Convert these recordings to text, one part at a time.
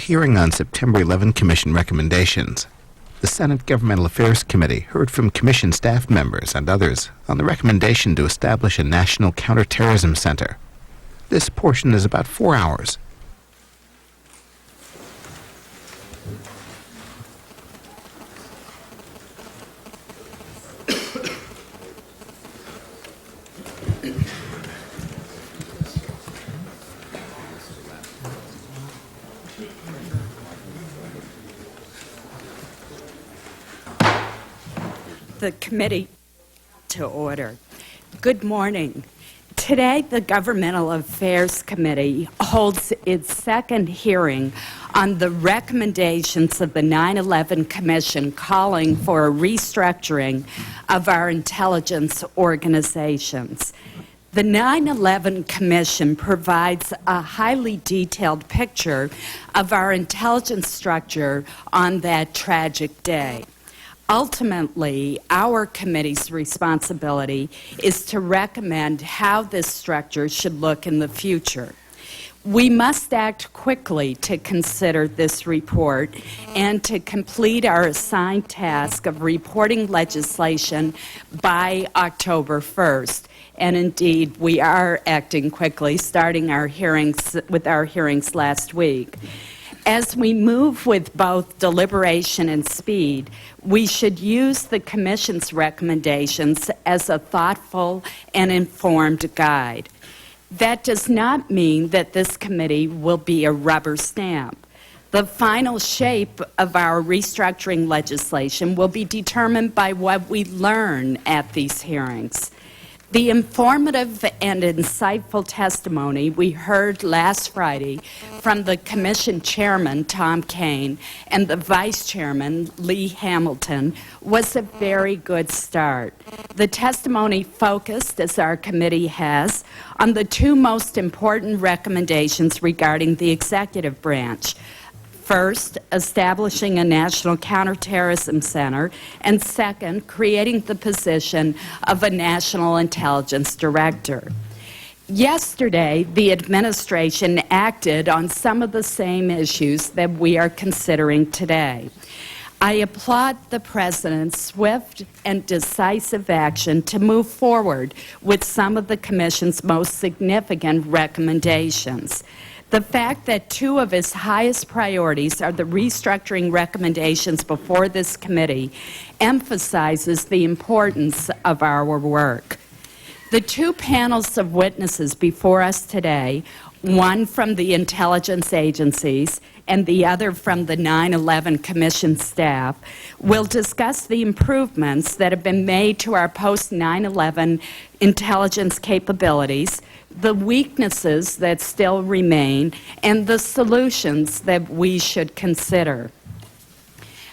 hearing on September 11 Commission recommendations. The Senate Governmental Affairs Committee heard from Commission staff members and others on the recommendation to establish a National Counterterrorism Center. This portion is about 4 hours. The committee to order. Good morning. Today, the Governmental Affairs Committee holds its second hearing on the recommendations of the 9/11 Commission calling for a restructuring of our intelligence organizations. The 9/11 Commission provides a highly detailed picture of our intelligence structure on that tragic day. Ultimately, our committee's responsibility is to recommend how this structure should look in the future. We must act quickly to consider this report and to complete our assigned task of reporting legislation by October 1st. And indeed, we are acting quickly, starting our hearings last week. As we move with both deliberation and speed, we should use the Commission's recommendations as a thoughtful and informed guide. That does not mean that this committee will be a rubber stamp. The final shape of our restructuring legislation will be determined by what we learn at these hearings. The informative and insightful testimony we heard last Friday from the Commission Chairman, Tom Kane, and the Vice Chairman, Lee Hamilton, was a very good start. The testimony focused, as our committee has, on the two most important recommendations regarding the executive branch. First, establishing a National Counterterrorism Center, and second, creating the position of a National Intelligence Director. Yesterday, the administration acted on some of the same issues that we are considering today. I applaud the President's swift and decisive action to move forward with some of the Commission's most significant recommendations. The fact that two of his highest priorities are the restructuring recommendations before this committee emphasizes the importance of our work. The two panels of witnesses before us today, one from the intelligence agencies and the other from the 9/11 Commission staff, will discuss the improvements that have been made to our post-9/11 intelligence capabilities, the weaknesses that still remain, and the solutions that we should consider.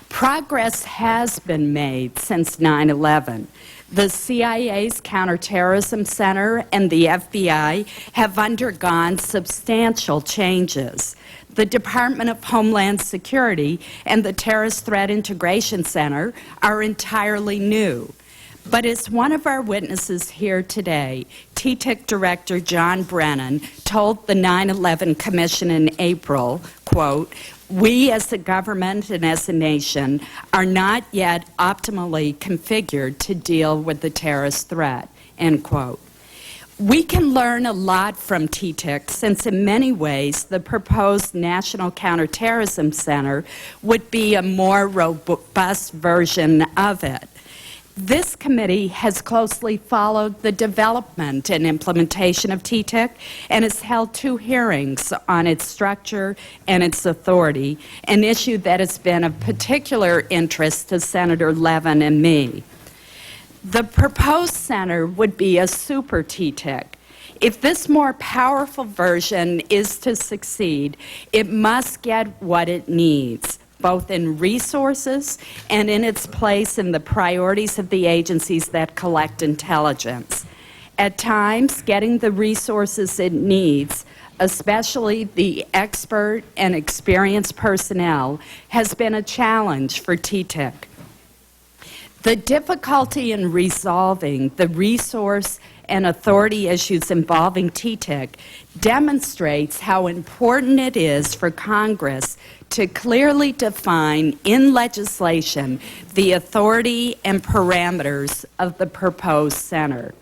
Progress has been made since 9/11. The CIA's Counterterrorism Center and the FBI have undergone substantial changes. The Department of Homeland Security and the Terrorist Threat Integration Center are entirely new. But as one of our witnesses here today, TTIC Director John Brennan, told the 9/11 Commission in April, quote, "We as a government and as a nation are not yet optimally configured to deal with the terrorist threat," end quote. We can learn a lot from TTIC since in many ways the proposed National Counterterrorism Center would be a more robust version of it. This committee has closely followed the development and implementation of TTIC and has held two hearings on its structure and its authority, an issue that has been of particular interest to Senator Levin and me. The proposed center would be a super TTIC. If this more powerful version is to succeed, it must get what it needs, both in resources and in its place in the priorities of the agencies that collect intelligence. At times, getting the resources it needs, especially the expert and experienced personnel, has been a challenge for TTIC. The difficulty in resolving the resource and authority issues involving TTIC demonstrates how important it is for Congress to clearly define in legislation the authority and parameters of the proposed center.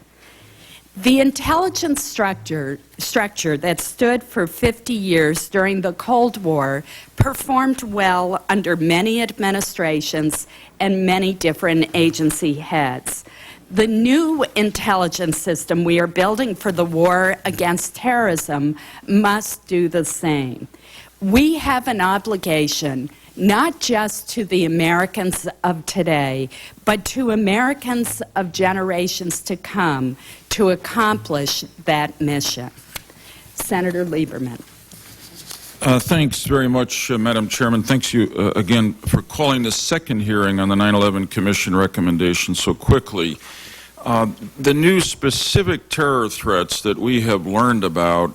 The intelligence structure that stood for 50 years during the Cold War performed well under many administrations and many different agency heads. The new intelligence system we are building for the war against terrorism must do the same. We have an obligation not just to the Americans of today, but to Americans of generations to come to accomplish that mission. Senator Lieberman. Thanks very much, Madam Chairman. Thanks you again for calling this second hearing on the 9/11 Commission recommendation so quickly. The new specific terror threats that we have learned about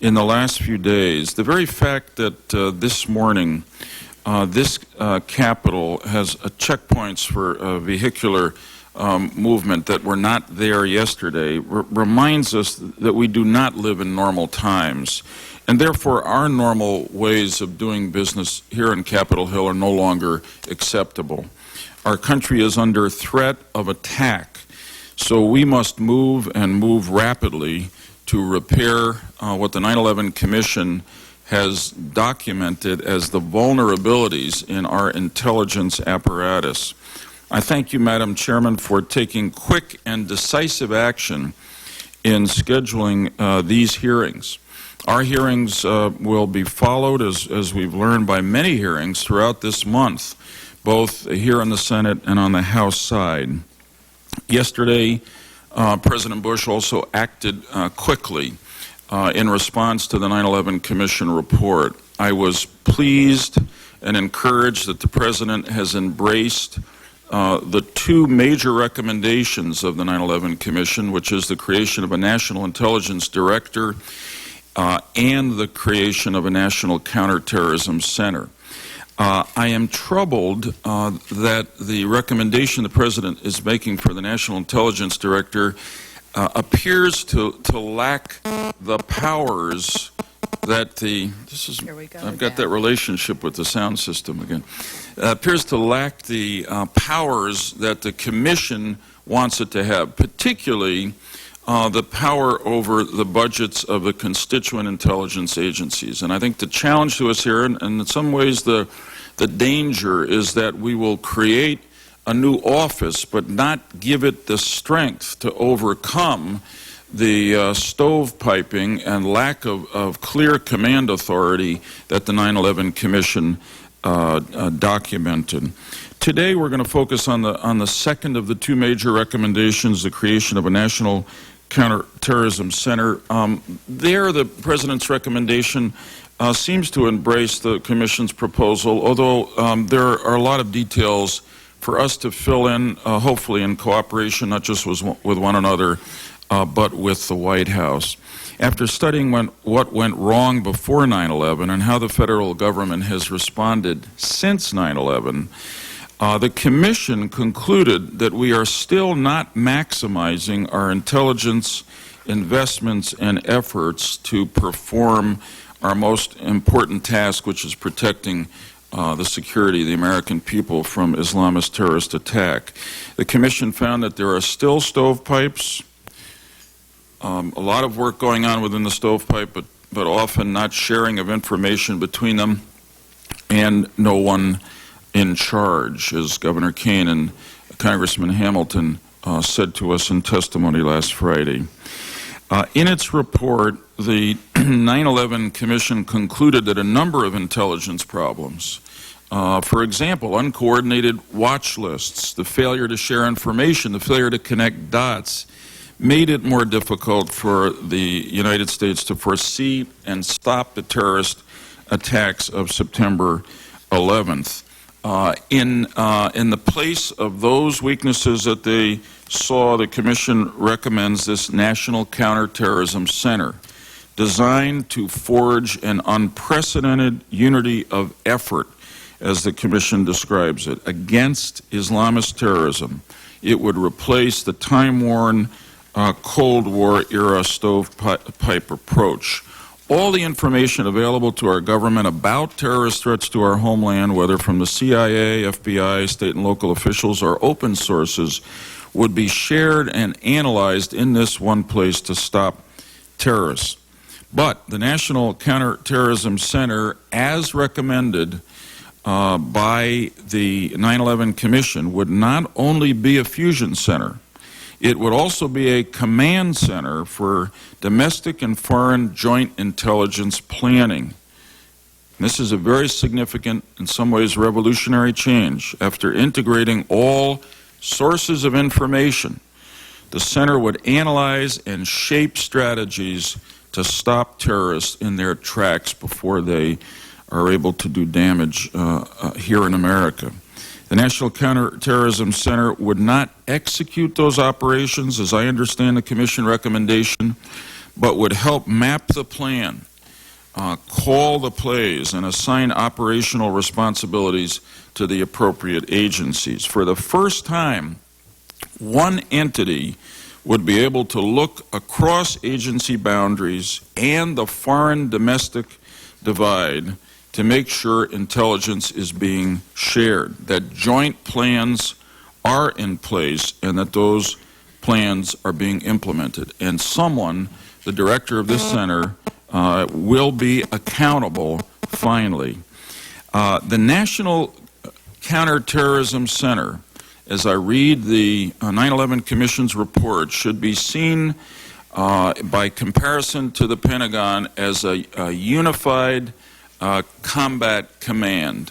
in the last few days, the very fact that this morning this Capitol has checkpoints for vehicular movement that were not there yesterday reminds us that we do not live in normal times. And therefore, our normal ways of doing business here in Capitol Hill are no longer acceptable. Our country is under threat of attack, so we must move and move rapidly to repair what the 9/11 Commission has documented as the vulnerabilities in our intelligence apparatus. I thank you, Madam Chairman, for taking quick and decisive action in scheduling these hearings. Our hearings will be followed, as we've learned, by many hearings throughout this month, both here in the Senate and on the House side. Yesterday, President Bush also acted quickly in response to the 9/11 Commission report. I was pleased and encouraged that the President has embraced the two major recommendations of the 9/11 Commission, which is the creation of a National Intelligence Director and the creation of a National Counterterrorism Center. I am troubled that the recommendation the President is making for the National Intelligence Director appears to lack the powers that I've got that relationship with the sound system again. Appears to lack the powers that the Commission wants it to have, particularly the power over the budgets of the constituent intelligence agencies. And I think the challenge to us here, and in some ways the danger, is that we will create a new office but not give it the strength to overcome the stovepiping and lack of clear command authority that the 9/11 Commission documented. Today we're going to focus on the second of the two major recommendations, the creation of a National Counterterrorism Center. There, the President's recommendation seems to embrace the Commission's proposal, although there are a lot of details for us to fill in, hopefully in cooperation, not just with one another, but with the White House. After studying what went wrong before 9/11 and how the federal government has responded since 9/11, the Commission concluded that we are still not maximizing our intelligence investments and efforts to perform our most important task, which is protecting the security of the American people from Islamist terrorist attack. The Commission found that there are still stovepipes, a lot of work going on within the stovepipe, but often not sharing of information between them, and no one in charge, as Governor Kane and Congressman Hamilton said to us in testimony last Friday. In its report, the 9/11 Commission concluded that a number of intelligence problems, for example, uncoordinated watch lists, the failure to share information, the failure to connect dots, made it more difficult for the United States to foresee and stop the terrorist attacks of September 11th. In the place of those weaknesses that they saw, the Commission recommends this National Counterterrorism Center, designed to forge an unprecedented unity of effort, as the Commission describes it, against Islamist terrorism. It would replace the time-worn Cold War era stovepipe approach. All the information available to our government about terrorist threats to our homeland, whether from the CIA, FBI, state and local officials, or open sources, would be shared and analyzed in this one place to stop terrorists. But the National Counterterrorism Center, as recommended by the 9/11 Commission, would not only be a fusion center, it would also be a command center for domestic and foreign joint intelligence planning. This is a very significant, in some ways revolutionary change. After integrating all sources of information, the center would analyze and shape strategies to stop terrorists in their tracks before they are able to do damage here in America. The National Counterterrorism Center would not execute those operations, as I understand the Commission recommendation, but would help map the plan, call the plays, and assign operational responsibilities to the appropriate agencies. For the first time, one entity would be able to look across agency boundaries and the foreign-domestic divide to make sure intelligence is being shared, that joint plans are in place, and that those plans are being implemented. And someone, the director of this center, will be accountable finally. The National Counterterrorism Center, as I read the 9/11 Commission's report, should be seen by comparison to the Pentagon as a unified combat command,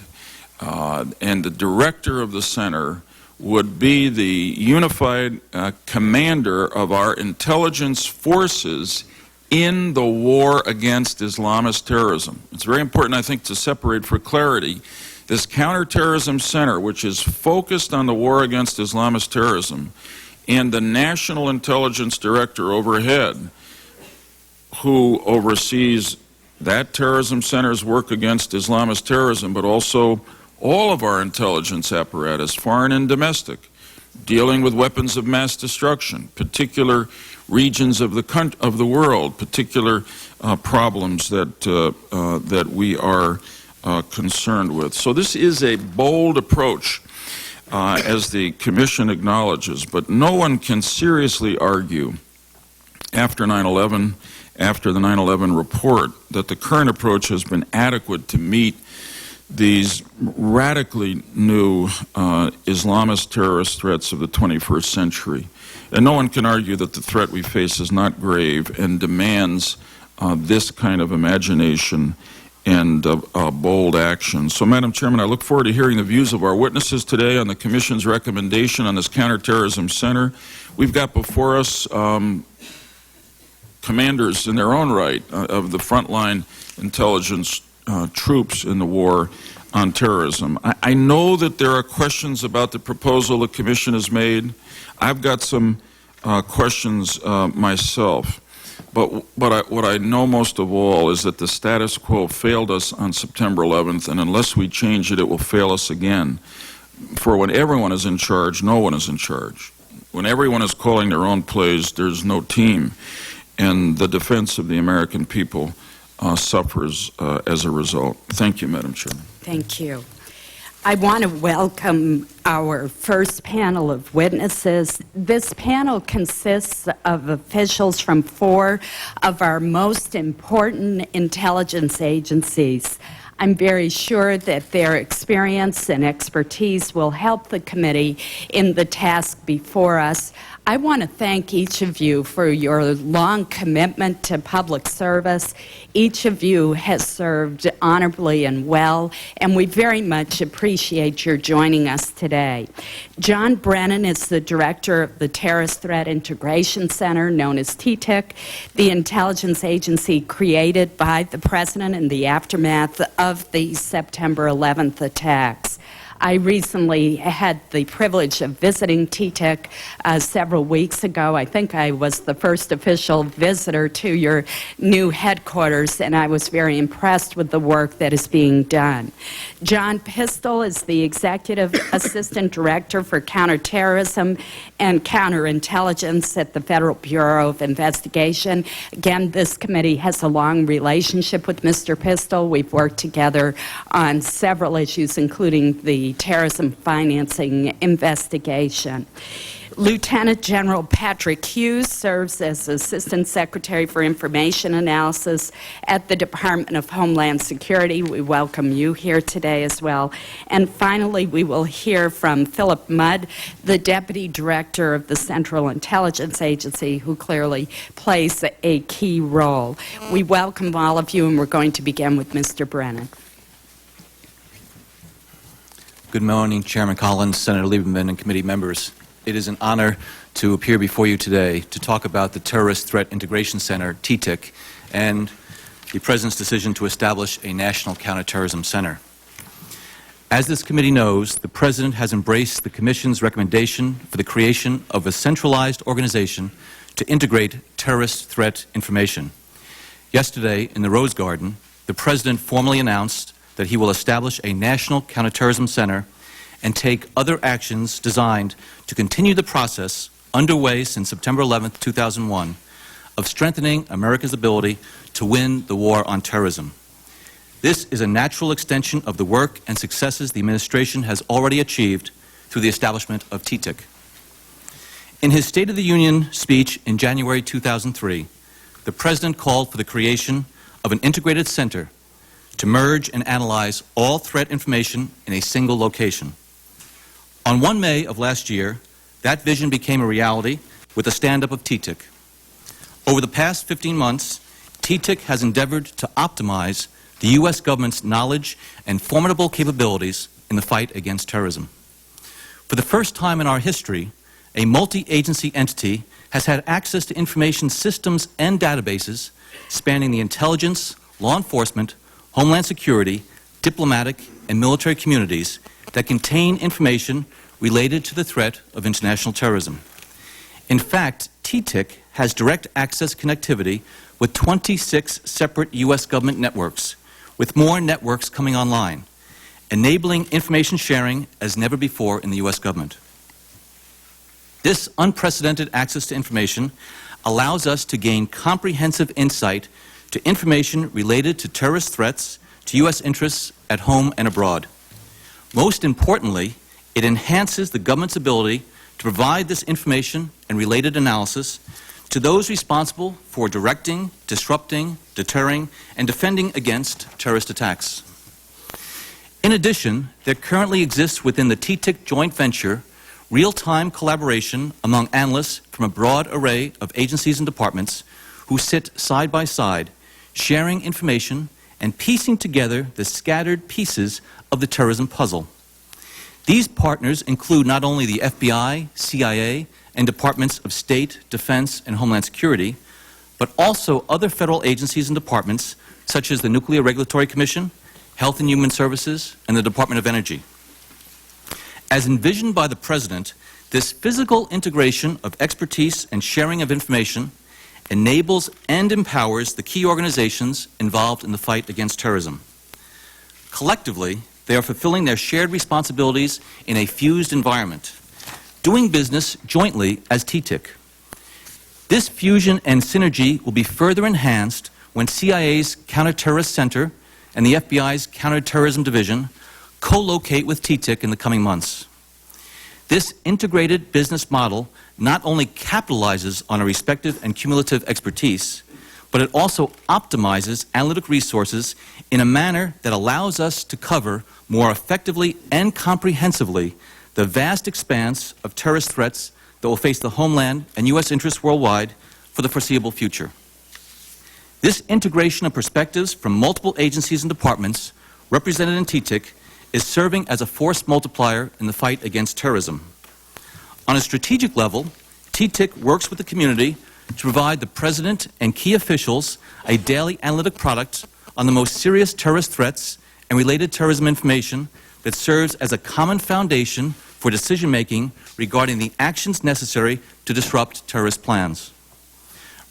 and the director of the center would be the unified commander of our intelligence forces in the war against Islamist terrorism. It's very important, I think, to separate for clarity this counterterrorism center, which is focused on the war against Islamist terrorism, and the National Intelligence Director overhead, who oversees that terrorism center's work against Islamist terrorism, but also all of our intelligence apparatus, foreign and domestic, dealing with weapons of mass destruction, particular regions of the world, particular problems that we are concerned with. So this is a bold approach, as the Commission acknowledges, but no one can seriously argue after 9/11, after the 9/11 report, that the current approach has been adequate to meet these radically new Islamist terrorist threats of the 21st century. And no one can argue that the threat we face is not grave and demands this kind of imagination and bold action. So, Madam Chairman, I look forward to hearing the views of our witnesses today on the Commission's recommendation on this counterterrorism center. We've got before us commanders in their own right of the frontline intelligence troops in the war on terrorism. I know that there are questions about the proposal the Commission has made. I've got some questions myself. But what I know most of all is that the status quo failed us on September 11th, and unless we change it, it will fail us again. For when everyone is in charge, no one is in charge. When everyone is calling their own plays, there's no team. And the defense of the American people suffers as a result. Thank you, Madam Chairman. Thank you. I want to welcome our first panel of witnesses. This panel consists of officials from 4 of our most important intelligence agencies. I'm very sure that their experience and expertise will help the committee in the task before us. I want to thank each of you for your long commitment to public service. Each of you has served honorably and well, and we very much appreciate your joining us today. John Brennan is the director of the Terrorist Threat Integration Center, known as TTIC, the intelligence agency created by the President in the aftermath of the September 11th attacks. I recently had the privilege of visiting TTIC several weeks ago. I think I was the first official visitor to your new headquarters, and I was very impressed with the work that is being done. John Pistol is the Executive Assistant Director for Counterterrorism and Counterintelligence at the Federal Bureau of Investigation. Again, this committee has a long relationship with Mr. Pistol. We've worked together on several issues, including the terrorism financing investigation. Lieutenant General Patrick Hughes serves as Assistant Secretary for Information Analysis at the Department of Homeland Security. We welcome you here today as well. And finally, we will hear from Philip Mudd, the Deputy Director of the Central Intelligence Agency, who clearly plays a key role. We welcome all of you, and we're going to begin with Mr. Brennan. Good morning, Chairman Collins, Senator Lieberman, and committee members. It is an honor to appear before you today to talk about the Terrorist Threat Integration Center, TTIC, and the President's decision to establish a National Counterterrorism Center. As this committee knows, the President has embraced the Commission's recommendation for the creation of a centralized organization to integrate terrorist threat information. Yesterday, in the Rose Garden, the President formally announced that he will establish a National Counterterrorism Center and take other actions designed to continue the process underway since September 11, 2001, of strengthening America's ability to win the war on terrorism. This is a natural extension of the work and successes the administration has already achieved through the establishment of TTIC. In his State of the Union speech in January 2003, the President called for the creation of an integrated center to merge and analyze all threat information in a single location. On 1 May of last year, that vision became a reality with the stand-up of TTIC. Over the past 15 months, TTIC has endeavored to optimize the U.S. government's knowledge and formidable capabilities in the fight against terrorism. For the first time in our history, a multi-agency entity has had access to information systems and databases spanning the intelligence, law enforcement, homeland security, diplomatic, and military communities that contain information related to the threat of international terrorism. In fact, TTIC has direct access connectivity with 26 separate U.S. government networks, with more networks coming online, enabling information sharing as never before in the U.S. government. This unprecedented access to information allows us to gain comprehensive insight to information related to terrorist threats to U.S. interests at home and abroad. Most importantly, it enhances the government's ability to provide this information and related analysis to those responsible for directing, disrupting, deterring, and defending against terrorist attacks. In addition, there currently exists within the TTIC joint venture real-time collaboration among analysts from a broad array of agencies and departments who sit side by side, sharing information and piecing together the scattered pieces of the terrorism puzzle. These partners include not only the FBI, CIA, and Departments of State, Defense, and Homeland Security, but also other federal agencies and departments such as the Nuclear Regulatory Commission, Health and Human Services, and the Department of Energy. As envisioned by the President, this physical integration of expertise and sharing of information enables and empowers the key organizations involved in the fight against terrorism. Collectively, they are fulfilling their shared responsibilities in a fused environment, doing business jointly as TTIC. This fusion and synergy will be further enhanced when CIA's Counterterrorist Center and the FBI's Counterterrorism Division co-locate with TTIC in the coming months. This integrated business model not only capitalizes on our respective and cumulative expertise, but it also optimizes analytic resources in a manner that allows us to cover more effectively and comprehensively the vast expanse of terrorist threats that will face the homeland and U.S. interests worldwide for the foreseeable future. This integration of perspectives from multiple agencies and departments represented in TTIC is serving as a force multiplier in the fight against terrorism. On a strategic level, TTIC works with the community to provide the President and key officials a daily analytic product on the most serious terrorist threats and related terrorism information that serves as a common foundation for decision-making regarding the actions necessary to disrupt terrorist plans.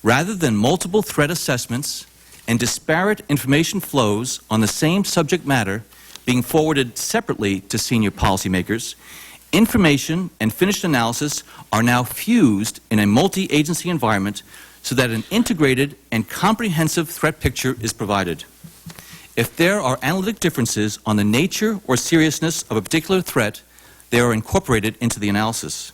Rather than multiple threat assessments and disparate information flows on the same subject matter being forwarded separately to senior policymakers, information and finished analysis are now fused in a multi-agency environment so that an integrated and comprehensive threat picture is provided. If there are analytic differences on the nature or seriousness of a particular threat, they are incorporated into the analysis.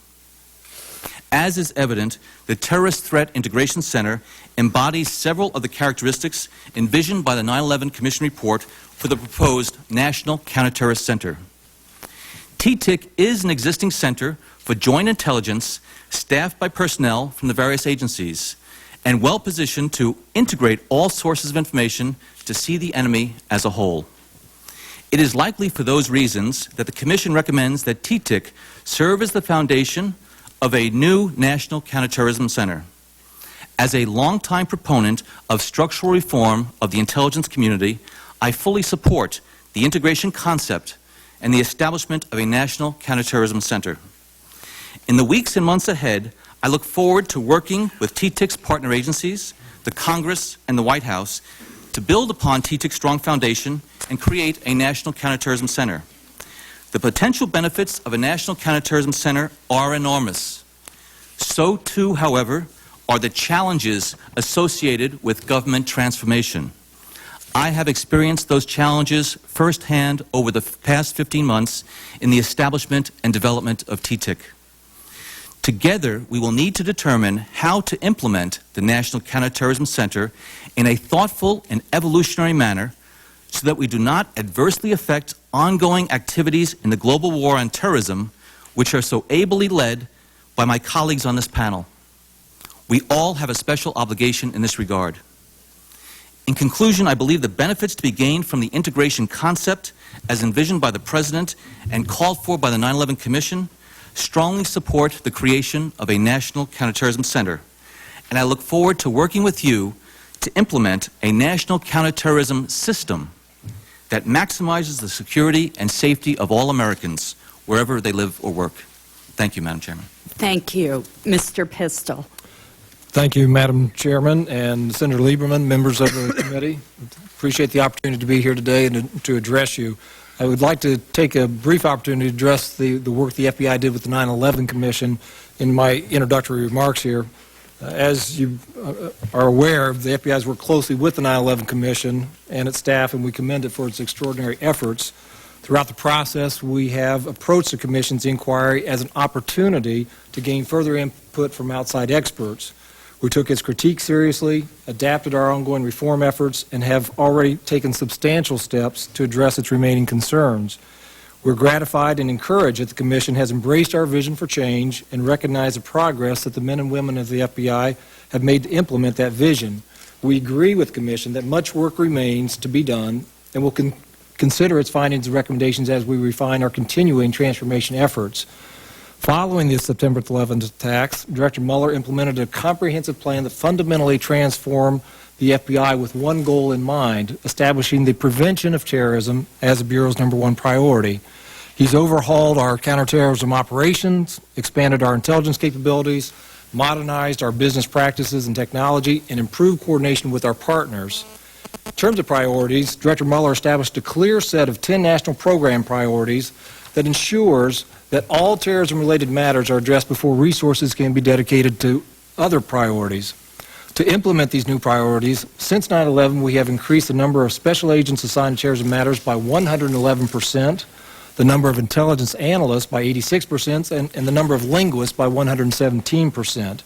As is evident, the Terrorist Threat Integration Center embodies several of the characteristics envisioned by the 9/11 Commission report for the proposed National Counterterrorist Center. TTIC is an existing center for joint intelligence staffed by personnel from the various agencies and well-positioned to integrate all sources of information to see the enemy as a whole. It is likely for those reasons that the Commission recommends that TTIC serve as the foundation of a new National Counterterrorism Center. As a longtime proponent of structural reform of the intelligence community, I fully support the integration concept and the establishment of a National Counterterrorism Center. In the weeks and months ahead, I look forward to working with TTIC's partner agencies, the Congress, and the White House to build upon TTIC's strong foundation and create a National Counterterrorism Center. The potential benefits of a National Counterterrorism Center are enormous. So too, however, are the challenges associated with government transformation. I have experienced those challenges firsthand over the past 15 months in the establishment and development of TTIC. Together, we will need to determine how to implement the National Counterterrorism Center in a thoughtful and evolutionary manner so that we do not adversely affect ongoing activities in the global war on terrorism, which are so ably led by my colleagues on this panel. We all have a special obligation in this regard. In conclusion, I believe the benefits to be gained from the integration concept as envisioned by the President and called for by the 9/11 Commission strongly support the creation of a National Counterterrorism Center, and I look forward to working with you to implement a national counterterrorism system that maximizes the security and safety of all Americans, wherever they live or work. Thank you, Madam Chairman. Thank you. Mr. Pistol. Thank you, Madam Chairman and Senator Lieberman, members of the committee. Appreciate the opportunity to be here today and to address you. I would like to take a brief opportunity to address the work the FBI did with the 9/11 Commission in my introductory remarks here. As you are aware, the FBI has worked closely with the 9/11 Commission and its staff, and we commend it for its extraordinary efforts. Throughout the process, we have approached the Commission's inquiry as an opportunity to gain further input from outside experts. We took its critique seriously, adapted our ongoing reform efforts, and have already taken substantial steps to address its remaining concerns. We're gratified and encouraged that the Commission has embraced our vision for change and recognized the progress that the men and women of the FBI have made to implement that vision. We agree with the Commission that much work remains to be done and will consider its findings and recommendations as we refine our continuing transformation efforts. Following the September 11th attacks, Director Mueller implemented a comprehensive plan that fundamentally transformed the FBI with one goal in mind, establishing the prevention of terrorism as the Bureau's #1 priority. He's overhauled our counterterrorism operations, expanded our intelligence capabilities, modernized our business practices and technology, and improved coordination with our partners. In terms of priorities, Director Mueller established a clear set of 10 national program priorities that ensures that all terrorism-related matters are addressed before resources can be dedicated to other priorities. To implement these new priorities, since 9/11, we have increased the number of special agents assigned to terrorism matters by 111%, the number of intelligence analysts by 86%, and the number of linguists by 117%.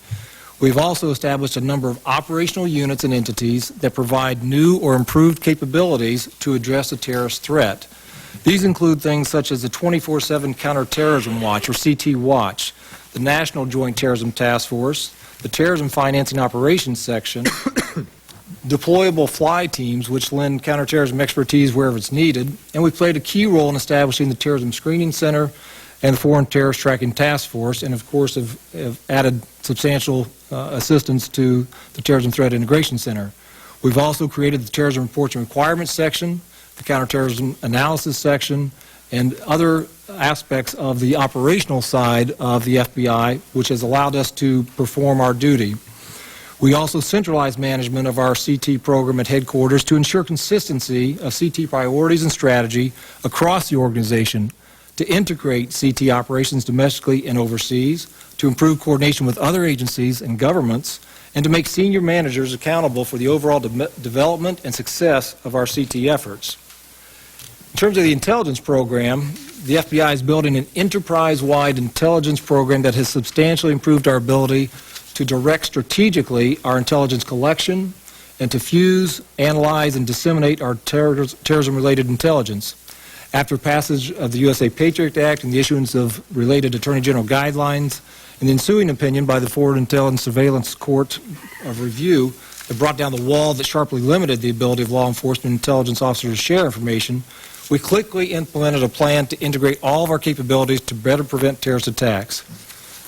We've also established a number of operational units and entities that provide new or improved capabilities to address a terrorist threat. These include things such as the 24/7 Counterterrorism Watch, or CT Watch, the National Joint Terrorism Task Force, the Terrorism Financing Operations Section, deployable fly teams, which lend counterterrorism expertise wherever it's needed, and we've played a key role in establishing the Terrorism Screening Center and the Foreign Terrorist Tracking Task Force, and of course have added substantial assistance to the Terrorism Threat Integration Center. We've also created the Terrorism Reports and Requirements Section, the Counterterrorism Analysis Section, and other aspects of the operational side of the FBI, which has allowed us to perform our duty. We also centralize management of our CT program at headquarters to ensure consistency of CT priorities and strategy across the organization, to integrate CT operations domestically and overseas, to improve coordination with other agencies and governments, and to make senior managers accountable for the overall development and success of our CT efforts. In terms of the intelligence program, the FBI is building an enterprise-wide intelligence program that has substantially improved our ability to direct strategically our intelligence collection and to fuse, analyze, and disseminate our terrorism-related intelligence. After passage of the USA Patriot Act and the issuance of related Attorney General guidelines, and the ensuing opinion by the Foreign Intelligence Surveillance Court of Review that brought down the wall that sharply limited the ability of law enforcement intelligence officers to share information, we quickly implemented a plan to integrate all of our capabilities to better prevent terrorist attacks.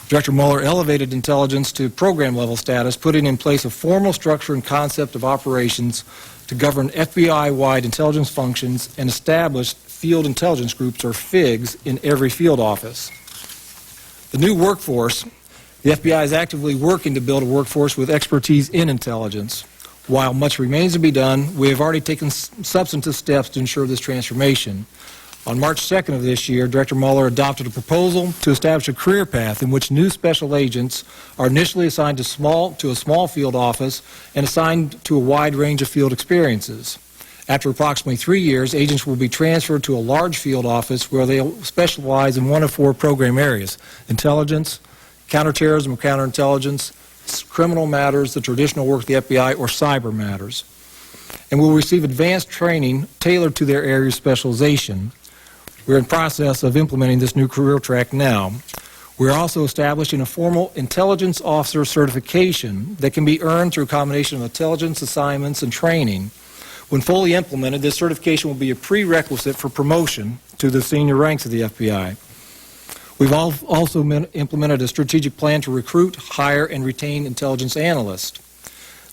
Director Mueller elevated intelligence to program-level status, putting in place a formal structure and concept of operations to govern FBI-wide intelligence functions and established Field Intelligence Groups, or FIGs, in every field office. The new workforce, the FBI is actively working to build a workforce with expertise in intelligence. While much remains to be done, we have already taken substantive steps to ensure this transformation. On March 2nd of this year, Director Mueller adopted a proposal to establish a career path in which new special agents are initially assigned to a small field office and assigned to a wide range of field experiences. After approximately 3 years, agents will be transferred to a large field office where they will specialize in one of 4 program areas: intelligence, counterterrorism or counterintelligence, criminal matters, the traditional work of the FBI, or cyber matters, and will receive advanced training tailored to their area of specialization. We're in process of implementing this new career track now. We're also establishing a formal intelligence officer certification that can be earned through a combination of intelligence assignments and training. When fully implemented, this certification will be a prerequisite for promotion to the senior ranks of the FBI. We've also implemented a strategic plan to recruit, hire, and retain intelligence analysts.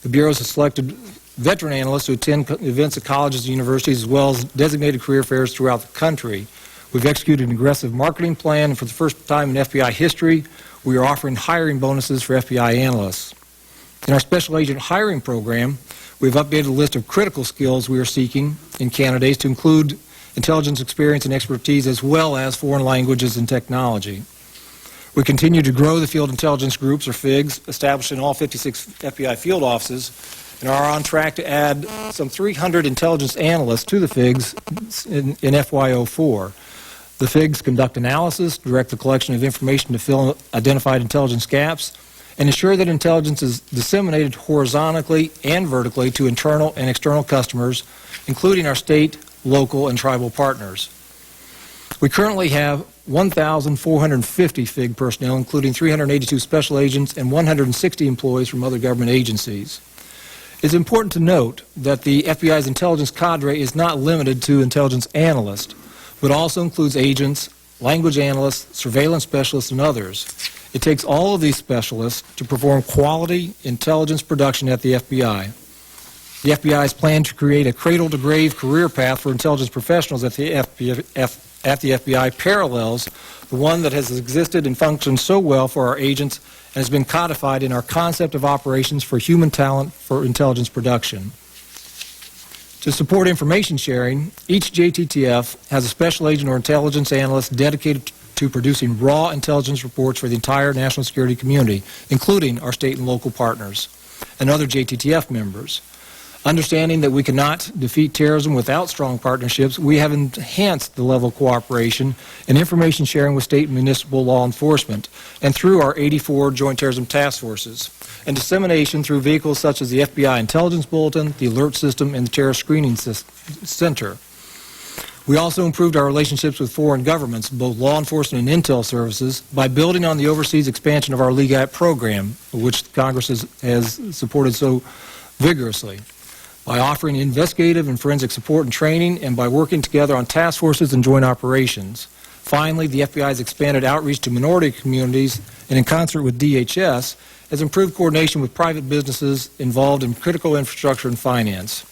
The bureaus have selected veteran analysts to attend events at colleges and universities, as well as designated career fairs throughout the country. We've executed an aggressive marketing plan, and for the first time in FBI history, we are offering hiring bonuses for FBI analysts. In our special agent hiring program, we've updated a list of critical skills we are seeking in candidates to include intelligence experience and expertise, as well as foreign languages and technology. We continue to grow the Field Intelligence Groups, or FIGs, established in all 56 FBI field offices, and are on track to add some 300 intelligence analysts to the FIGs in FY04. The FIGs conduct analysis, direct the collection of information to fill identified intelligence gaps, and ensure that intelligence is disseminated horizontally and vertically to internal and external customers, including our state, local, and tribal partners. We currently have 1,450 FIG personnel, including 382 special agents and 160 employees from other government agencies. It's important to note that the FBI's intelligence cadre is not limited to intelligence analysts, but also includes agents, language analysts, surveillance specialists, and others. It takes all of these specialists to perform quality intelligence production at the FBI. The FBI's plan to create a cradle-to-grave career path for intelligence professionals at the FBI parallels the one that has existed and functioned so well for our agents and has been codified in our concept of operations for human talent for intelligence production. To support information sharing, each JTTF has a special agent or intelligence analyst dedicated to producing raw intelligence reports for the entire national security community, including our state and local partners and other JTTF members. Understanding that we cannot defeat terrorism without strong partnerships, we have enhanced the level of cooperation and information sharing with state and municipal law enforcement and through our 84 Joint Terrorism Task Forces, and dissemination through vehicles such as the FBI Intelligence Bulletin, the Alert System, and the Terror Screening Center. We also improved our relationships with foreign governments, both law enforcement and intel services, by building on the overseas expansion of our LEGAT program, which Congress has supported so vigorously, by offering investigative and forensic support and training, and by working together on task forces and joint operations. Finally, the FBI has expanded outreach to minority communities, and in concert with DHS, has improved coordination with private businesses involved in critical infrastructure and finance.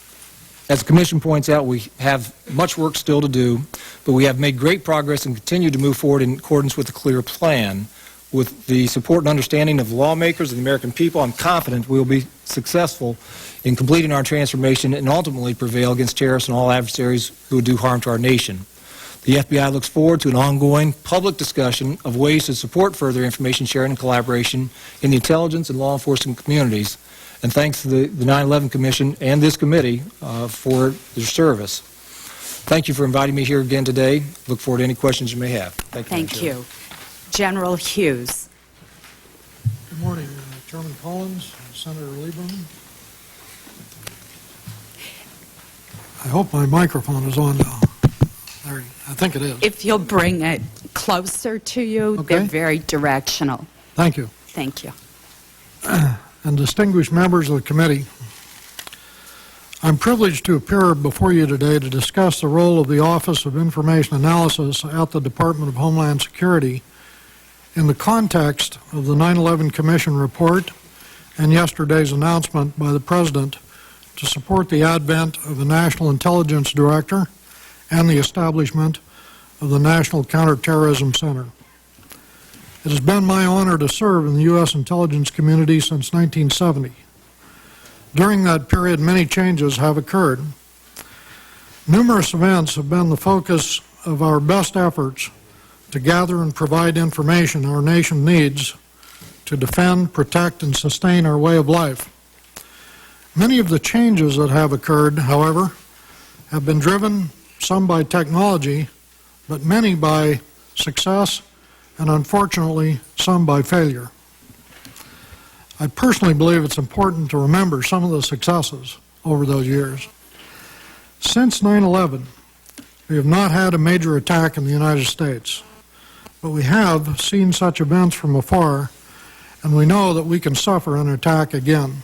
As the Commission points out, we have much work still to do, but we have made great progress and continue to move forward in accordance with a clear plan. With the support and understanding of lawmakers and the American people, I'm confident we will be successful in completing our transformation and ultimately prevail against terrorists and all adversaries who would do harm to our nation. The FBI looks forward to an ongoing public discussion of ways to support further information sharing and collaboration in the intelligence and law enforcement communities. And thanks to the 9/11 Commission and this committee for their service. Thank you for inviting me here again today. Look forward to any questions you may have. Thank you. General Hughes. Good morning, Chairman Collins, Senator Lieberman. I hope my microphone is on now. There, I think it is. If you'll bring it closer to you, Okay. they're very directional. Thank you. Thank you. And distinguished members of the committee, I'm privileged to appear before you today to discuss the role of the Office of Information Analysis at the Department of Homeland Security in the context of the 9/11 Commission report and yesterday's announcement by the President to support the advent of a National Intelligence Director and the establishment of the National Counterterrorism Center. It has been my honor to serve in the U.S. intelligence community since 1970. During that period, many changes have occurred. Numerous events have been the focus of our best efforts to gather and provide information our nation needs to defend, protect, and sustain our way of life. Many of the changes that have occurred, however, have been driven, some by technology, but many by success, and unfortunately, some by failure. I personally believe it's important to remember some of the successes over those years. Since 9/11, we have not had a major attack in the United States, but we have seen such events from afar, and we know that we can suffer an attack again.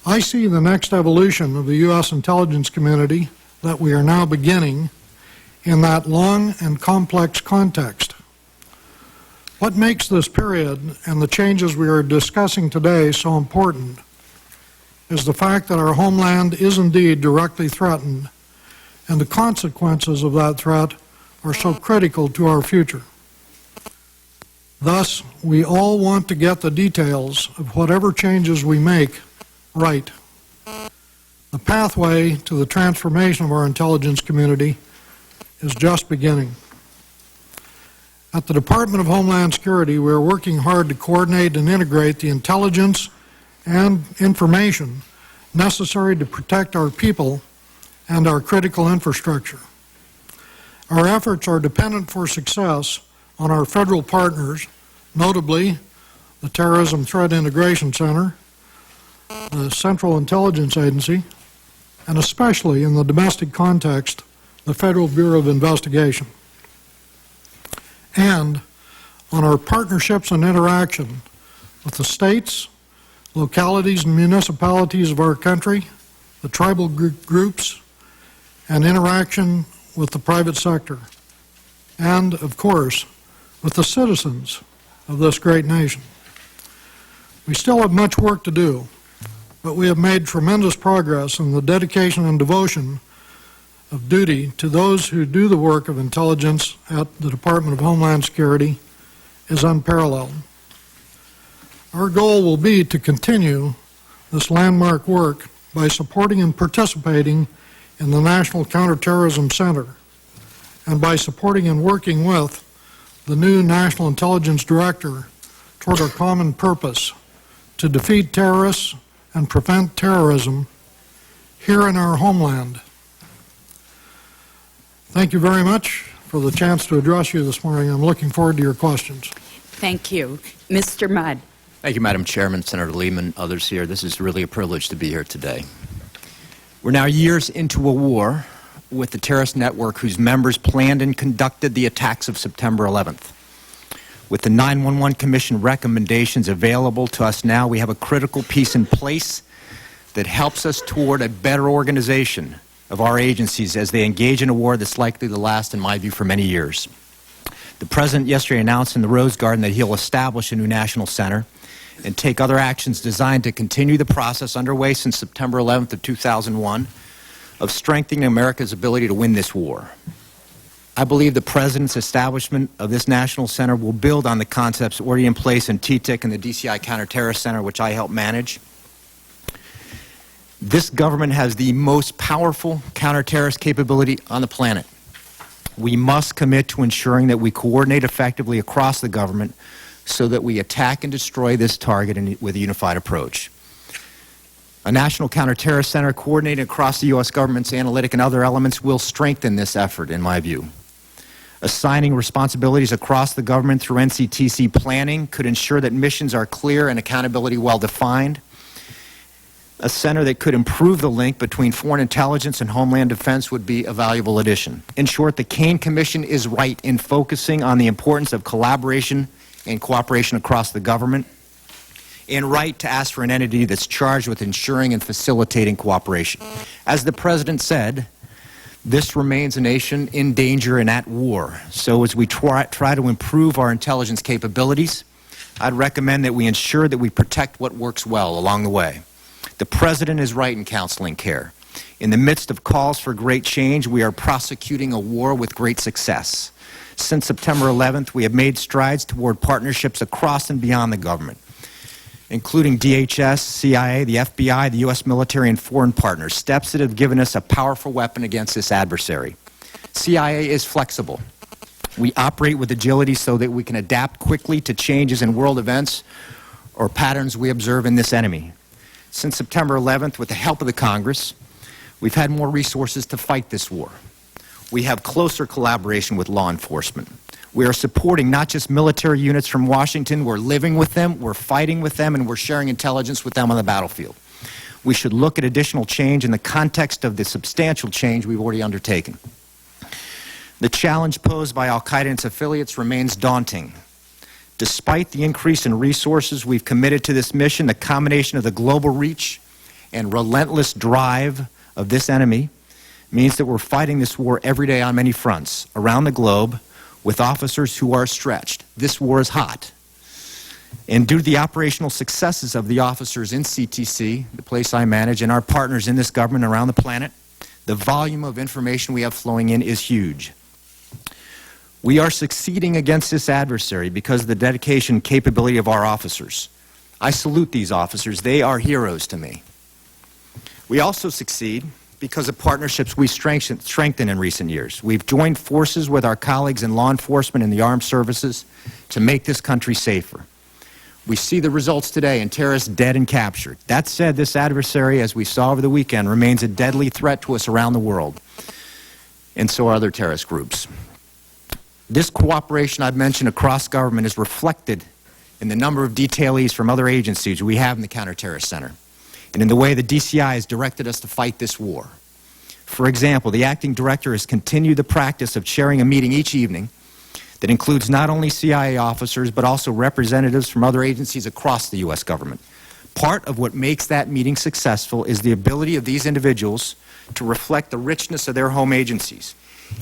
I see the next evolution of the U.S. intelligence community that we are now beginning in that long and complex context. What makes this period and the changes we are discussing today so important is the fact that our homeland is indeed directly threatened, and the consequences of that threat are so critical to our future. Thus, we all want to get the details of whatever changes we make right. The pathway to the transformation of our intelligence community is just beginning. At the Department of Homeland Security, we are working hard to coordinate and integrate the intelligence and information necessary to protect our people and our critical infrastructure. Our efforts are dependent for success on our federal partners, notably the Terrorism Threat Integration Center, the Central Intelligence Agency, and especially in the domestic context, the Federal Bureau of Investigation, and on our partnerships and interaction with the states, localities, and municipalities of our country, the tribal groups, and interaction with the private sector, and, of course, with the citizens of this great nation. We still have much work to do, but we have made tremendous progress, and the dedication and devotion of duty to those who do the work of intelligence at the Department of Homeland Security is unparalleled. Our goal will be to continue this landmark work by supporting and participating in the National Counterterrorism Center, and by supporting and working with the new National Intelligence Director toward our common purpose to defeat terrorists and prevent terrorism here in our homeland. Thank you very much for the chance to address you this morning. I'm looking forward to your questions. Thank you. Mr. Mudd. Thank you, Madam Chairman, Senator Lehman, others here. This is really a privilege to be here today. We're now years into a war with the terrorist network whose members planned and conducted the attacks of September 11th. With the 9/11 Commission recommendations available to us now, we have a critical piece in place that helps us toward a better organization of our agencies as they engage in a war that's likely to last, in my view, for many years. The President yesterday announced in the Rose Garden that he'll establish a new national center and take other actions designed to continue the process underway since September 11th of 2001 of strengthening America's ability to win this war. I believe the President's establishment of this national center will build on the concepts already in place in TTIC and the DCI Counterterrorist Center, which I help manage. This government has the most powerful counterterrorist capability on the planet. We must commit to ensuring that we coordinate effectively across the government so that we attack and destroy this target with a unified approach. A national counterterrorist center coordinated across the U.S. government's analytic and other elements will strengthen this effort, in my view. Assigning responsibilities across the government through NCTC planning could ensure that missions are clear and accountability well defined. A center that could improve the link between foreign intelligence and homeland defense would be a valuable addition. In short, the Kane Commission is right in focusing on the importance of collaboration and cooperation across the government, and right to ask for an entity that's charged with ensuring and facilitating cooperation. As the President said, this remains a nation in danger and at war. So as we try to improve our intelligence capabilities, I'd recommend that we ensure that we protect what works well along the way. The President is right in counseling CARE. In the midst of calls for great change, we are prosecuting a war with great success. Since September 11th, we have made strides toward partnerships across and beyond the government, including DHS, CIA, the FBI, the U.S. military, and foreign partners, steps that have given us a powerful weapon against this adversary. CIA is flexible. We operate with agility so that we can adapt quickly to changes in world events or patterns we observe in this enemy. Since September 11th, with the help of the Congress, we've had more resources to fight this war. We have closer collaboration with law enforcement. We are supporting not just military units from Washington, we're living with them, we're fighting with them, and we're sharing intelligence with them on the battlefield. We should look at additional change in the context of the substantial change we've already undertaken. The challenge posed by al-Qaeda and its affiliates remains daunting. Despite the increase in resources we've committed to this mission, the combination of the global reach and relentless drive of this enemy means that we're fighting this war every day on many fronts around the globe, with officers who are stretched. This war is hot. And due to the operational successes of the officers in CTC, the place I manage, and our partners in this government around the planet, the volume of information we have flowing in is huge. We are succeeding against this adversary because of the dedication and capability of our officers. I salute these officers. They are heroes to me. We also succeed because of partnerships we strengthened in recent years. We've joined forces with our colleagues in law enforcement and the armed services to make this country safer. We see the results today in terrorists dead and captured. That said, this adversary, as we saw over the weekend, remains a deadly threat to us around the world, and so are other terrorist groups. This cooperation I've mentioned across government is reflected in the number of detailees from other agencies we have in the Counterterrorist Center, and in the way the DCI has directed us to fight this war. For example, the acting director has continued the practice of chairing a meeting each evening that includes not only CIA officers but also representatives from other agencies across the U.S. government. Part of what makes that meeting successful is the ability of these individuals to reflect the richness of their home agencies,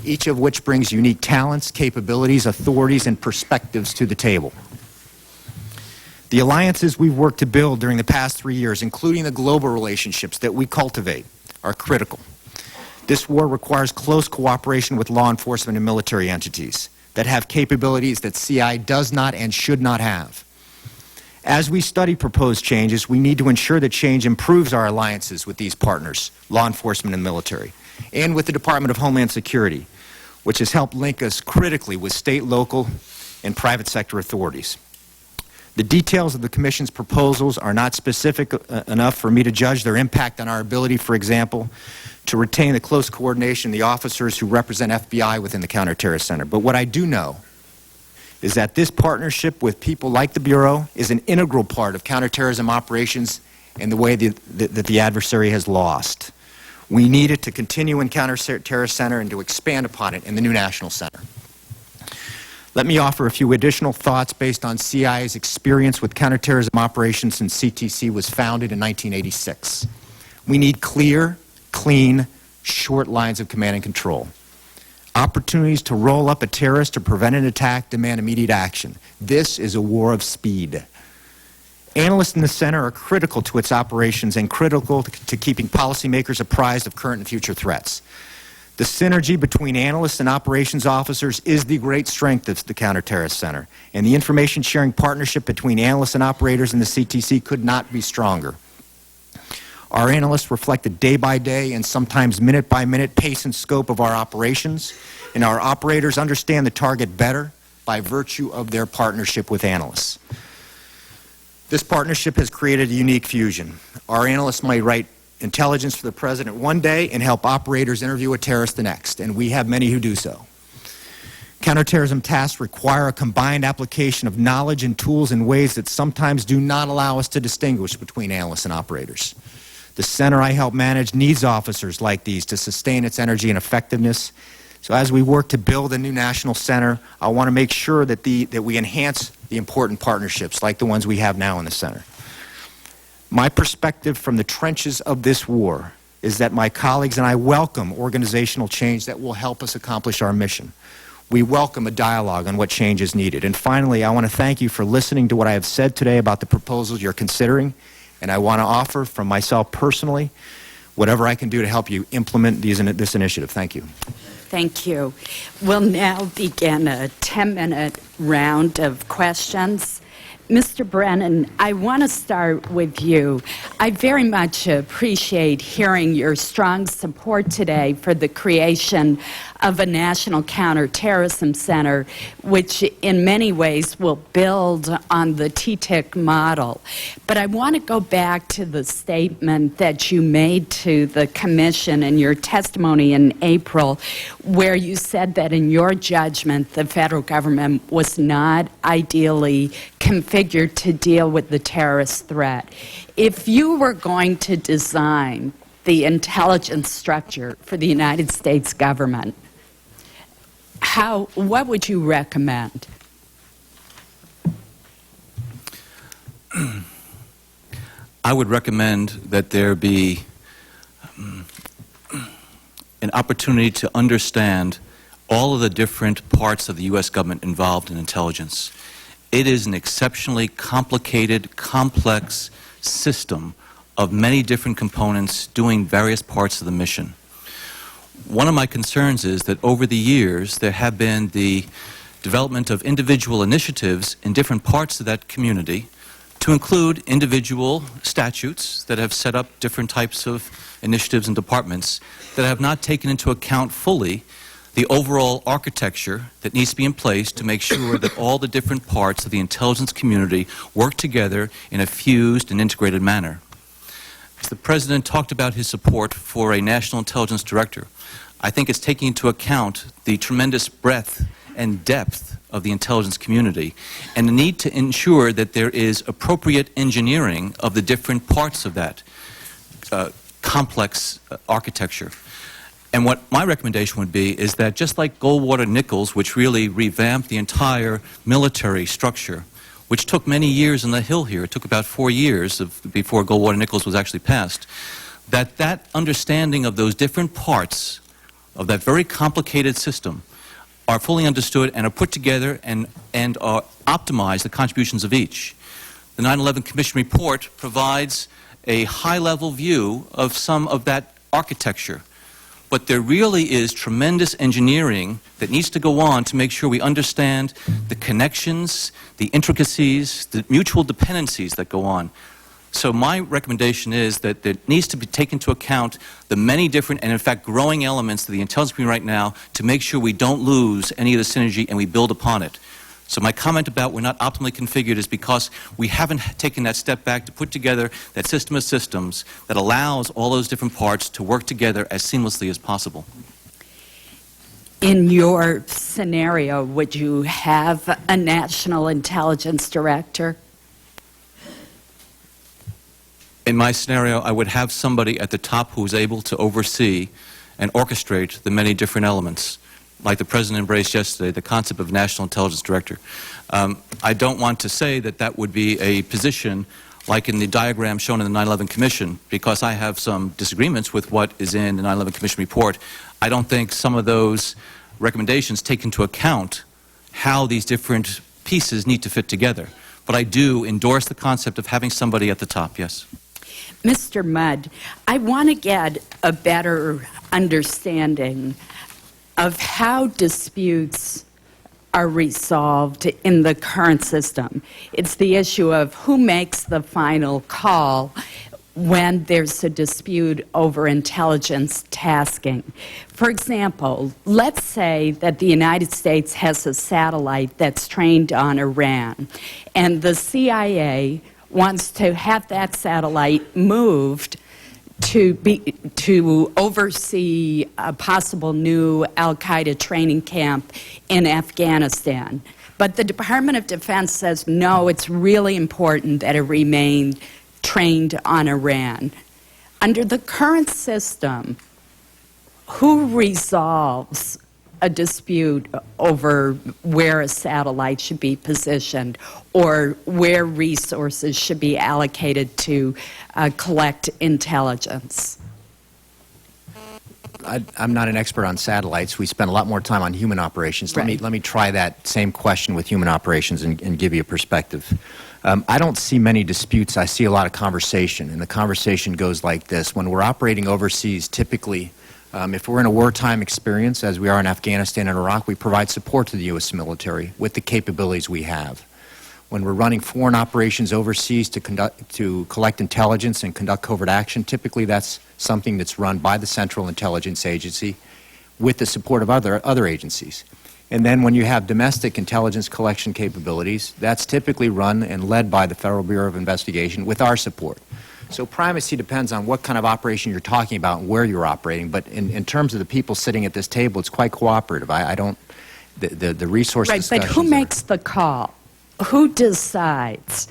each of which brings unique talents, capabilities, authorities, and perspectives to the table. The alliances we've worked to build during the past 3 years, including the global relationships that we cultivate, are critical. This war requires close cooperation with law enforcement and military entities that have capabilities that CI does not and should not have. As we study proposed changes, we need to ensure that change improves our alliances with these partners, law enforcement and military, and with the Department of Homeland Security, which has helped link us critically with state, local, and private sector authorities. The details of the Commission's proposals are not specific enough for me to judge their impact on our ability, for example, to retain the close coordination of the officers who represent FBI within the Counterterrorist Center. But what I do know is that this partnership with people like the Bureau is an integral part of counterterrorism operations and the way that the adversary has lost. We need it to continue in Counterterrorist Center and to expand upon it in the new National Center. Let me offer a few additional thoughts based on CIA's experience with counterterrorism operations since CTC was founded in 1986. We need clear, clean, short lines of command and control. Opportunities to roll up a terrorist or prevent an attack demand immediate action. This is a war of speed. Analysts in the center are critical to its operations and critical to keeping policymakers apprised of current and future threats. The synergy between analysts and operations officers is the great strength of the Counterterrorist Center, and the information sharing partnership between analysts and operators in the CTC could not be stronger. Our analysts reflect the day-by-day and sometimes minute-by-minute pace and scope of our operations, and our operators understand the target better by virtue of their partnership with analysts. This partnership has created a unique fusion. Our analysts might write intelligence for the President one day and help operators interview a terrorist the next, and we have many who do so. Counterterrorism tasks require a combined application of knowledge and tools in ways that sometimes do not allow us to distinguish between analysts and operators. The center I help manage needs officers like these to sustain its energy and effectiveness. So as we work to build a new national center, I want to make sure that we enhance the important partnerships like the ones we have now in the center. My perspective from the trenches of this war is that my colleagues and I welcome organizational change that will help us accomplish our mission. We welcome a dialogue on what change is needed. And finally, I want to thank you for listening to what I have said today about the proposals you're considering. And I want to offer from myself personally whatever I can do to help you implement this initiative. Thank you. Thank you. We'll now begin a 10-minute round of questions. Mr. Brennan, I want to start with you. I very much appreciate hearing your strong support today for the creation of a National Counterterrorism Center, which in many ways will build on the TTIC model. But I want to go back to the statement that you made to the Commission in your testimony in April, where you said that in your judgment, the federal government was not ideally configured to deal with the terrorist threat. If you were going to design the intelligence structure for the United States government, what would you recommend? I would recommend that there be an opportunity to understand all of the different parts of the U.S. government involved in intelligence. It is an exceptionally complicated, complex system of many different components doing various parts of the mission. One of my concerns is that over the years there have been the development of individual initiatives in different parts of that community to include individual statutes that have set up different types of initiatives and departments that have not taken into account fully the overall architecture that needs to be in place to make sure that all the different parts of the intelligence community work together in a fused and integrated manner. As the President talked about his support for a National Intelligence Director, I think it's taking into account the tremendous breadth and depth of the intelligence community and the need to ensure that there is appropriate engineering of the different parts of that complex architecture. And what my recommendation would be is that just like Goldwater-Nichols, which really revamped the entire military structure, which took many years on the Hill here, it took about 4 years before Goldwater-Nichols was actually passed, that understanding of those different parts of that very complicated system are fully understood and are put together and are optimized, the contributions of each. The 9/11 Commission report provides a high-level view of some of that architecture. But there really is tremendous engineering that needs to go on to make sure we understand the connections, the intricacies, the mutual dependencies that go on. So my recommendation is that there needs to be taken into account the many different and in fact growing elements of the intelligence community right now to make sure we don't lose any of the synergy and we build upon it. So my comment about we're not optimally configured is because we haven't taken that step back to put together that system of systems that allows all those different parts to work together as seamlessly as possible. In your scenario, would you have a National Intelligence Director? In my scenario, I would have somebody at the top who is able to oversee and orchestrate the many different elements. Like the President embraced yesterday, the concept of National Intelligence Director. I don't want to say that that would be a position like in the diagram shown in the 9/11 Commission, because I have some disagreements with what is in the 9/11 Commission report. I don't think some of those recommendations take into account how these different pieces need to fit together. but I do endorse the concept of having somebody at the top, yes. Mr. Mudd, I want to get a better understanding of how disputes are resolved in the current system. It's the issue of who makes the final call when there's a dispute over intelligence tasking. For example, let's say that the United States has a satellite that's trained on Iran, and the CIA wants to have that satellite moved to oversee a possible new al-Qaeda training camp in Afghanistan. But the Department of Defense says, no, it's really important that it remain trained on Iran. Under the current system, who resolves a dispute over where a satellite should be positioned or where resources should be allocated to collect intelligence? I'm not an expert on satellites. We spend a lot more time on human operations. Right. Let me try that same question with human operations and give you a perspective. I don't see many disputes. I see a lot of conversation, and the conversation goes like this. When we're operating overseas, typically, if we're in a wartime experience, as we are in Afghanistan and Iraq, we provide support to the U.S. military with the capabilities we have. When we're running foreign operations overseas to collect intelligence and conduct covert action, typically that's something that's run by the Central Intelligence Agency with the support of other agencies. And then when you have domestic intelligence collection capabilities, that's typically run and led by the Federal Bureau of Investigation with our support. So primacy depends on what kind of operation you're talking about and where you're operating. But in terms of the people sitting at this table, it's quite cooperative. I don't, the resource right, discussions but who makes the call? Who decides?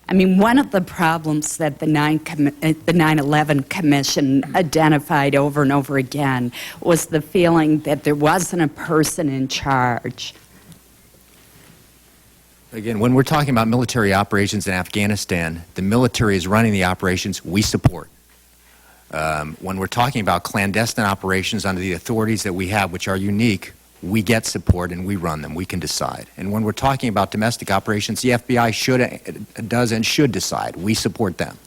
I mean, one of the problems that the 9/11 Commission identified over and over again was the feeling that there wasn't a person in charge. Again, when we're talking about military operations in Afghanistan, the military is running the operations we support. When we're talking about clandestine operations under the authorities that we have, which are unique, we get support and we run them. We can decide. And when we're talking about domestic operations, the FBI does and should decide. We support them.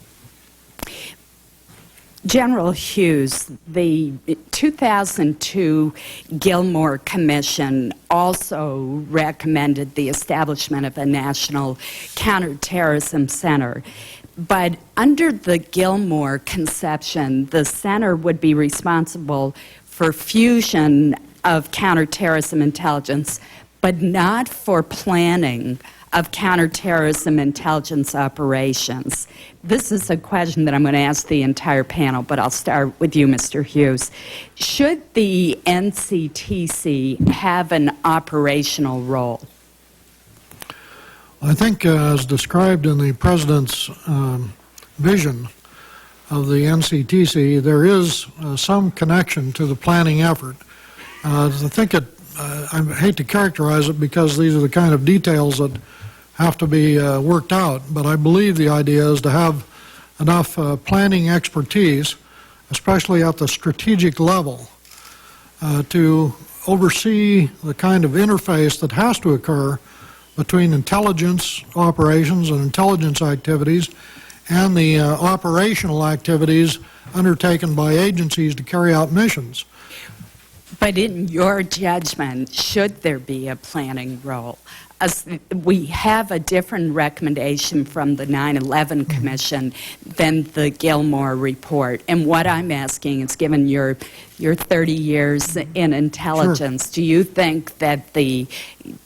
General Hughes, the 2002 Gilmore Commission also recommended the establishment of a national counterterrorism center. But under the Gilmore conception, the center would be responsible for fusion of counterterrorism intelligence, but not for planning of counterterrorism intelligence operations. This is a question that I'm going to ask the entire panel, but I'll start with you, Mr. Hughes. Should the NCTC have an operational role? I think as described in the President's vision of the NCTC, there is some connection to the planning effort. I think I hate to characterize it because these are the kind of details that have to be worked out, but I believe the idea is to have enough planning expertise, especially at the strategic level, to oversee the kind of interface that has to occur between intelligence operations and intelligence activities and the operational activities undertaken by agencies to carry out missions. But in your judgment, should there be a planning role? We have a different recommendation from the 9/11 Commission than the Gilmore report. And what I'm asking is, given your 30 years in intelligence, Sure. Do you think that the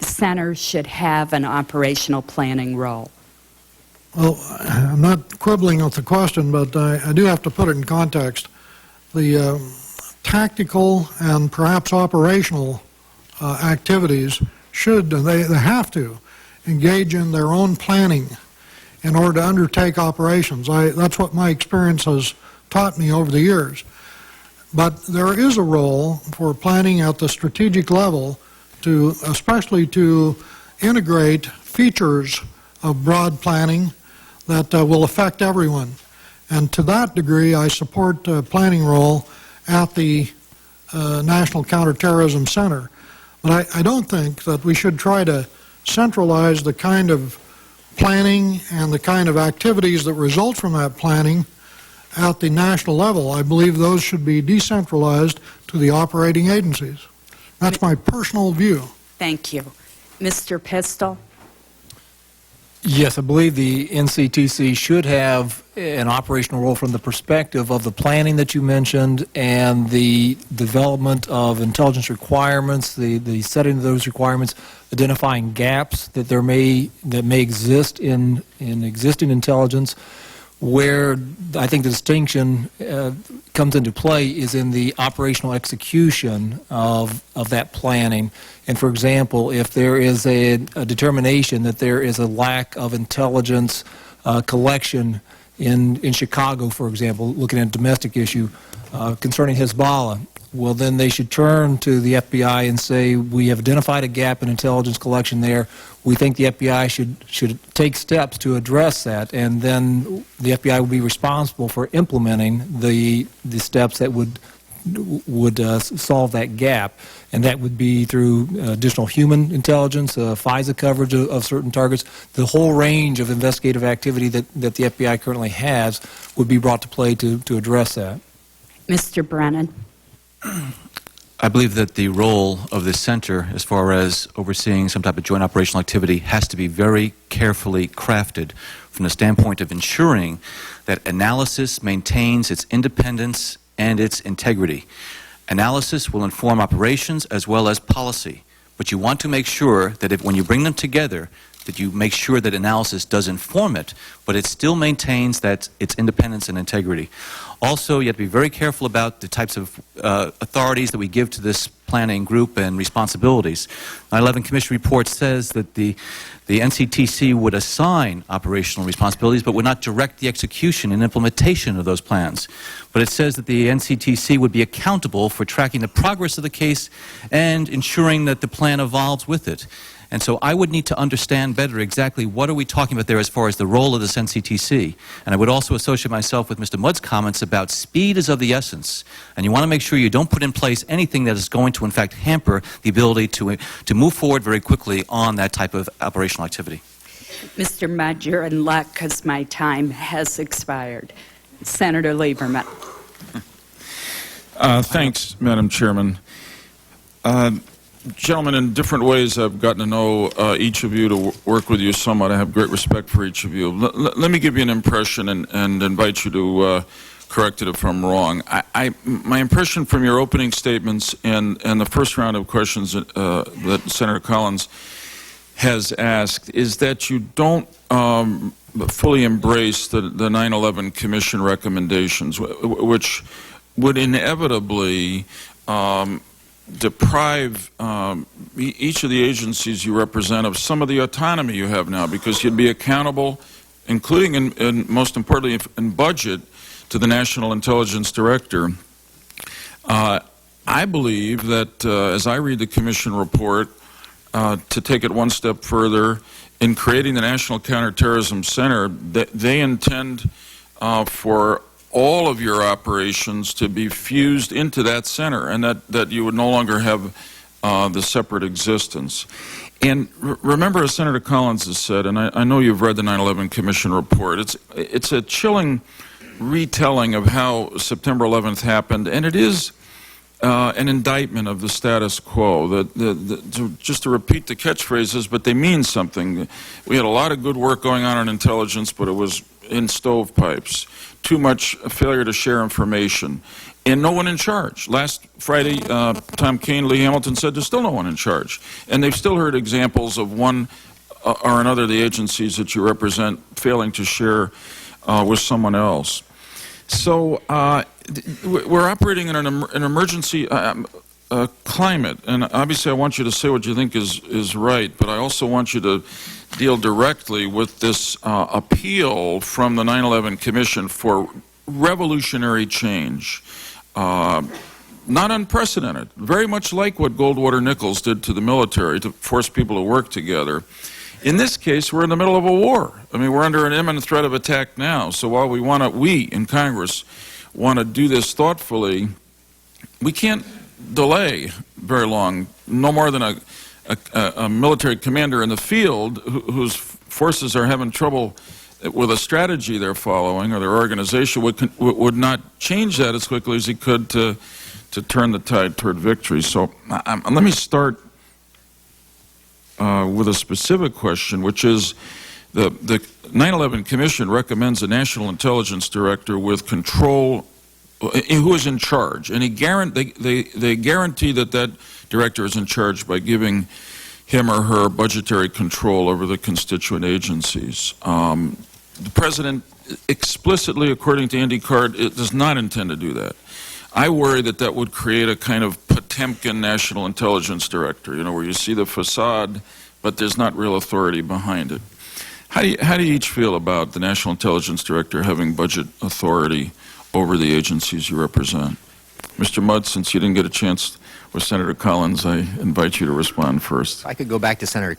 center should have an operational planning role? Well, I'm not quibbling with the question, but I do have to put it in context. The tactical and perhaps operational activities should, and they have to, engage in their own planning in order to undertake operations. That's what my experience has taught me over the years. But there is a role for planning at the strategic level, especially to integrate features of broad planning that will affect everyone. And to that degree, I support a planning role at the National Counterterrorism Center. But I don't think that we should try to centralize the kind of planning and the kind of activities that result from that planning at the national level. I believe those should be decentralized to the operating agencies. That's my personal view. Thank you. Mr. Pistol? Yes, I believe the NCTC should have an operational role from the perspective of the planning that you mentioned and the development of intelligence requirements, the setting of those requirements, identifying gaps that may exist in existing intelligence. Where I think the distinction comes into play is in the operational execution of that planning. And for example, if there is a determination that there is a lack of intelligence collection in Chicago, for example, looking at a domestic issue concerning Hezbollah, well, then they should turn to the FBI and say, we have identified a gap in intelligence collection there. We think the FBI should take steps to address that, and then the FBI will be responsible for implementing the steps that would solve that gap, and that would be through additional human intelligence, FISA coverage of certain targets. The whole range of investigative activity that the FBI currently has would be brought to play to address that. Mr. Brennan? I believe that the role of the center, as far as overseeing some type of joint operational activity, has to be very carefully crafted from the standpoint of ensuring that analysis maintains its independence and its integrity. Analysis will inform operations as well as policy, but you want to make sure that when you bring them together, that you make sure that analysis does inform it, but it still maintains its independence and integrity. Also, you have to be very careful about the types of authorities that we give to this planning group and responsibilities. 9/11 Commission report says that the NCTC would assign operational responsibilities but would not direct the execution and implementation of those plans. But it says that the NCTC would be accountable for tracking the progress of the case and ensuring that the plan evolves with it. And so I would need to understand better exactly what are we talking about there as far as the role of this NCTC. And I would also associate myself with Mr. Mudd's comments about speed is of the essence. And you want to make sure you don't put in place anything that is going to, in fact, hamper the ability to move forward very quickly on that type of operational activity. Mr. Mudd, you're in luck because my time has expired. Senator Lieberman. Thanks, Madam Chairman. Gentlemen, in different ways I've gotten to know each of you, to work with you somewhat. I have great respect for each of you. Let me give you an impression and invite you to correct it if I'm wrong. My impression from your opening statements and the first round of questions that Senator Collins has asked is that you don't fully embrace the 9/11 Commission recommendations, which would inevitably deprive each of the agencies you represent of some of the autonomy you have now, because you'd be accountable, including and most importantly in budget, to the National Intelligence Director. I believe that as I read the Commission report, to take it one step further, in creating the National Counterterrorism Center, they intend for all of your operations to be fused into that center, and that you would no longer have the separate existence. And remember, as Senator Collins has said, and I know you've read the 9/11 Commission report, it's a chilling retelling of how September 11th happened, and it is an indictment of the status quo. Just to repeat the catchphrases, but they mean something. We had a lot of good work going on in intelligence, but it was in stovepipes. Too much failure to share information, and no one in charge. Last Friday, Tom Kean, Lee Hamilton said there's still no one in charge. And they've still heard examples of one or another of the agencies that you represent failing to share with someone else. So we're operating in an emergency climate, and obviously I want you to say what you think is right, but I also want you to deal directly with this appeal from the 9/11 Commission for revolutionary change. Not unprecedented, very much like what Goldwater Nichols did to the military to force people to work together. In this case, we're in the middle of a war. I mean, we're under an imminent threat of attack now, so while we in Congress want to do this thoughtfully, we can't delay very long, no more than a military commander in the field who's forces are having trouble with a strategy they're following, or their organization would not change that as quickly as he could to turn the tide toward victory. So let me start with a specific question, which is the 9/11 Commission recommends a National Intelligence Director with control, who is in charge, and they guarantee that that director is in charge by giving him or her budgetary control over the constituent agencies. The President explicitly, according to Andy Card, does not intend to do that. I worry that that would create a kind of Potemkin National Intelligence Director, you know, where you see the facade, but there's not real authority behind it. How do you each feel about the National Intelligence Director having budget authority over the agencies you represent? Mr. Mudd, since you didn't get a chance with Senator Collins, I invite you to respond first. I could go back to Senator.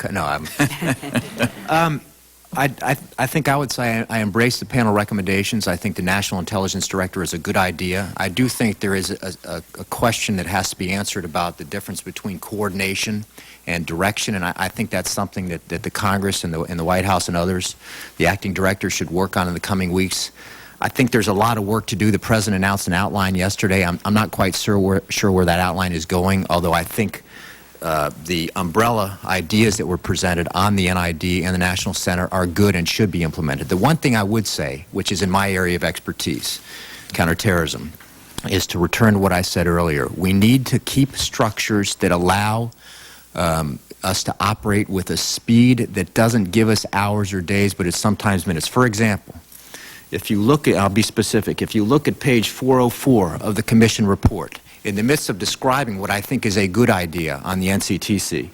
I think I would say I embrace the panel recommendations. I think the National Intelligence Director is a good idea. I do think there is a question that has to be answered about the difference between coordination and direction, and I think that's something that the Congress and the White House and others, the acting director, should work on in the coming weeks. I think there's a lot of work to do. The President announced an outline yesterday. I'm not quite sure where that outline is going, although I think the umbrella ideas that were presented on the NID and the National Center are good and should be implemented. The one thing I would say, which is in my area of expertise, counterterrorism, is to return to what I said earlier. We need to keep structures that allow us to operate with a speed that doesn't give us hours or days, but it's sometimes minutes. For example, if you look at, I'll be specific, if you look at page 404 of the Commission report, in the midst of describing what I think is a good idea on the NCTC,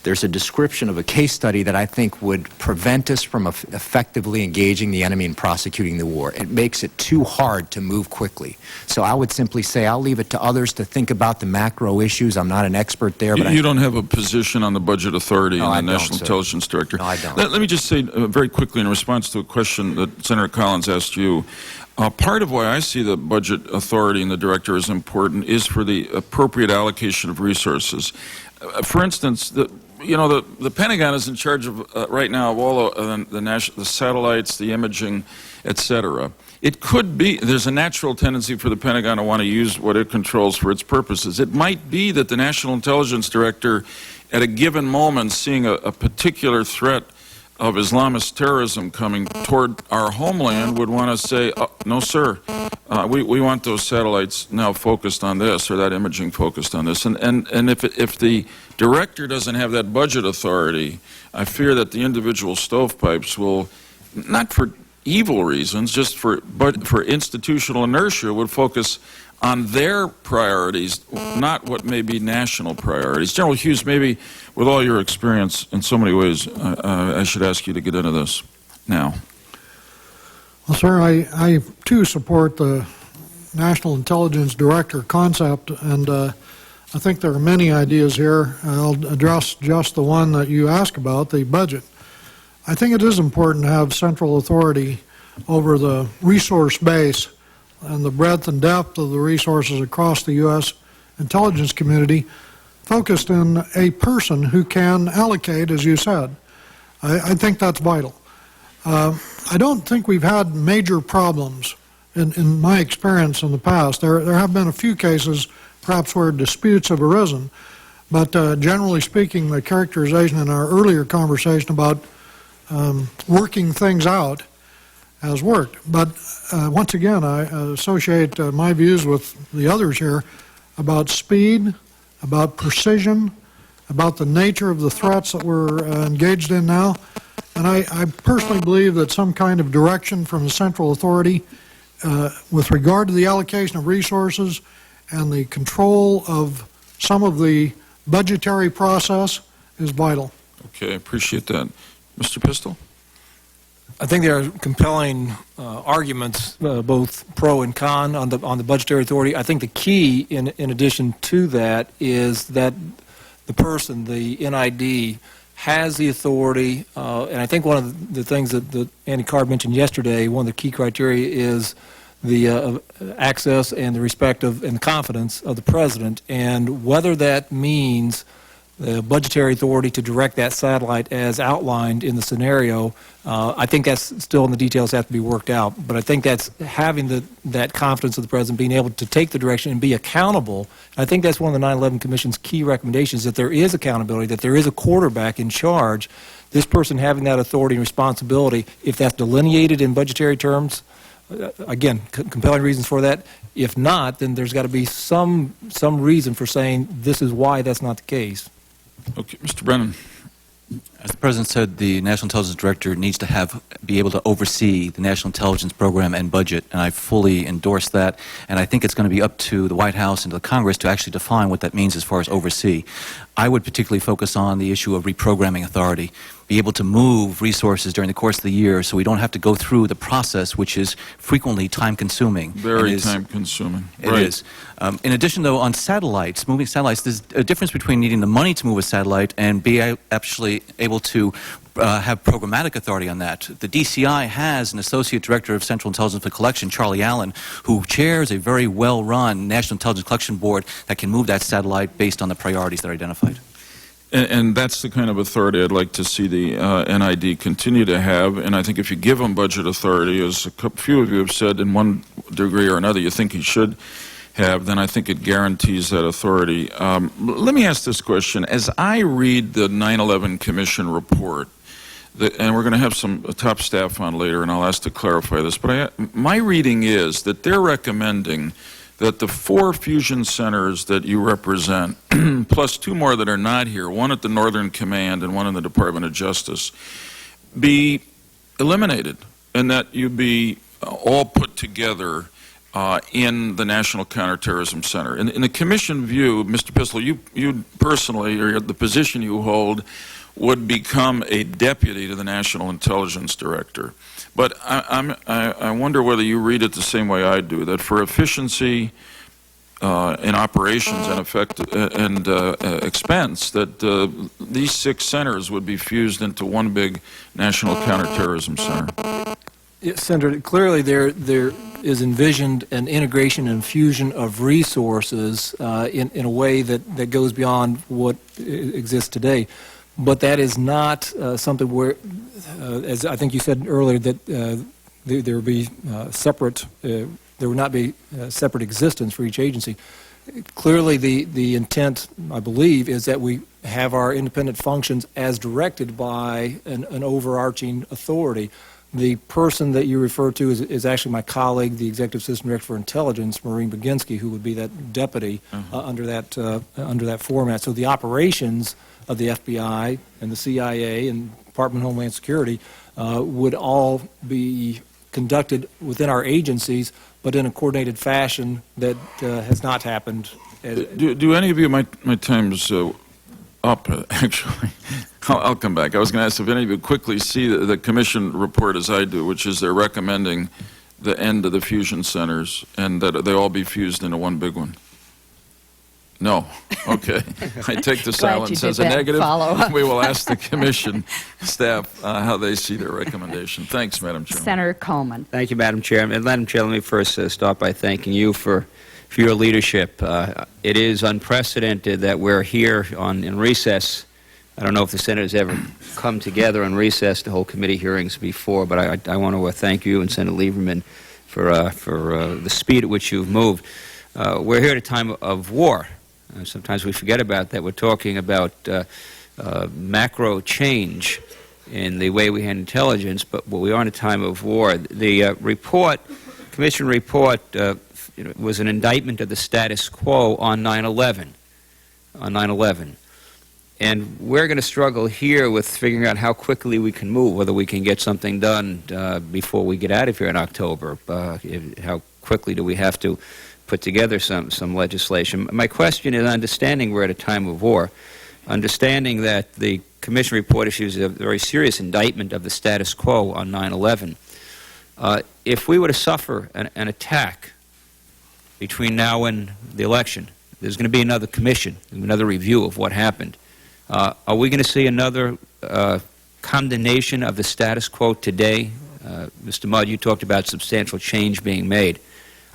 there's a description of a case study that I think would prevent us from effectively engaging the enemy and prosecuting the war. It makes it too hard to move quickly. So I would simply say I'll leave it to others to think about the macro issues. I'm not an expert there. But you don't have a position on the budget authority and the National Intelligence Director. No, I don't. Let me just say very quickly in response to a question that Senator Collins asked you. Part of why I see the budget authority and the director as important is for the appropriate allocation of resources. For instance, the Pentagon is in charge of right now of all the satellites, the imaging, etc. It could be there's a natural tendency for the Pentagon to want to use what it controls for its purposes. It might be that the National Intelligence Director, at a given moment, seeing a particular threat of Islamist terrorism coming toward our homeland, would want to say, oh, no, sir, we want those satellites now focused on this, or that imaging focused on this. And if the director doesn't have that budget authority, I fear that the individual stovepipes will, not for evil reasons, just for institutional inertia, would focus on their priorities, not what may be national priorities. General Hughes, maybe with all your experience in so many ways, I should ask you to get into this now. Well, sir, I too support the National Intelligence Director concept, and I think there are many ideas here. I'll address just the one that you asked about, the budget. I think it is important to have central authority over the resource base and the breadth and depth of the resources across the U.S. intelligence community, focused in a person who can allocate, as you said. I think that's vital. I don't think we've had major problems in my experience in the past. There have been a few cases, perhaps, where disputes have arisen, but generally speaking, the characterization in our earlier conversation about working things out has worked. But once again, I associate my views with the others here about speed, about precision, about the nature of the threats that we're engaged in now. And I personally believe that some kind of direction from the central authority with regard to the allocation of resources and the control of some of the budgetary process is vital. Okay, I appreciate that. Mr. Pistol? I think there are compelling arguments, both pro and con, on the budgetary authority. I think the key, in addition to that, is that the person, the NID, has the authority, and I think one of the things that Andy Card mentioned yesterday, one of the key criteria is the access and the respect of and confidence of the President, and whether that means budgetary authority to direct that satellite as outlined in the scenario. I think that's still in the details have to be worked out, but I think that's having that confidence of the President being able to take the direction and be accountable. I think that's one of the 9/11 Commission's key recommendations, that there is accountability, that there is a quarterback in charge. This person having that authority and responsibility, if that's delineated in budgetary terms, again, compelling reasons for that. If not, then there's got to be some reason for saying this is why that's not the case. Okay, Mr. Brennan. As the President said, the National Intelligence Director needs to be able to oversee the National Intelligence Program and budget, and I fully endorse that. And I think it's going to be up to the White House and to the Congress to actually define what that means as far as oversee. I would particularly focus on the issue of reprogramming authority, be able to move resources during the course of the year so we don't have to go through the process, which is frequently time-consuming. Very time-consuming. It is. In addition, though, on satellites, moving satellites, there's a difference between needing the money to move a satellite and be actually able to have programmatic authority on that. The DCI has an Associate Director of Central Intelligence for Collection, Charlie Allen, who chairs a very well-run National Intelligence Collection Board that can move that satellite based on the priorities that are identified. And that's the kind of authority I'd like to see the NID continue to have. And I think if you give them budget authority, as a few of you have said, in one degree or another, you think he should have, then I think it guarantees that authority. Let me ask this question. As I read the 9/11 Commission report, and we're going to have some top staff on later, and I'll ask to clarify this, but my reading is that they're recommending that the 4 fusion centers that you represent, plus 2 more that are not here, one at the Northern Command and one in the Department of Justice, be eliminated, and that you be all put together in the National Counterterrorism Center. In the Commission view, Mr. Pistol, you personally, or the position you hold, would become a deputy to the National Intelligence Director. But I wonder whether you read it the same way I do, that for efficiency in operations and effect and expense, that these 6 centers would be fused into one big National Counterterrorism Center. Yes, Senator, clearly there is envisioned an integration and fusion of resources in a way that goes beyond what exists today. But that is not something where, as I think you said earlier, that there would be separate, there would not be separate existence for each agency. Clearly, the intent, I believe, is that we have our independent functions as directed by an overarching authority. The person that you refer to is actually my colleague, the Executive Assistant Director for Intelligence, Maureen Baginski, who would be that deputy under that format. So the operations of the FBI and the CIA and Department of Homeland Security would all be conducted within our agencies, but in a coordinated fashion that has not happened. Do any of you, my time's up, actually. I'll come back. I was going to ask if any of you quickly see the Commission report as I do, which is they're recommending the end of the fusion centers and that they all be fused into one big one. No. Okay. I take the silence as a negative. We will ask the Commission staff how they see their recommendation. Thanks, Madam Chairman. Senator Coleman. Thank you, Madam Chair. And Madam Chair, let me first start by thanking you for your leadership. It is unprecedented that we're here in recess. I don't know if the Senate has ever come together on recess to hold committee hearings before, but I want to thank you and Senator Lieberman for the speed at which you've moved. We're here at a time of war. Sometimes we forget about that. We're talking about macro change in the way we handle intelligence, but we are in a time of war. The Commission report was an indictment of the status quo on 9/11. And we're going to struggle here with figuring out how quickly we can move, whether we can get something done before we get out of here in October. How quickly do we have to put together some legislation? My question is, understanding we're at a time of war, understanding that the Commission report issues a very serious indictment of the status quo on 9/11, if we were to suffer an attack between now and the election, there's going to be another commission, another review of what happened. Are we going to see another condemnation of the status quo today? Mr. Mudd, you talked about substantial change being made.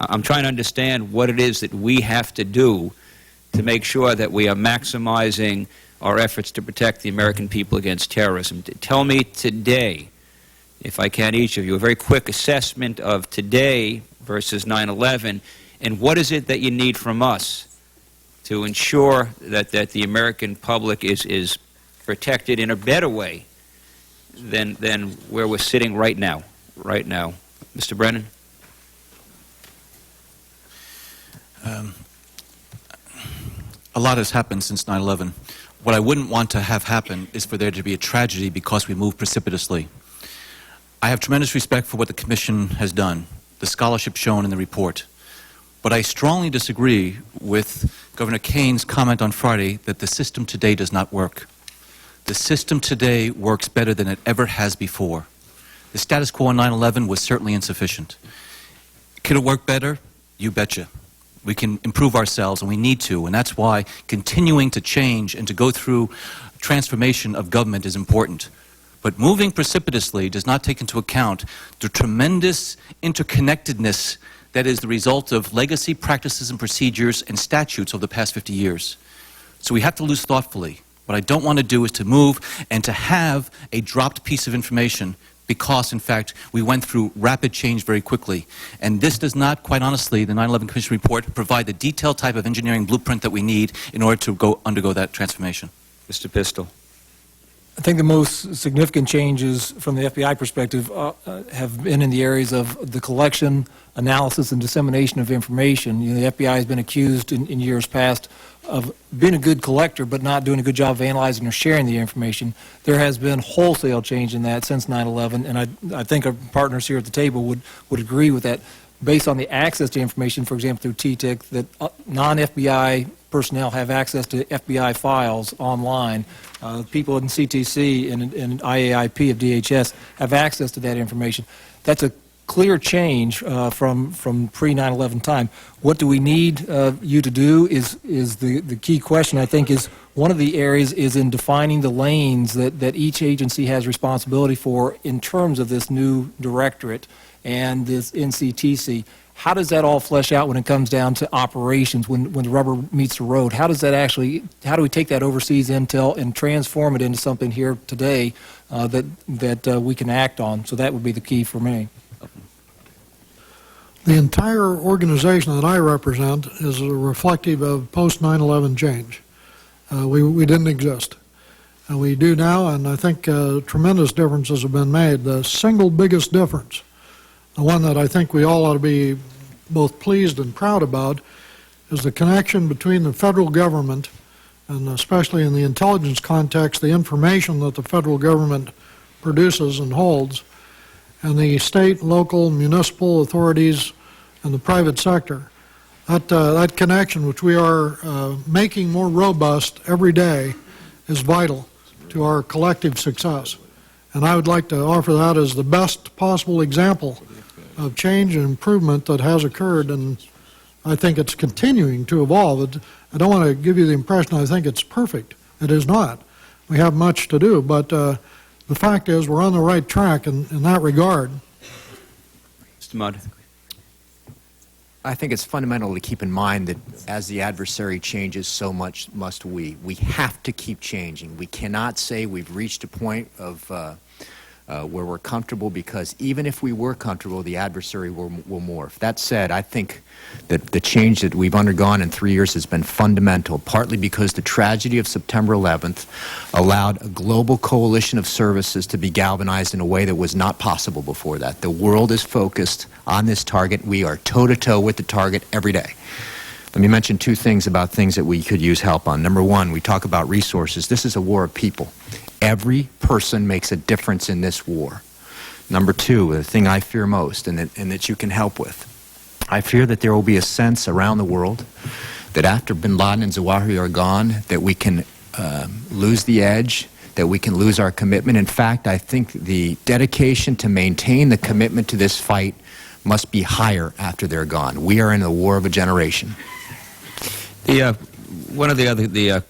I'm trying to understand what it is that we have to do to make sure that we are maximizing our efforts to protect the American people against terrorism. Tell me today, if I can, each of you, a very quick assessment of today versus 9/11, and what is it that you need from us to ensure that the American public is protected in a better way than where we're sitting right now. Mr. Brennan? A lot has happened since 9/11. What I wouldn't want to have happen is for there to be a tragedy because we moved precipitously. I have tremendous respect for what the Commission has done, the scholarship shown in the report. But I strongly disagree with Governor Kane's comment on Friday that the system today does not work. The system today works better than it ever has before. The status quo on 9/11 was certainly insufficient. Could it work better? You betcha. We can improve ourselves, and we need to, and that's why continuing to change and to go through transformation of government is important. But moving precipitously does not take into account the tremendous interconnectedness that is the result of legacy practices and procedures and statutes over the past 50 years. So we have to lose thoughtfully. What I don't want to do is to move and to have a dropped piece of information because, in fact, we went through rapid change very quickly. And this does not, quite honestly, the 9/11 Commission report, provide the detailed type of engineering blueprint that we need in order to undergo that transformation. Mr. Pistol? I think the most significant changes from the FBI perspective have been in the areas of the collection, analysis, and dissemination of information. You know, the FBI has been accused in years past of being a good collector but not doing a good job of analyzing or sharing the information. There has been wholesale change in that since 9/11, and I think our partners here at the table would agree with that. Based on the access to information, for example, through TTIC, that non-FBI personnel have access to FBI files online. People in CTC and IAIP of DHS have access to that information. That's a clear change from pre-9/11 time. What do we need you to do is the key question, I think, is one of the areas is in defining the lanes that each agency has responsibility for in terms of this new directorate and this NCTC. How does that all flesh out when it comes down to operations, when the rubber meets the road? How do we take that overseas intel and transform it into something here today that we can act on? So that would be the key for me. The entire organization that I represent is reflective of post-9/11 change. We didn't exist. We do now, and I think tremendous differences have been made. The single biggest difference, the one that I think we all ought to be both pleased and proud about, is the connection between the federal government, and especially in the intelligence context, the information that the federal government produces and holds, and the state, local, municipal authorities, and the private sector. That connection, which we are making more robust every day, is vital to our collective success. And I would like to offer that as the best possible example of change and improvement that has occurred, and I think it's continuing to evolve. I don't want to give you the impression I think it's perfect. It is not. We have much to do, but the fact is we're on the right track in that regard. Mr. Mudd? I think it's fundamental to keep in mind that as the adversary changes, so much must we. We have to keep changing. We cannot say we've reached a point of where we're comfortable, because even if we were comfortable, the adversary will morph. That said, I think that the change that we've undergone in 3 years has been fundamental, partly because the tragedy of September 11th allowed a global coalition of services to be galvanized in a way that was not possible before that. The world is focused on this target. We are toe-to-toe with the target every day. Let me mention two things about things that we could use help on. Number one, we talk about resources. This is a war of people. Every person makes a difference in this war. Number two, the thing I fear most and that you can help with, I fear that there will be a sense around the world that after bin Laden and Zawahiri are gone, that we can lose the edge, that we can lose our commitment. In fact, I think the dedication to maintain the commitment to this fight must be higher after they're gone. We are in a war of a generation. One of the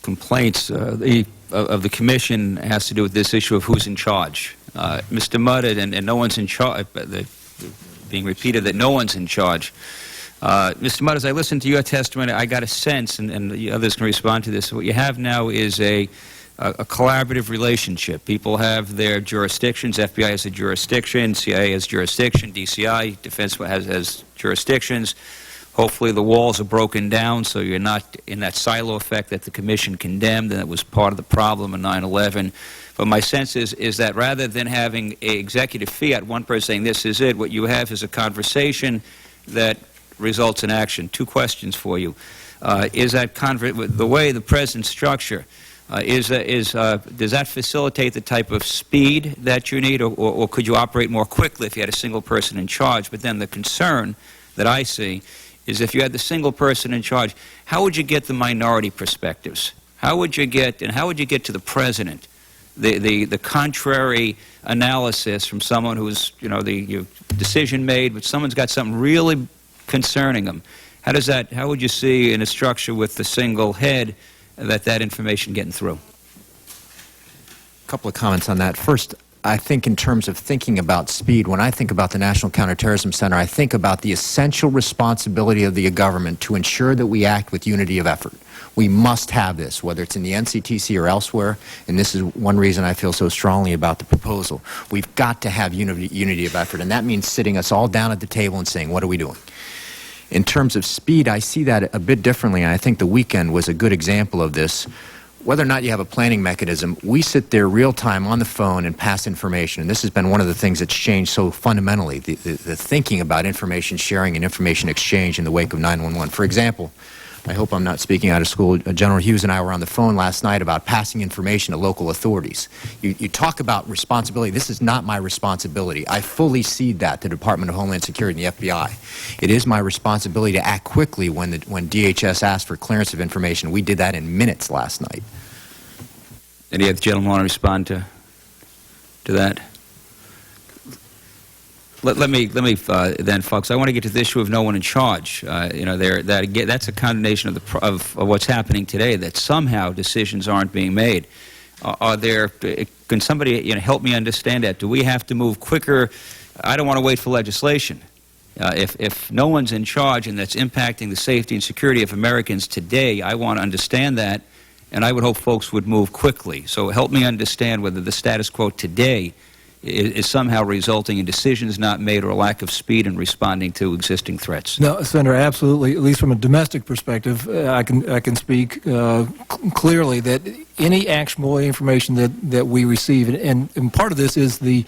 complaints of the Commission has to do with this issue of who's in charge. Mr. Mudd, and no one's in charge, being repeated that no one's in charge. Mr. Mudd, as I listened to your testimony, I got a sense, and the others can respond to this, what you have now is a collaborative relationship. People have their jurisdictions. FBI has a jurisdiction, CIA has jurisdiction, DCI, Defense has jurisdictions. Hopefully the walls are broken down so you're not in that silo effect that the Commission condemned, and that was part of the problem in 9/11. But my sense is that rather than having an executive fiat, one person saying this is it, what you have is a conversation that results in action. Two questions for you. Is that the way the President's structure, does that facilitate the type of speed that you need, or could you operate more quickly if you had a single person in charge? But then the concern that I see is if you had the single person in charge, how would you get the minority perspectives? How would you get to the President the contrary analysis from someone who's, the decision made, but someone's got something really concerning them? How would you see in a structure with the single head that information getting through? A couple of comments on that. First, I think in terms of thinking about speed, when I think about the National Counterterrorism Center, I think about the essential responsibility of the government to ensure that we act with unity of effort. We must have this, whether it's in the NCTC or elsewhere, and this is one reason I feel so strongly about the proposal. We've got to have unity of effort, and that means sitting us all down at the table and saying, what are we doing? In terms of speed, I see that a bit differently, and I think the weekend was a good example of this. Whether or not you have a planning mechanism, we sit there real time on the phone and pass information. And this has been one of the things that's changed so fundamentally, the thinking about information sharing and information exchange in the wake of 9/11. For example, I hope I'm not speaking out of school. General Hughes and I were on the phone last night about passing information to local authorities. You talk about responsibility. This is not my responsibility. I fully cede that to the Department of Homeland Security and the FBI. It is my responsibility to act quickly when DHS asked for clearance of information. We did that in minutes last night. Any other gentleman want to respond to that? Let me then, folks. I want to get to the issue of no one in charge. That's a condemnation of what's happening today. That somehow decisions aren't being made. Can somebody help me understand that? Do we have to move quicker? I don't want to wait for legislation. If no one's in charge and that's impacting the safety and security of Americans today, I want to understand that, and I would hope folks would move quickly. So help me understand whether the status quo today is somehow resulting in decisions not made or a lack of speed in responding to existing threats. No, Senator, absolutely. At least from a domestic perspective, I can speak clearly that any actionable information that we receive, and part of this is the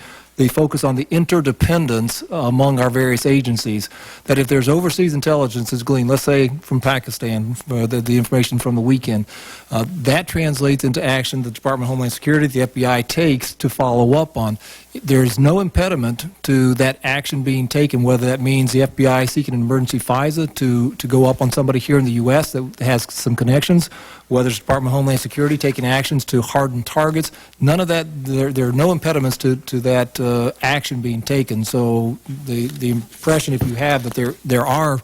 focus on the interdependence among our various agencies, that if there's overseas intelligence is gleaned, let's say from Pakistan, the information from the weekend, that translates into action the Department of Homeland Security, the FBI takes to follow up on. There's no impediment to that action being taken, whether that means the FBI seeking an emergency FISA to go up on somebody here in the U.S. that has some connections, whether it's the Department of Homeland Security taking actions to harden targets. None of that, there are no impediments to that action being taken. So the impression, if you have, that there are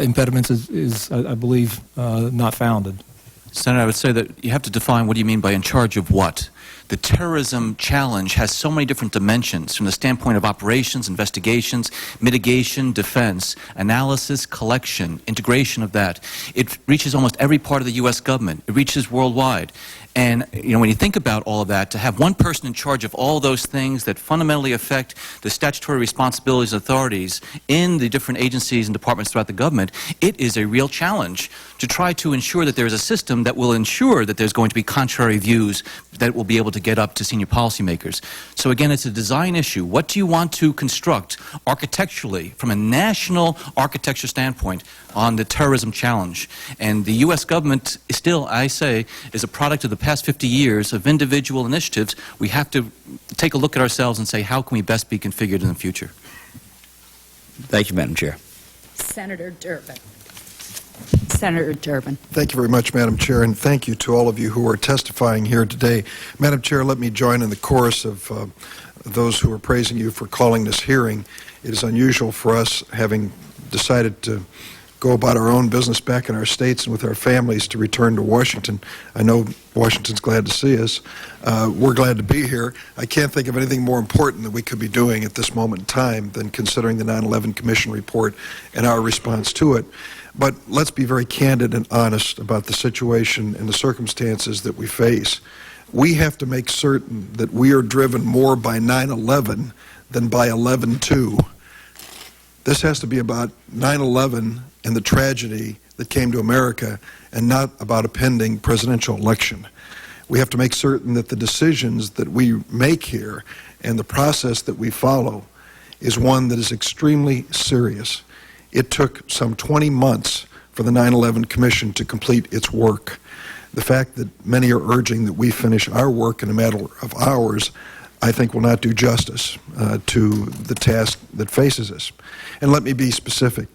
impediments is I believe, not founded. Senator, I would say that you have to define what do you mean by in charge of what. The terrorism challenge has so many different dimensions from the standpoint of operations, investigations, mitigation, defense, analysis, collection, integration of that. It reaches almost every part of the U.S. government. It reaches worldwide. And, when you think about all of that, to have one person in charge of all those things that fundamentally affect the statutory responsibilities and authorities in the different agencies and departments throughout the government, it is a real challenge to try to ensure that there is a system that will ensure that there's going to be contrary views that will be able to get up to senior policymakers. So again, it's a design issue. What do you want to construct architecturally from a national architecture standpoint on the terrorism challenge? And the U.S. government is still, I say, is a product of the past 50 years of individual initiatives. We have to take a look at ourselves and say, how can we best be configured in the future? Thank you, Madam Chair. Senator Durbin. Senator Durbin. Thank you very much, Madam Chair, and thank you to all of you who are testifying here today. Madam Chair, let me join in the chorus of those who are praising you for calling this hearing. It is unusual for us, having decided to go about our own business back in our states and with our families to return to Washington. I know Washington's glad to see us. We're glad to be here. I can't think of anything more important that we could be doing at this moment in time than considering the 9/11 Commission report and our response to it. But let's be very candid and honest about the situation and the circumstances that we face. We have to make certain that we are driven more by 9/11 than by 11/2. This has to be about 9/11 and the tragedy that came to America and not about a pending presidential election. We have to make certain that the decisions that we make here and the process that we follow is one that is extremely serious. It took some 20 months for the 9/11 Commission to complete its work. The fact that many are urging that we finish our work in a matter of hours, I think will not do justice to the task that faces us. And let me be specific.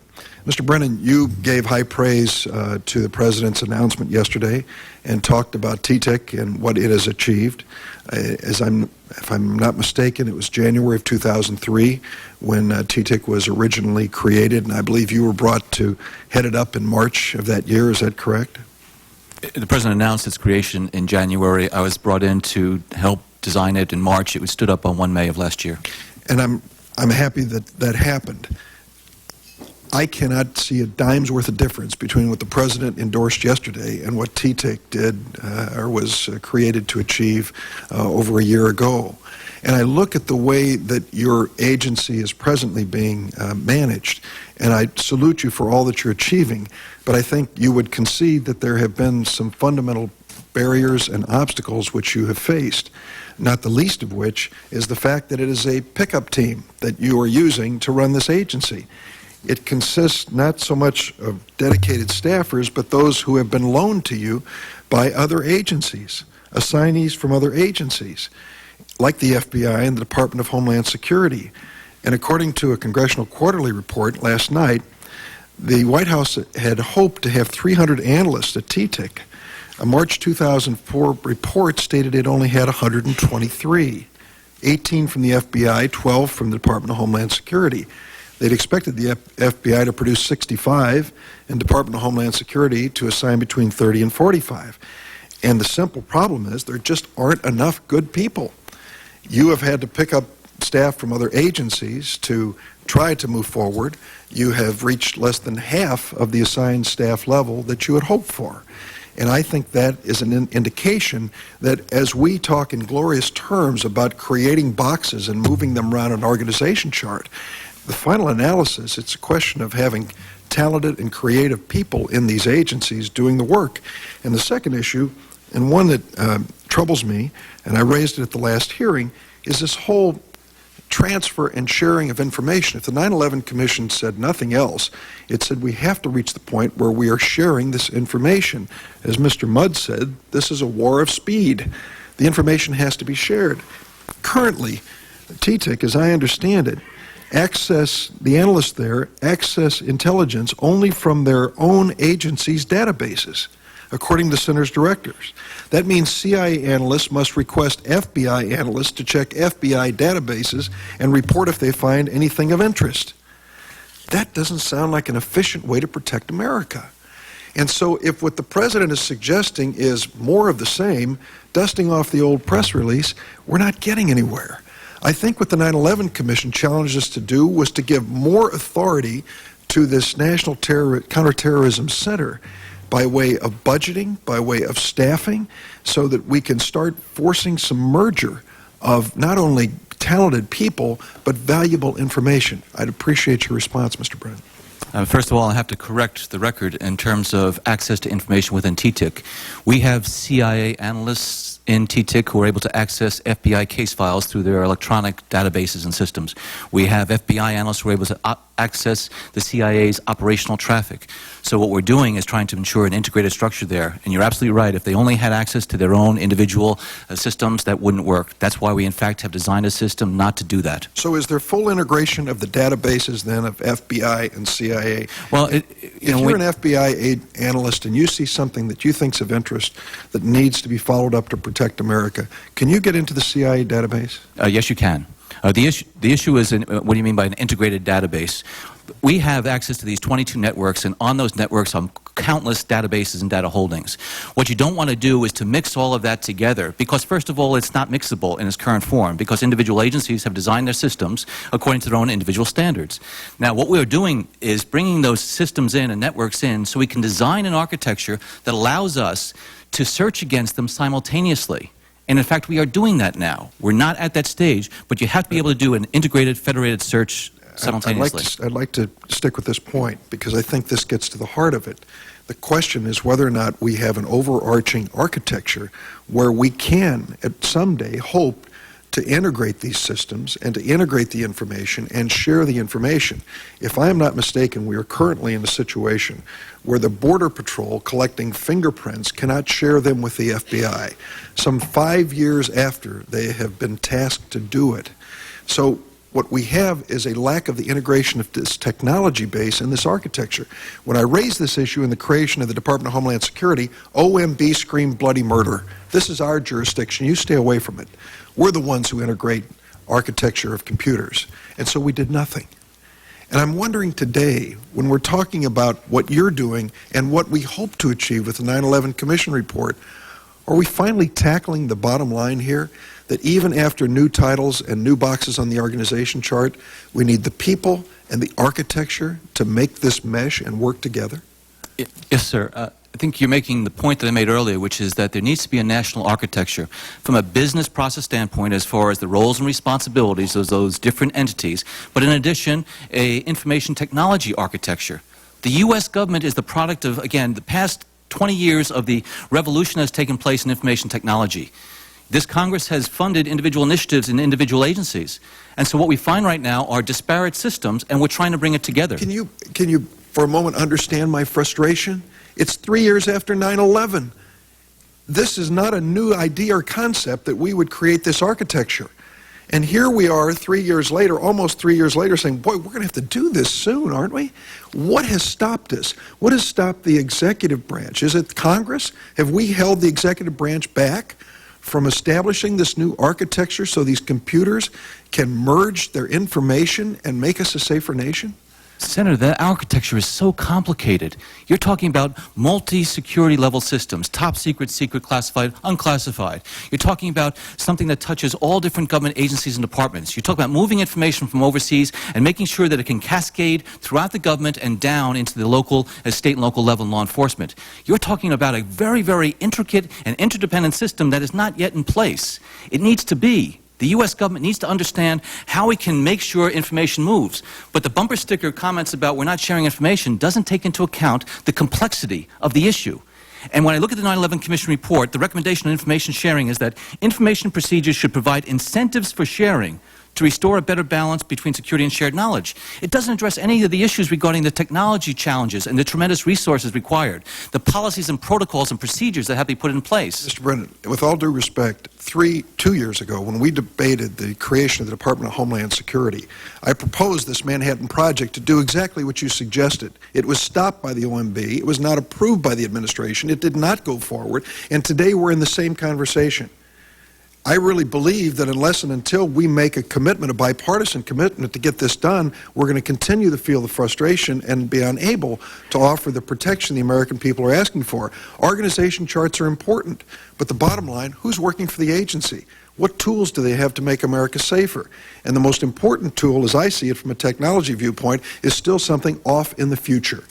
Mr. Brennan, you gave high praise to the President's announcement yesterday and talked about TTIC and what it has achieved. If I'm not mistaken, it was January of 2003 when TTIC was originally created, and I believe you were brought to head it up in March of that year. Is that correct? The President announced its creation in January. I was brought in to help design it in March. It was stood up on 1 May of last year. And I'm happy that that happened. I cannot see a dime's worth of difference between what the President endorsed yesterday and what TTIC did or was created to achieve over a year ago. And I look at the way that your agency is presently being managed, and I salute you for all that you're achieving, but I think you would concede that there have been some fundamental barriers and obstacles which you have faced, not the least of which is the fact that it is a pickup team that you are using to run this agency. It consists not so much of dedicated staffers, but those who have been loaned to you by other agencies, assignees from other agencies, like the FBI and the Department of Homeland Security. And according to a Congressional Quarterly report last night, the White House had hoped to have 300 analysts at TTIC. A March 2004 report stated it only had 123, 18 from the FBI, 12 from the Department of Homeland Security. They'd expected the FBI to produce 65 and Department of Homeland Security to assign between 30 and 45. And the simple problem is there just aren't enough good people. You have had to pick up staff from other agencies to try to move forward. You have reached less than half of the assigned staff level that you had hoped for. And I think that is an indication that as we talk in glorious terms about creating boxes and moving them around an organization chart, the final analysis, it's a question of having talented and creative people in these agencies doing the work. And the second issue, and one that troubles me, and I raised it at the last hearing, is this whole transfer and sharing of information. If the 9/11 Commission said nothing else, it said we have to reach the point where we are sharing this information. As Mr. Mudd said, this is a war of speed. The information has to be shared. Currently, TTIC, as I understand it, the analysts there access intelligence only from their own agency's databases, according to the center's directors. That means CIA analysts must request FBI analysts to check FBI databases and report if they find anything of interest. That doesn't sound like an efficient way to protect America. And so if what the President is suggesting is more of the same, dusting off the old press release, we're not getting anywhere. I think what the 9/11 Commission challenged us to do was to give more authority to this National Counterterrorism Center by way of budgeting, by way of staffing, so that we can start forcing some merger of not only talented people, but valuable information. I'd appreciate your response, Mr. Brennan. First of all, I have to correct the record in terms of access to information within TTIC. We have CIA analysts in TTIC who are able to access FBI case files through their electronic databases and systems. We have FBI analysts who are able to access the CIA's operational traffic. So what we're doing is trying to ensure an integrated structure there. And you're absolutely right. If they only had access to their own individual systems, that wouldn't work. That's why we, in fact, have designed a system not to do that. So is there full integration of the databases, then, of FBI and CIA? Well, if you're an FBI analyst and you see something that you think's of interest that needs to be followed up to protect America, can you get into the CIA database? Yes, you can. The issue is, what do you mean by an integrated database? We have access to these 22 networks, and on those networks are countless databases and data holdings. What you don't want to do is to mix all of that together, because first of all, it's not mixable in its current form, because individual agencies have designed their systems according to their own individual standards. Now, what we're doing is bringing those systems in and networks in so we can design an architecture that allows us to search against them simultaneously. And in fact, we are doing that now. We're not at that stage, but you have to be able to do an integrated, federated search simultaneously. I'd like to stick with this point, because I think this gets to the heart of it. The question is whether or not we have an overarching architecture where we can, at someday, hope to integrate these systems and to integrate the information and share the information. If I am not mistaken, we are currently in a situation where the Border Patrol collecting fingerprints cannot share them with the FBI, some 5 years after they have been tasked to do it. So what we have is a lack of the integration of this technology base in this architecture. When I raised this issue in the creation of the Department of Homeland Security, OMB screamed bloody murder. This is our jurisdiction. You stay away from it. We're the ones who integrate architecture of computers. And so we did nothing. And I'm wondering today, when we're talking about what you're doing and what we hope to achieve with the 9/11 Commission report, are we finally tackling the bottom line here? That even after new titles and new boxes on the organization chart, we need the people and the architecture to make this mesh and work together? Yes, sir. I think you're making the point that I made earlier, which is that there needs to be a national architecture from a business process standpoint as far as the roles and responsibilities of those different entities, but in addition, a information technology architecture. The U.S. government is the product of, again, the past 20 years of the revolution that's taken place in information technology. This Congress has funded individual initiatives in individual agencies. And so what we find right now are disparate systems, and we're trying to bring it together. Can you for a moment, understand my frustration? It's 3 years after 9/11. This is not a new idea or concept that we would create this architecture. And here we are 3 years later, almost 3 years later, saying, boy, we're going to have to do this soon, aren't we? What has stopped us? What has stopped the executive branch? Is it Congress? Have we held the executive branch back from establishing this new architecture so these computers can merge their information and make us a safer nation? Senator, that architecture is so complicated. You're talking about multi-security level systems, top secret, secret, classified, unclassified. You're talking about something that touches all different government agencies and departments. You're talking about moving information from overseas and making sure that it can cascade throughout the government and down into the local, state and local level in law enforcement. You're talking about a very, very intricate and interdependent system that is not yet in place. It needs to be. The U.S. government needs to understand how we can make sure information moves. But the bumper sticker comments about we're not sharing information doesn't take into account the complexity of the issue. And when I look at the 9/11 Commission report, the recommendation on information sharing is that information procedures should provide incentives for sharing to restore a better balance between security and shared knowledge. It doesn't address any of the issues regarding the technology challenges and the tremendous resources required, the policies and protocols and procedures that have to be put in place. Mr. Brennan, with all due respect, 2 years ago, when we debated the creation of the Department of Homeland Security, I proposed this Manhattan Project to do exactly what you suggested. It was stopped by the OMB. It was not approved by the administration. It did not go forward. And today we're in the same conversation. I really believe that unless and until we make a commitment, a bipartisan commitment to get this done, we're going to continue to feel the frustration and be unable to offer the protection the American people are asking for. Organization charts are important, but the bottom line, who's working for the agency? What tools do they have to make America safer? And the most important tool, as I see it from a technology viewpoint, is still something off in the future.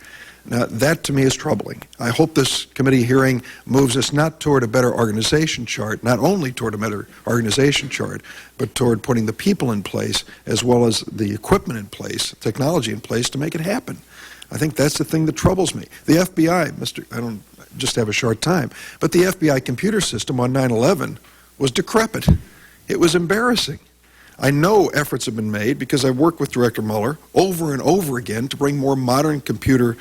Now, that to me is troubling. I hope this committee hearing moves us not toward a better organization chart, not only toward a better organization chart, but toward putting the people in place as well as the equipment in place, technology in place to make it happen. I think that's the thing that troubles me. The FBI, I don't just have a short time, but the FBI computer system on 9/11 was decrepit. It was embarrassing. I know efforts have been made because I've worked with Director Mueller over and over again to bring more modern computer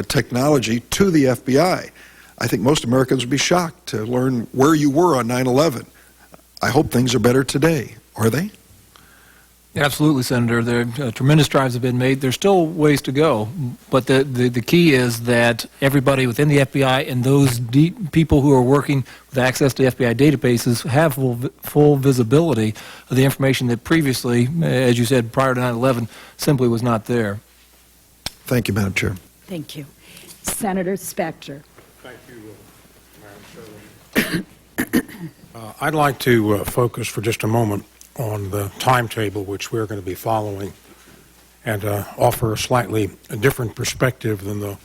technology to the FBI. I think most Americans would be shocked to learn where you were on 9/11. I hope things are better today. Are they? Absolutely, Senator. There tremendous strides have been made. There's still ways to go, but the key is that everybody within the FBI and those people who are working with access to FBI databases have full visibility of the information that previously, as you said, prior to 9/11, simply was not there. Thank you, Madam Chair. Thank you. Senator Spector. Thank you, Madam Chairman. I'd like to focus for just a moment on the timetable which we're going to be following and offer a slightly different perspective than the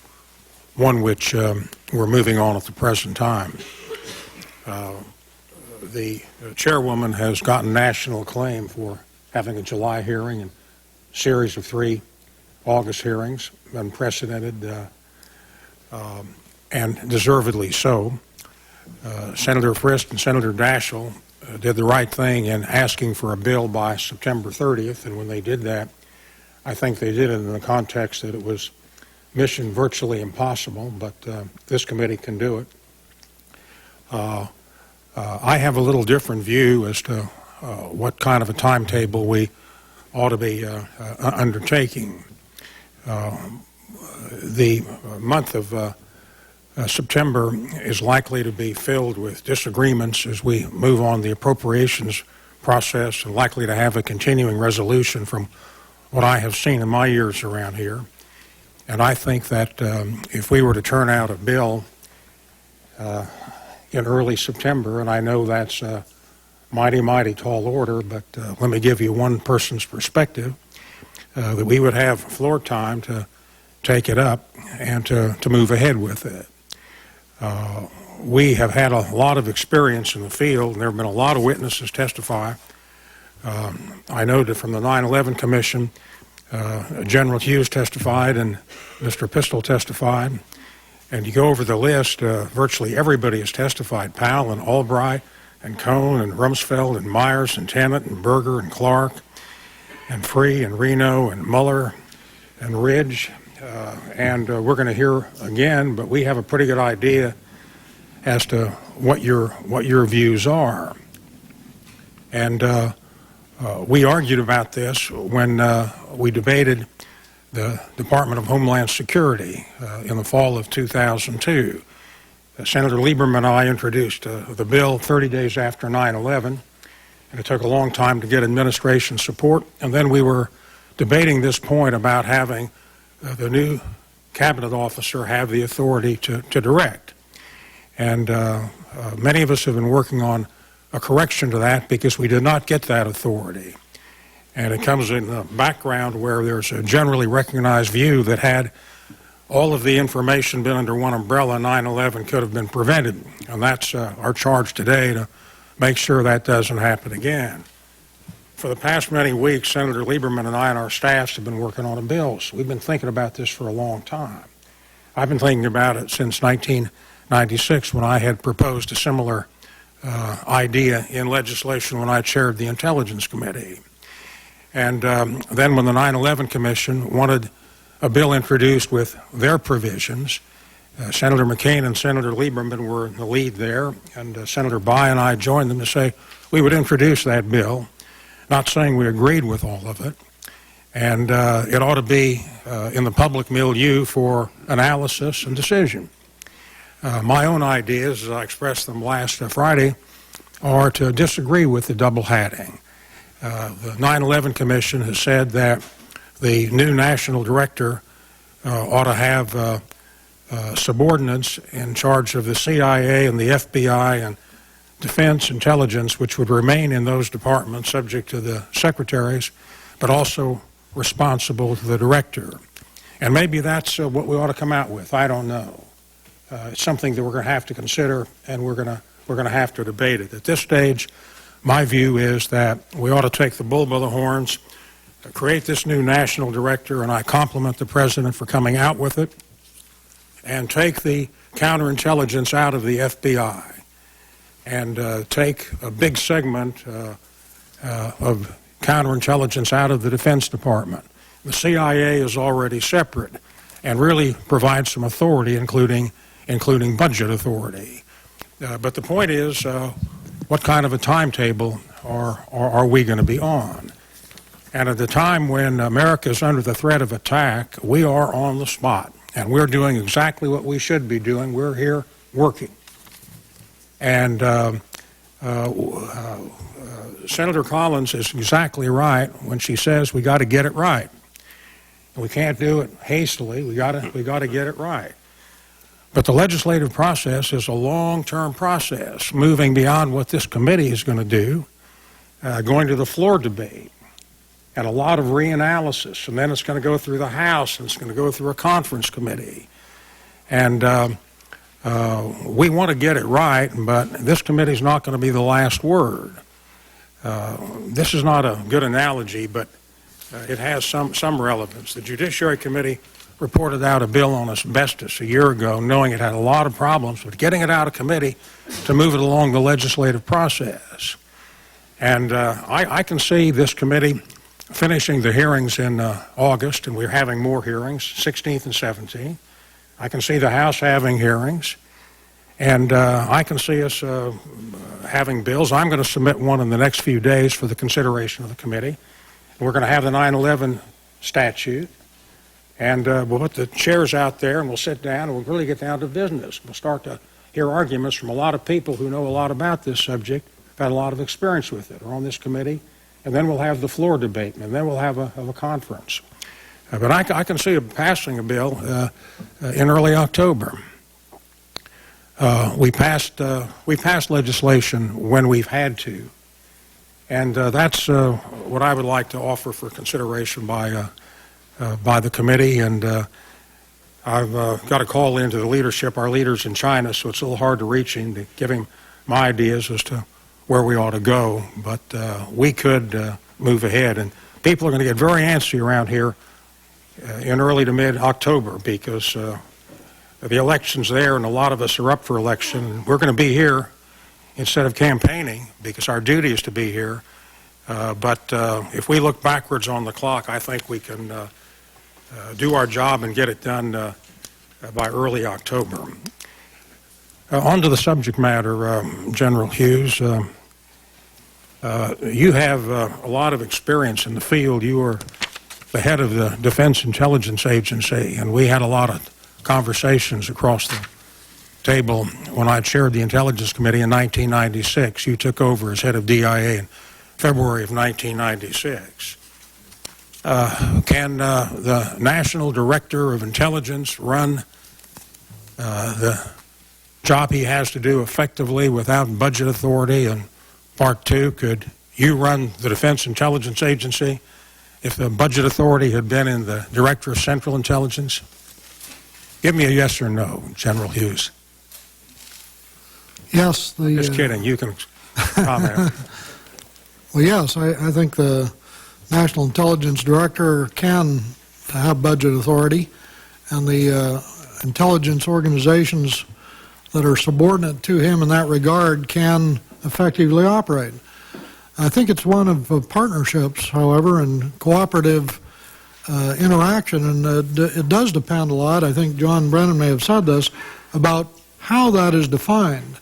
one which we're moving on at the present time. The chairwoman has gotten national acclaim for having a July hearing and a series of 3 August hearings, unprecedented and deservedly so. Senator Frist and Senator Daschle did the right thing in asking for a bill by September 30th, and when they did that, I think they did it in the context that it was mission virtually impossible, but this committee can do it. I have a little different view as to what kind of a timetable we ought to be undertaking. The month of September is likely to be filled with disagreements as we move on the appropriations process and likely to have a continuing resolution from what I have seen in my years around here. And I think that if we were to turn out a bill in early September, and I know that's a mighty, mighty tall order, but let me give you one person's perspective, that we would have floor time to take it up and to move ahead with it. We have had a lot of experience in the field, and there have been a lot of witnesses testify. I know that from the 9/11 Commission, General Hughes testified and Mr. Pistol testified. And you go over the list, virtually everybody has testified. Powell and Albright and Cohn and Rumsfeld and Myers and Tennant and Berger and Clark and Free and Reno and Mueller and Ridge. And we're going to hear again, but we have a pretty good idea as to what your views are. And we argued about this when we debated the Department of Homeland Security in the fall of 2002. Senator Lieberman and I introduced the bill 30 days after 9/11, and it took a long time to get administration support. And then we were debating this point about having the new cabinet officer have the authority to direct. And many of us have been working on a correction to that because we did not get that authority. And it comes in the background where there's a generally recognized view that had all of the information been under one umbrella, 9/11 could have been prevented. And that's our charge today, to make sure that doesn't happen again. For the past many weeks, Senator Lieberman and I and our staffs have been working on a bill. So we've been thinking about this for a long time. I've been thinking about it since 1996 when I had proposed a similar idea in legislation when I chaired the Intelligence Committee. And then when the 9/11 Commission wanted a bill introduced with their provisions, Senator McCain and Senator Lieberman were in the lead there, and Senator Bayh and I joined them to say we would introduce that bill, not saying we agreed with all of it, and it ought to be in the public milieu for analysis and decision. My own ideas, as I expressed them last Friday, are to disagree with the double hatting. The 9/11 Commission has said that the new national director ought to have subordinates in charge of the CIA and the FBI and Defense Intelligence, which would remain in those departments subject to the secretaries, but also responsible to the director. And maybe that's what we ought to come out with. I don't know. It's something that we're going to have to consider, and we're going to have to debate it. At this stage, my view is that we ought to take the bull by the horns, create this new national director, and I compliment the president for coming out with it, and take the counterintelligence out of the FBI, and take a big segment of counterintelligence out of the Defense Department. The CIA is already separate and really provides some authority, including budget authority. But the point is, what kind of a timetable are we going to be on? And at the time when America is under the threat of attack, we are on the spot. And we're doing exactly what we should be doing. We're here working. And Senator Collins is exactly right when she says we got to get it right. We can't do it hastily. We got to get it right. But the legislative process is a long-term process, moving beyond what this committee is going to do, going to the floor debate, and a lot of reanalysis. And then it's going to go through the House, and it's going to go through a conference committee. And we want to get it right, but this committee is not going to be the last word. This is not a good analogy, but it has some relevance. The Judiciary Committee reported out a bill on asbestos a year ago, knowing it had a lot of problems with getting it out of committee to move it along the legislative process. And I can see this committee finishing the hearings in August, and we're having more hearings, 16th and 17th. I can see the House having hearings, and I can see us having bills. I'm going to submit one in the next few days for the consideration of the committee. We're going to have the 9/11 statute, and we'll put the chairs out there, and we'll sit down, and we'll really get down to business. We'll start to hear arguments from a lot of people who know a lot about this subject, have had a lot of experience with it, are on this committee, and then we'll have the floor debate, and then we'll have a conference. But I can see passing a bill in early October. We passed legislation when we've had to. And that's what I would like to offer for consideration by the committee. And I've got a call into the leadership, our leaders in China, so it's a little hard to reach him to give him my ideas as to where we ought to go. But we could move ahead. And people are going to get very antsy around here in early to mid-October because the election's there and a lot of us are up for election. We're going to be here instead of campaigning, because our duty is to be here. But if we look backwards on the clock, I think we can do our job and get it done by early October. On to the subject matter, General Hughes. You have a lot of experience in the field. You were the head of the Defense Intelligence Agency, and we had a lot of conversations across the table when I chaired the Intelligence Committee in 1996. You took over as head of DIA in February of 1996. Can the National Director of Intelligence run the job he has to do effectively without budget authority? And part two, could you run the Defense Intelligence Agency if the budget authority had been in the Director of Central Intelligence? Give me a yes or no, General Hughes. Yes. Just kidding. You can comment. Well, yes, I think the National Intelligence Director can have budget authority, and the intelligence organizations that are subordinate to him in that regard can effectively operate. I think it's one of partnerships, however, and cooperative interaction, and it does depend a lot, I think John Brennan may have said this, about how that is defined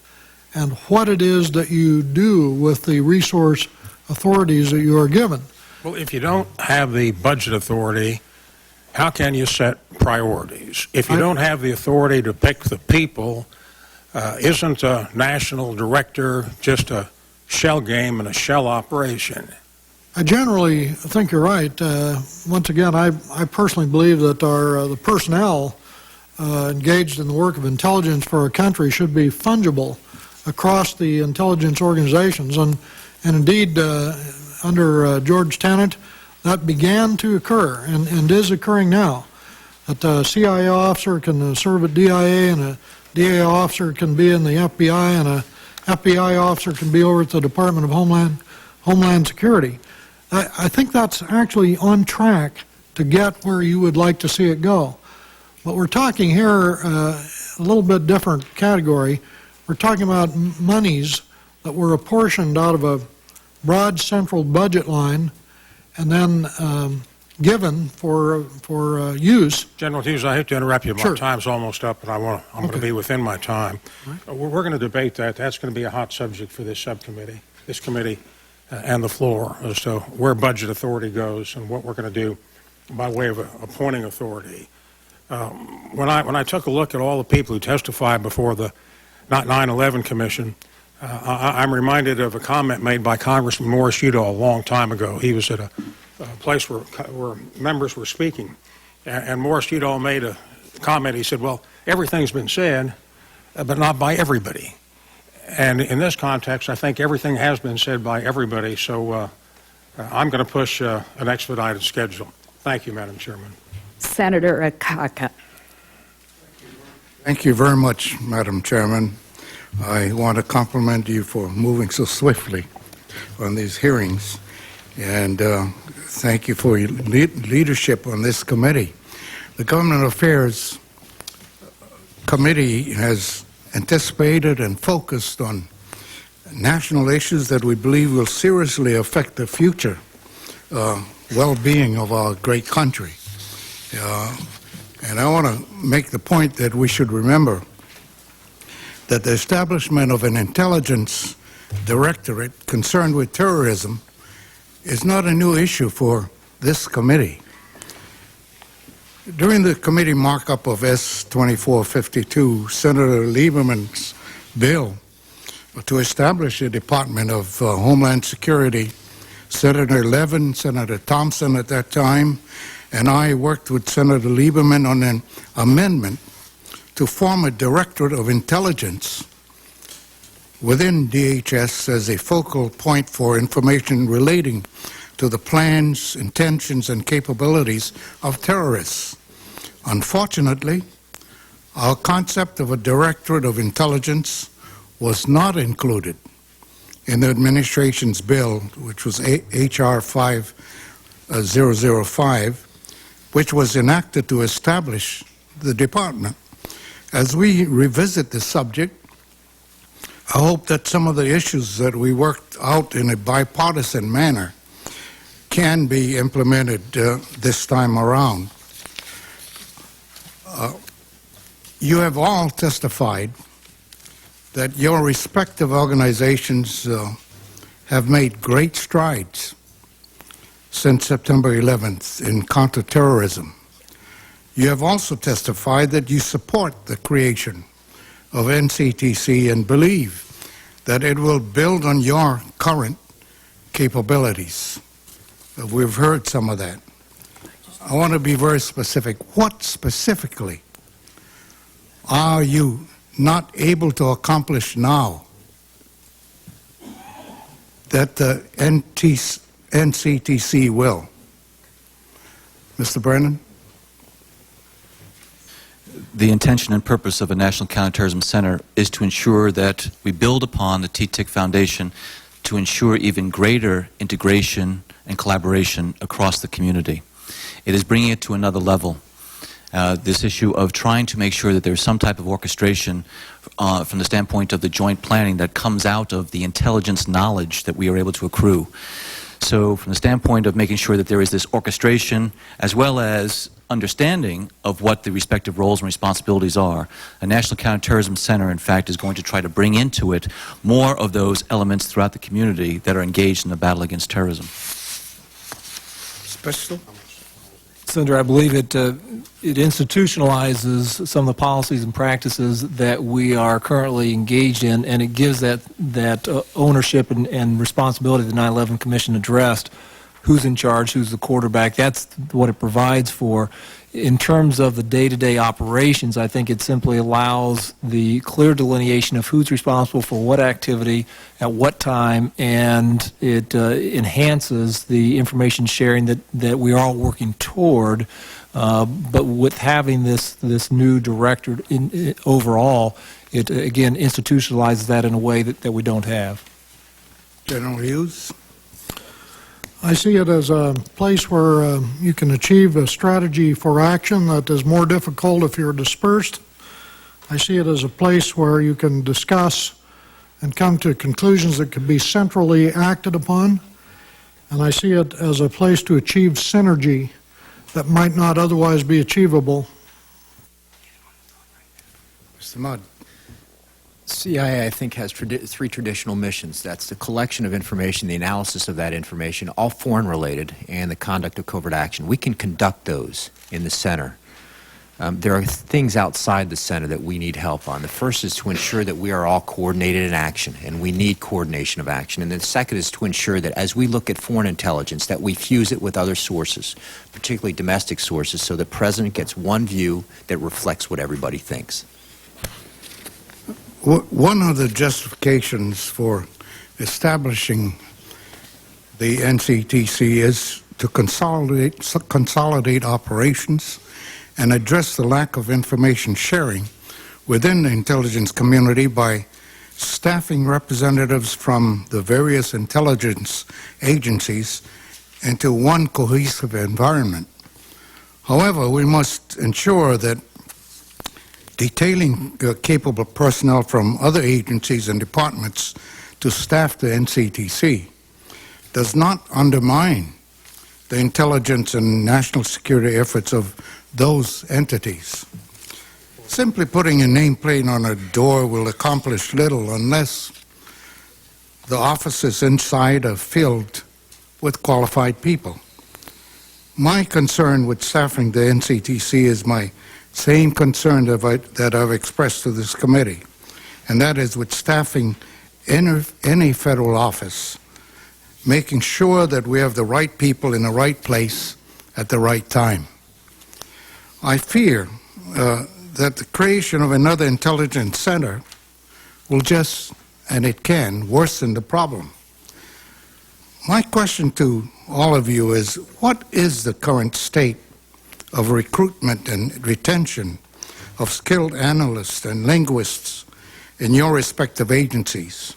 and what it is that you do with the resource authorities that you are given. Well, if you don't have the budget authority, how can you set priorities? If you don't have the authority to pick the people, isn't a national director just a shell game and a shell operation? I generally think you're right. Once again, I personally believe that the personnel engaged in the work of intelligence for our country should be fungible across the intelligence organizations. And indeed, under George Tenet, that began to occur and is occurring now. That a CIA officer can serve at DIA, and a DIA officer can be in the FBI, and a FBI officer can be over at the Department of Homeland Security. I think that's actually on track to get where you would like to see it go. But we're talking here a little bit different category. We're talking about monies that were apportioned out of a broad central budget line and then given for use. General Hughes, I hate to interrupt you. My Sure. time's almost up, and I'm going to be within my time. Right. We're going to debate that. That's going to be a hot subject for this subcommittee, this committee, and the floor as to where budget authority goes and what we're going to do by way of appointing authority. When I took a look at all the people who testified before the 9/11 Commission, I'm reminded of a comment made by Congressman Morris Udall a long time ago. He was at a place where members were speaking, and Morris Udall made a comment. He said, well, everything's been said, but not by everybody. And in this context, I think everything has been said by everybody, so I'm going to push an expedited schedule. Thank you, Madam Chairman. Senator Akaka. Thank you very much, Madam Chairman. I want to compliment you for moving so swiftly on these hearings, and thank you for your leadership on this committee. The Governmental Affairs Committee has anticipated and focused on national issues that we believe will seriously affect the future well-being of our great country. And I want to make the point that we should remember that the establishment of an intelligence directorate concerned with terrorism is not a new issue for this committee. During the committee markup of S-2452, Senator Lieberman's bill to establish a Department of Homeland Security, Senator Levin, Senator Thompson at that time, and I worked with Senator Lieberman on an amendment to form a Directorate of Intelligence within DHS as a focal point for information relating to the plans, intentions, and capabilities of terrorists. Unfortunately, our concept of a Directorate of Intelligence was not included in the administration's bill, which was H.R. 5005, which was enacted to establish the department. As we revisit the subject, I hope that some of the issues that we worked out in a bipartisan manner can be implemented this time around. You have all testified that your respective organizations have made great strides since September 11th in counterterrorism. You have also testified that you support the creation of NCTC and believe that it will build on your current capabilities. We've heard some of that. I want to be very specific. What specifically are you not able to accomplish now that the NCTC will? Mr. Brennan? The intention and purpose of a National Counterterrorism Center is to ensure that we build upon the TTIC Foundation to ensure even greater integration and collaboration across the community. It is bringing it to another level. This issue of trying to make sure that there's some type of orchestration from the standpoint of the joint planning that comes out of the intelligence knowledge that we are able to accrue. So from the standpoint of making sure that there is this orchestration as well as understanding of what the respective roles and responsibilities are, a National Counterterrorism Center, in fact, is going to try to bring into it more of those elements throughout the community that are engaged in the battle against terrorism. Special? Senator, I believe it institutionalizes some of the policies and practices that we are currently engaged in, and it gives that ownership and responsibility the 9/11 Commission addressed. Who's in charge, who's the quarterback, that's what it provides for. In terms of the day-to-day operations, I think it simply allows the clear delineation of who's responsible for what activity at what time, and it enhances the information sharing that we are all working toward. But with having this new director overall, it again institutionalizes that in a way that we don't have. General Hughes? I see it as a place where you can achieve a strategy for action that is more difficult if you're dispersed. I see it as a place where you can discuss and come to conclusions that can be centrally acted upon. And I see it as a place to achieve synergy that might not otherwise be achievable. Mr. Mudd? CIA, I think, has three traditional missions. That's the collection of information, the analysis of that information, all foreign-related, and the conduct of covert action. We can conduct those in the center. There are things outside the center that we need help on. The first is to ensure that we are all coordinated in action, and we need coordination of action. And the second is to ensure that as we look at foreign intelligence, that we fuse it with other sources, particularly domestic sources, so the President gets one view that reflects what everybody thinks. One of the justifications for establishing the NCTC is to consolidate operations and address the lack of information sharing within the intelligence community by staffing representatives from the various intelligence agencies into one cohesive environment. However, we must ensure that detailing capable personnel from other agencies and departments to staff the NCTC does not undermine the intelligence and national security efforts of those entities. Simply putting a nameplate on a door will accomplish little unless the offices inside are filled with qualified people. My concern with staffing the NCTC is my same concern that I've expressed to this committee, and that is with staffing any federal office, making sure that we have the right people in the right place at the right time. I fear that the creation of another intelligence center will just, and it can, worsen the problem. My question to all of you is, what is the current state of recruitment and retention of skilled analysts and linguists in your respective agencies?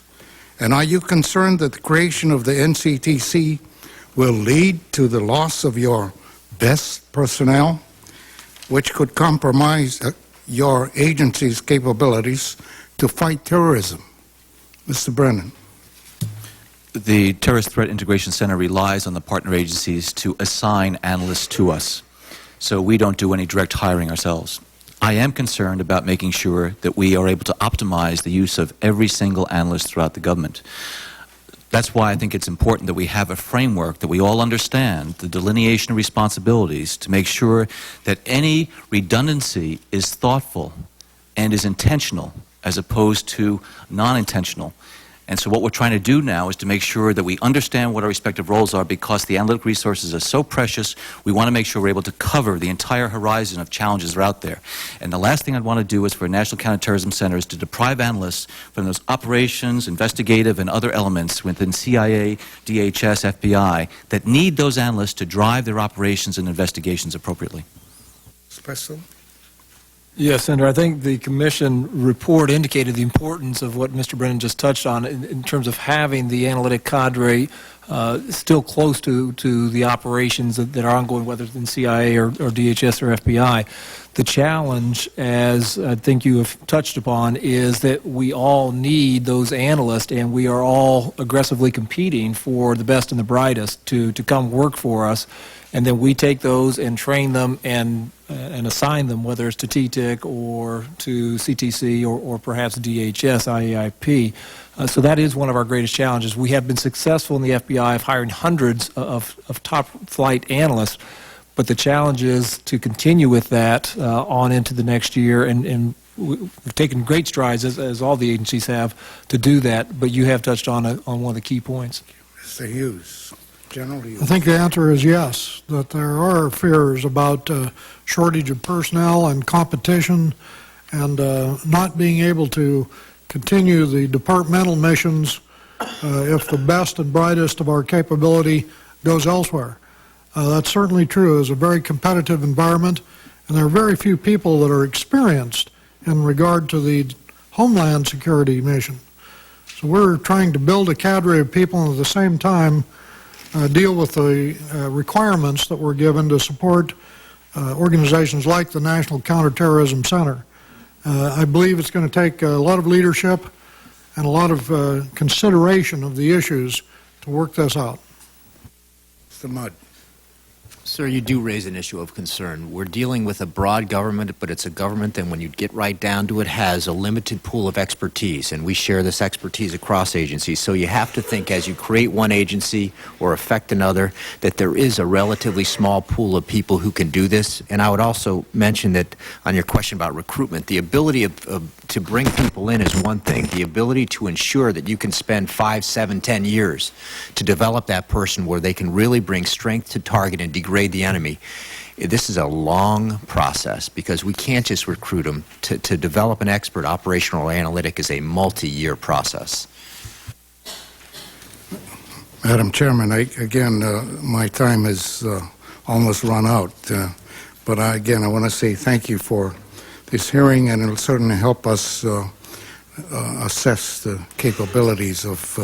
And are you concerned that the creation of the NCTC will lead to the loss of your best personnel, which could compromise your agency's capabilities to fight terrorism? Mr. Brennan. The Terrorist Threat Integration Center relies on the partner agencies to assign analysts to us, so we don't do any direct hiring ourselves. I am concerned about making sure that we are able to optimize the use of every single analyst throughout the government. That's why I think it's important that we have a framework that we all understand, the delineation of responsibilities, to make sure that any redundancy is thoughtful and is intentional as opposed to non-intentional. And so what we're trying to do now is to make sure that we understand what our respective roles are, because the analytic resources are so precious. We want to make sure we're able to cover the entire horizon of challenges that are out there. And the last thing I'd want to do is for National Counterterrorism Center is to deprive analysts from those operations, investigative, and other elements within CIA, DHS, FBI that need those analysts to drive their operations and investigations appropriately. Special? Yes, Senator, I think the Commission report indicated the importance of what Mr. Brennan just touched on in terms of having the analytic cadre still close to the operations that are ongoing, whether it's in CIA or DHS or FBI. The challenge, as I think you have touched upon, is that we all need those analysts, and we are all aggressively competing for the best and the brightest to come work for us. And then we take those and train them and assign them, whether it's to TTIC or to CTC or perhaps DHS, IAIP. So that is one of our greatest challenges. We have been successful in the FBI of hiring hundreds of top flight analysts, but the challenge is to continue with that on into the next year, and we've taken great strides, as all the agencies have, to do that, but you have touched on one of the key points. Mr. Hughes. General Hughes. I think the answer is yes, that there are fears about shortage of personnel and competition and not being able to continue the departmental missions if the best and brightest of our capability goes elsewhere. That's certainly true. It's a very competitive environment, and there are very few people that are experienced in regard to the Homeland Security mission. So we're trying to build a cadre of people and at the same time deal with the requirements that were given to support organizations like the National Counterterrorism Center. I believe it's going to take a lot of leadership and a lot of consideration of the issues to work this out. Mr. Mudd. Sir, you do raise an issue of concern. We're dealing with a broad government, but it's a government that, when you get right down to it, has a limited pool of expertise, and we share this expertise across agencies. So you have to think, as you create one agency or affect another, that there is a relatively small pool of people who can do this. And I would also mention that, on your question about recruitment, the ability to bring people in is one thing. The ability to ensure that you can spend 5, 7, 10 years to develop that person where they can really bring strength to target and degrade the enemy. This is a long process, because we can't just recruit them. To develop an expert operational or analytic is a multi-year process. Madam Chairman, my time has almost run out, but I want to say thank you for this hearing, and it'll certainly help us assess the capabilities of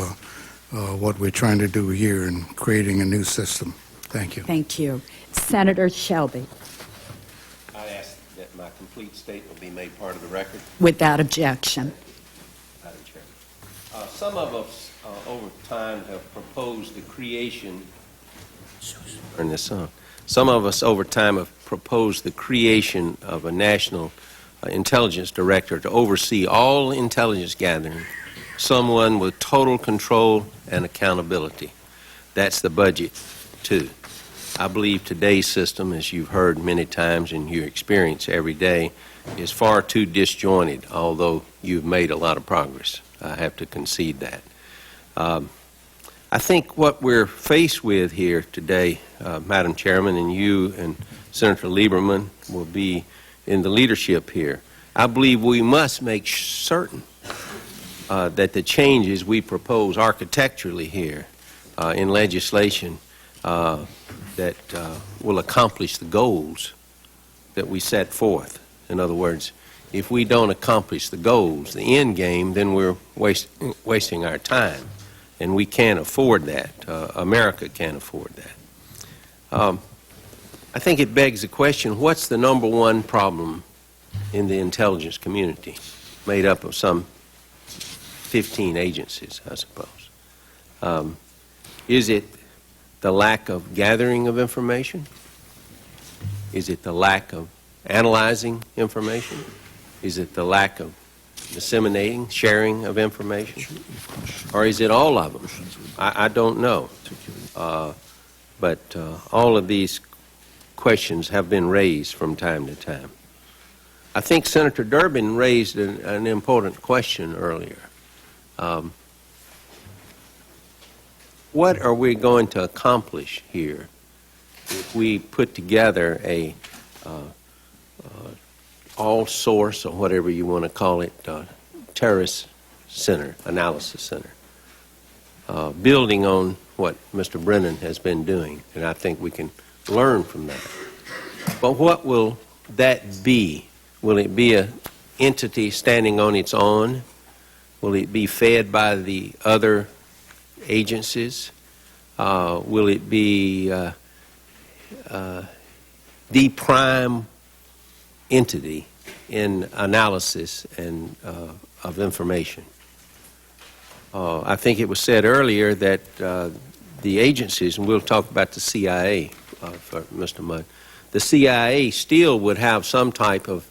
what we're trying to do here in creating a new system. Thank you. Thank you. Senator Shelby. I ask that my complete statement be made part of the record. Without objection. Madam Chairman. Some of us over time have proposed the creation, turn this on. Some of us over time have proposed the creation of a national intelligence director to oversee all intelligence gathering, someone with total control and accountability. That's the budget, too. I believe today's system, as you've heard many times and you experience every day, is far too disjointed, although you've made a lot of progress. I have to concede that. I think what we're faced with here today, Madam Chairman, and you and Senator Lieberman will be in the leadership here. I believe we must make certain that the changes we propose architecturally here in legislation that will accomplish the goals that we set forth. In other words, if we don't accomplish the goals, the end game, then we're wasting our time, and we can't afford that. America can't afford that. I think it begs the question, what's the number one problem in the intelligence community, made up of some 15 agencies, I suppose? Is it the lack of gathering of information? Is it the lack of analyzing information? Is it the lack of disseminating, sharing of information? Or is it all of them? I don't know. But all of these questions have been raised from time to time. I think Senator Durbin raised an important question earlier. What are we going to accomplish here if we put together a all-source, or whatever you want to call it, terrorist center, analysis center, building on what Mr. Brennan has been doing, and I think we can learn from that. But what will that be? Will it be an entity standing on its own? Will it be fed by the other agencies? Will it be the prime entity in analysis and of information? I think it was said earlier that the agencies, and we'll talk about the CIA for Mr. Mudd, the CIA still would have some type of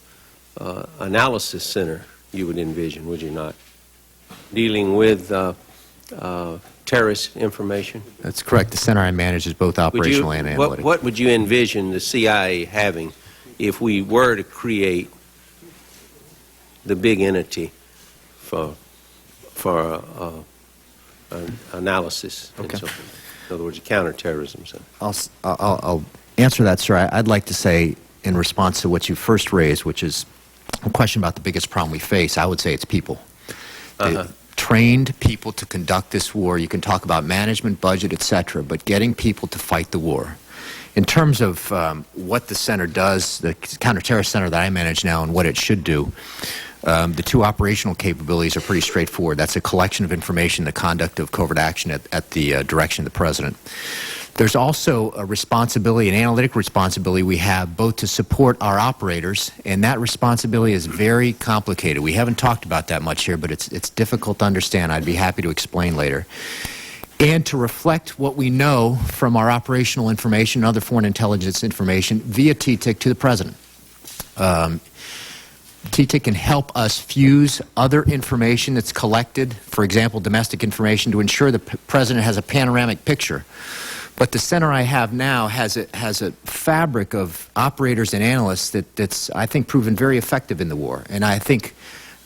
analysis center, you would envision, would you not? Dealing with terrorist information? That's correct. The center I manage is both operational and analytic. What would you envision the CIA having if we were to create the big entity for analysis and so forth? In other words, a counterterrorism center. I'll answer that, sir. I'd like to say, in response to what you first raised, which is a question about the biggest problem we face, I would say it's people. Trained people to conduct this war. You can talk about management, budget, etc., but getting people to fight the war. In terms of what the center does, the counterterrorist center that I manage now, and what it should do, the two operational capabilities are pretty straightforward. That's a collection of information, the conduct of covert action at the direction of the president. There's also a responsibility, an analytic responsibility we have both to support our operators, and that responsibility is very complicated. We haven't talked about that much here, but it's difficult to understand. I'd be happy to explain later. and to reflect what we know from our operational information and other foreign intelligence information via TTIC to the President. TTIC can help us fuse other information that's collected, for example, domestic information, to ensure the President has a panoramic picture. But the center I have now has a fabric of operators and analysts that's, I think, proven very effective in the war. And I think,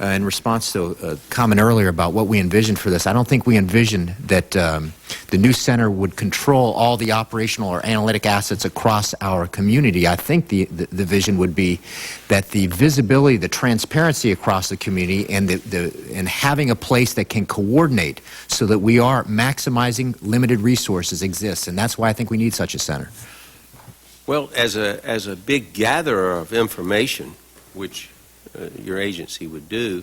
in response to a comment earlier about what we envisioned for this, I don't think we envisioned that the new center would control all the operational or analytic assets across our community. I think the vision would be that the visibility, the transparency across the community, and and having a place that can coordinate so that we are maximizing limited resources exists, and that's why I think we need such a center. Well, as a big gatherer of information, which your agency would do,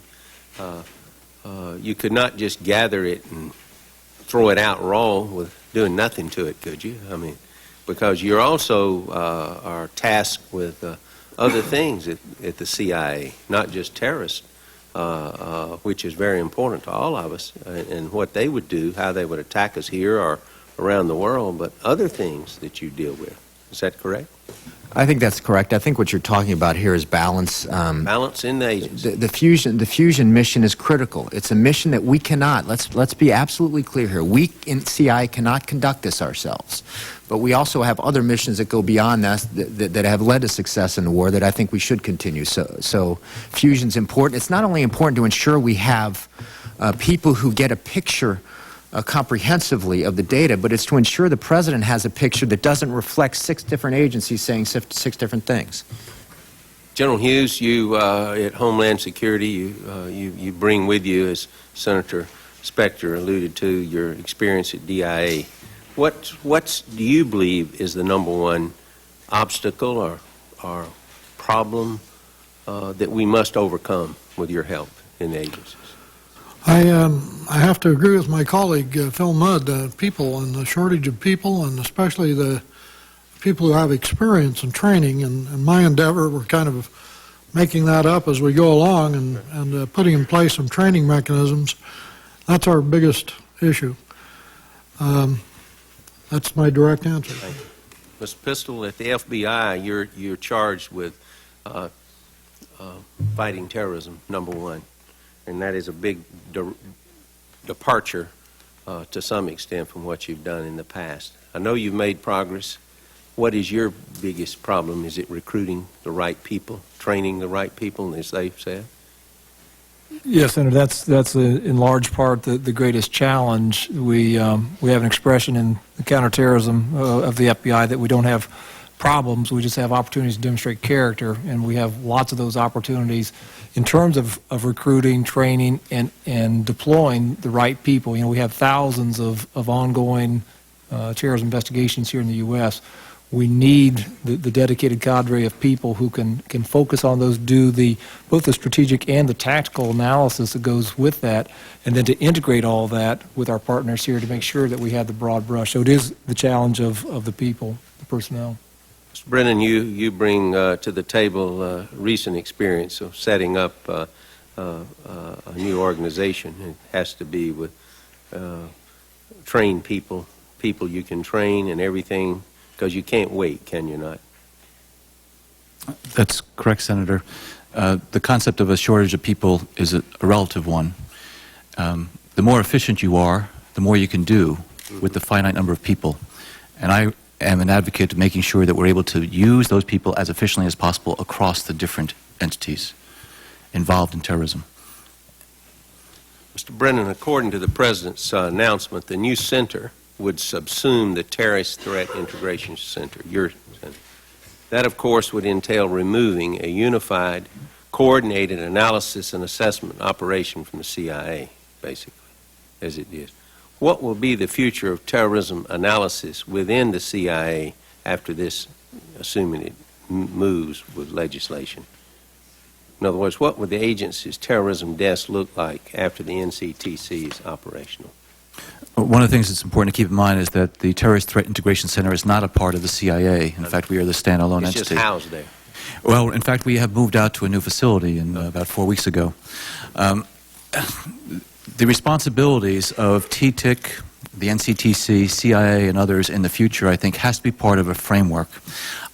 you could not just gather it and throw it out raw with doing nothing to it, could you? I mean, because you're also are tasked with other things at the CIA, not just terrorists, which is very important to all of us, and what they would do, how they would attack us here or around the world, but other things that you deal with. Is that correct? I think that's correct. I think what you're talking about here is balance. Balance in the agency. The fusion mission is critical. It's a mission that we cannot. Let's be absolutely clear here. We in CIA cannot conduct this ourselves, but we also have other missions that go beyond that have led to success in the war that I think we should continue. So fusion's important. It's not only important to ensure we have people who get a picture comprehensively of the data, but it's to ensure the President has a picture that doesn't reflect 6 different agencies saying 6 different things. General Hughes, you at Homeland Security, you bring with you, as Senator Specter alluded to, your experience at DIA. What do you believe is the #1 obstacle or problem that we must overcome with your help in the agencies? I have to agree with my colleague, Phil Mudd, people and the shortage of people, and especially the people who have experience and training. And my endeavor, we're kind of making that up as we go along and putting in place some training mechanisms. That's our biggest issue. That's my direct answer. Thank you. Mr. Pistol, at the FBI, you're charged with fighting terrorism, #1. And that is a big departure to some extent from what you've done in the past. I know you've made progress. What is your biggest problem? Is it recruiting the right people, training the right people, as they've said? Yes, Senator, that's in large part the greatest challenge. We have an expression in the counterterrorism of the FBI that we don't have problems, we just have opportunities to demonstrate character, and we have lots of those opportunities in terms of recruiting, training, and deploying the right people. You know, we have thousands of ongoing terrorism investigations here in the U.S. We need the dedicated cadre of people who can focus on those, do both the strategic and the tactical analysis that goes with that, and then to integrate all that with our partners here to make sure that we have the broad brush. So it is the challenge of the people, the personnel. Mr. Brennan, you bring to the table recent experience of setting up a new organization. It has to be with trained people you can train and everything, because you can't wait, can you not? That's correct, Senator. The concept of a shortage of people is a relative one. The more efficient you are, the more you can do with the finite number of people. And I am an advocate of making sure that we're able to use those people as efficiently as possible across the different entities involved in terrorism. Mr. Brennan, according to the President's announcement, the new center would subsume the Terrorist Threat Integration Center, your center. That, of course, would entail removing a unified, coordinated analysis and assessment operation from the CIA, basically, as it is. What will be the future of terrorism analysis within the CIA after this, assuming it moves with legislation? In other words, what would the agency's terrorism desk look like after the NCTC is operational? One of the things that's important to keep in mind is that the Terrorist Threat Integration Center is not a part of the CIA. In fact, we are the standalone entity. It's just housed there. Well, in fact, we have moved out to a new facility about 4 weeks ago. The responsibilities of TTIC, the NCTC, CIA, and others in the future, I think, has to be part of a framework.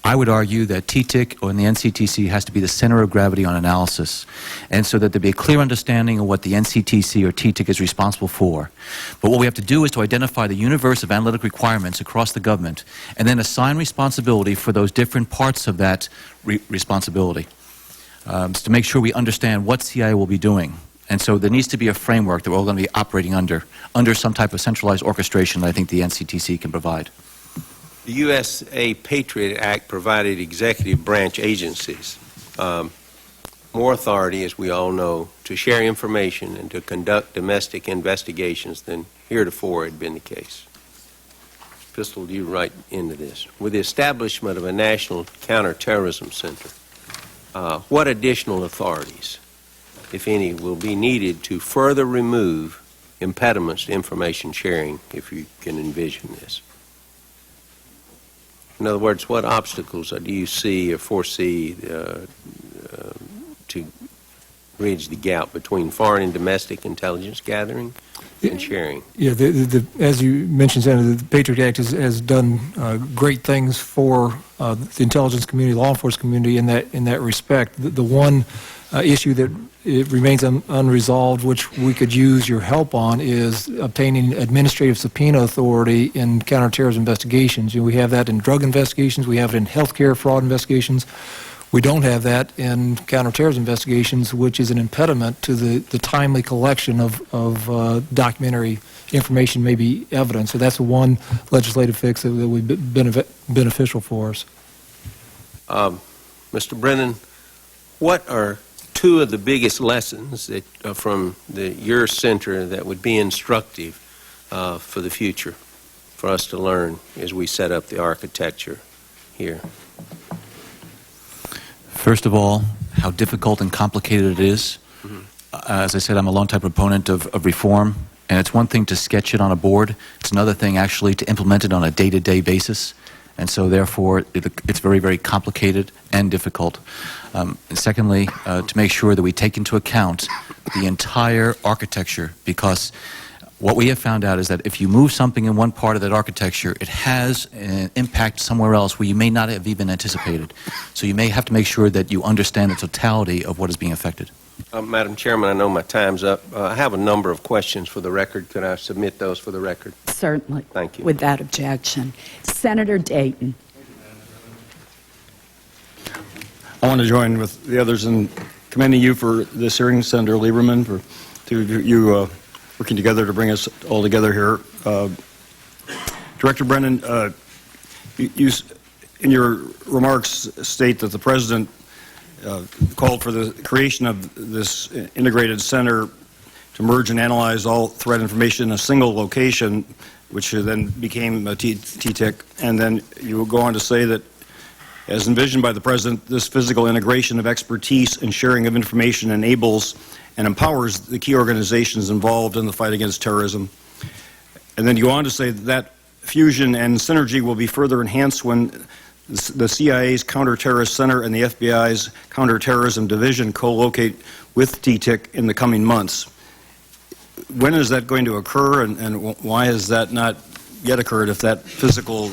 I would argue that TTIC and the NCTC has to be the center of gravity on analysis, and so that there be a clear understanding of what the NCTC or TTIC is responsible for. But what we have to do is to identify the universe of analytic requirements across the government, and then assign responsibility for those different parts of that responsibility, to make sure we understand what CIA will be doing. And so there needs to be a framework that we're all going to be operating under some type of centralized orchestration that I think the NCTC can provide. The USA Patriot Act provided executive branch agencies more authority, as we all know, to share information and to conduct domestic investigations than heretofore had been the case. Pistol, you right into this. With the establishment of a national counterterrorism center, what additional authorities, if any, will be needed to further remove impediments to information sharing, if you can envision this? In other words, what obstacles do you see or foresee to bridge the gap between foreign and domestic intelligence gathering and sharing? Yeah, as you mentioned, Senator, the Patriot Act has done great things for the intelligence community, law enforcement community in that respect. The one issue that it remains unresolved, which we could use your help on, is obtaining administrative subpoena authority in counterterrorism investigations. We have that in drug investigations. We have it in healthcare fraud investigations. We don't have that in counterterrorism investigations, which is an impediment to the timely collection of documentary information, maybe evidence. So that's one legislative fix that would be beneficial for us. Mr. Brennan, what are two of the biggest lessons that from your center that would be instructive for the future for us to learn as we set up the architecture here? First of all, how difficult and complicated it is. As I said, I'm a long-time proponent of reform, and it's one thing to sketch it on a board. It's another thing actually to implement it on a day-to-day basis. And so, therefore, it's very, very complicated and difficult. And secondly, to make sure that we take into account the entire architecture, because what we have found out is that if you move something in one part of that architecture, it has an impact somewhere else where you may not have even anticipated. So you may have to make sure that you understand the totality of what is being affected. Madam Chairman, I know my time's up. I have a number of questions for the record. Could I submit those for the record? Certainly. Thank you. Without objection. Senator Dayton. I want to join with the others in commending you for this hearing, Senator Lieberman, for you working together to bring us all together here. Director Brennan, you in your remarks state that the President called for the creation of this integrated center to merge and analyze all threat information in a single location, which then became a TTIC. And then you will go on to say that, as envisioned by the President, this physical integration of expertise and sharing of information enables and empowers the key organizations involved in the fight against terrorism. And then you go on to say that fusion and synergy will be further enhanced when the CIA's Counterterrorist Center and the FBI's Counterterrorism Division co-locate with TTIC in the coming months. When is that going to occur, and why has that not yet occurred if that physical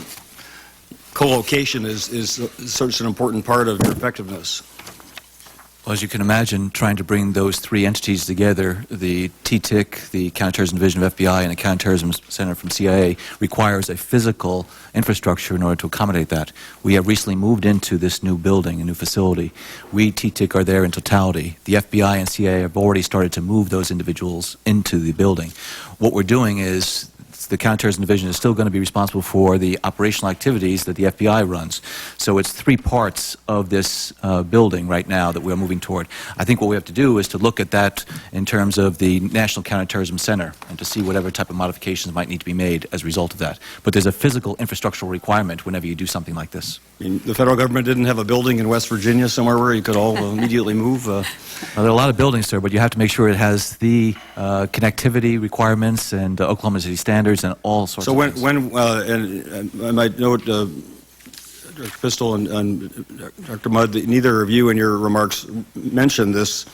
co-location is such an important part of your effectiveness? Well, as you can imagine, trying to bring those three entities together, the TTIC, the Counterterrorism Division of FBI, and the Counterterrorism Center from CIA, requires a physical infrastructure in order to accommodate that. We have recently moved into this new building, a new facility. We, TTIC, are there in totality. The FBI and CIA have already started to move those individuals into the building. What we're doing is the Counterterrorism Division is still going to be responsible for the operational activities that the FBI runs. So it's three parts of this building right now that we're moving toward. I think what we have to do is to look at that in terms of the National Counterterrorism Center and to see whatever type of modifications might need to be made as a result of that. But there's a physical infrastructural requirement whenever you do something like this. I mean, the federal government didn't have a building in West Virginia somewhere where you could all immediately move? Well, there are a lot of buildings, sir, but you have to make sure it has the connectivity requirements and Oklahoma City standards and all sorts of things. So and I might note, Dr. Pistol and Dr. Mudd, that neither of you in your remarks mentioned this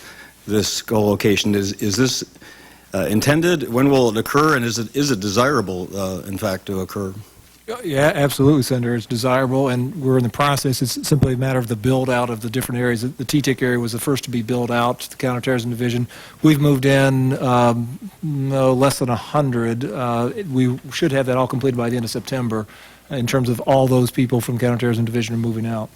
co-location. Is this intended? When will it occur? And is it desirable, in fact, to occur? Yeah, absolutely, Senator. It's desirable, and we're in the process. It's simply a matter of the build-out of the different areas. The TTIC area was the first to be built out, the Counterterrorism Division. We've moved in less than 100. We should have that all completed by the end of September in terms of all those people from Counterterrorism Division are moving out.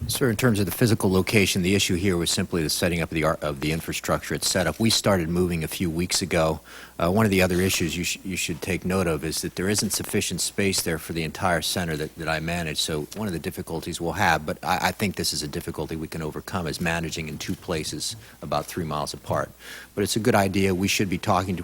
Sir, in terms of the physical location, the issue here was simply the setting up of the infrastructure it's set up. We started moving a few weeks ago. One of the other issues you should take note of is that there isn't sufficient space there for the entire center that I manage. So one of the difficulties we'll have, but I think this is a difficulty we can overcome, is managing in two places about 3 miles apart. But it's a good idea. We should be talking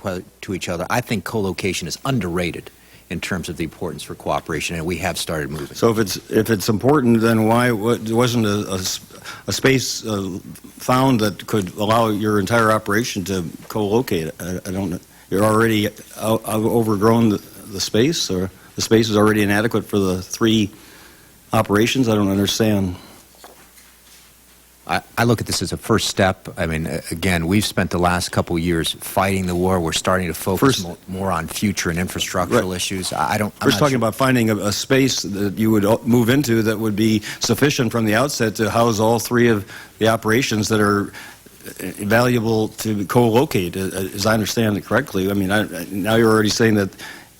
to each other. I think co-location is underrated in terms of the importance for cooperation, and we have started moving. So if it's important, then why wasn't a space found that could allow your entire operation to co-locate? I don't know. You're already overgrown the space, or the space is already inadequate for the 3 operations? I don't understand. I look at this as a first step. I mean, again, we've spent the last couple of years fighting the war. We're starting to focus more on future and infrastructural issues. First, talking about finding a space that you would move into that would be sufficient from the outset to house all 3 of the operations that are valuable to co-locate, as I understand it correctly. I mean, now you're already saying that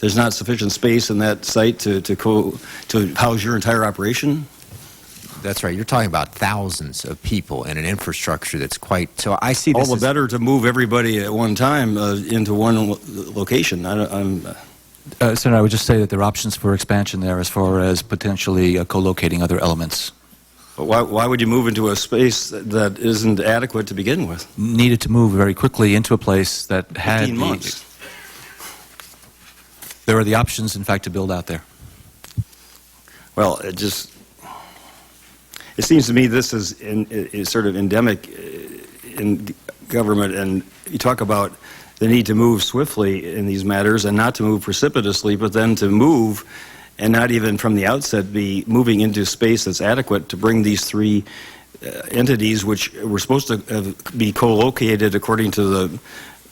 there's not sufficient space in that site to house your entire operation? That's right. You're talking about thousands of people and an infrastructure that's quite... So I see this all the better to move everybody at one time into one location. Senator, I would just say that there are options for expansion there as far as potentially co-locating other elements. But why would you move into a space that isn't adequate to begin with? Needed to move very quickly into a place that had 15 months. There are the options, in fact, to build out there. Well, it seems to me this is sort of endemic in government, and you talk about the need to move swiftly in these matters and not to move precipitously, but then to move and not even from the outset be moving into space that's adequate to bring these 3 entities, which were supposed to be co-located according to the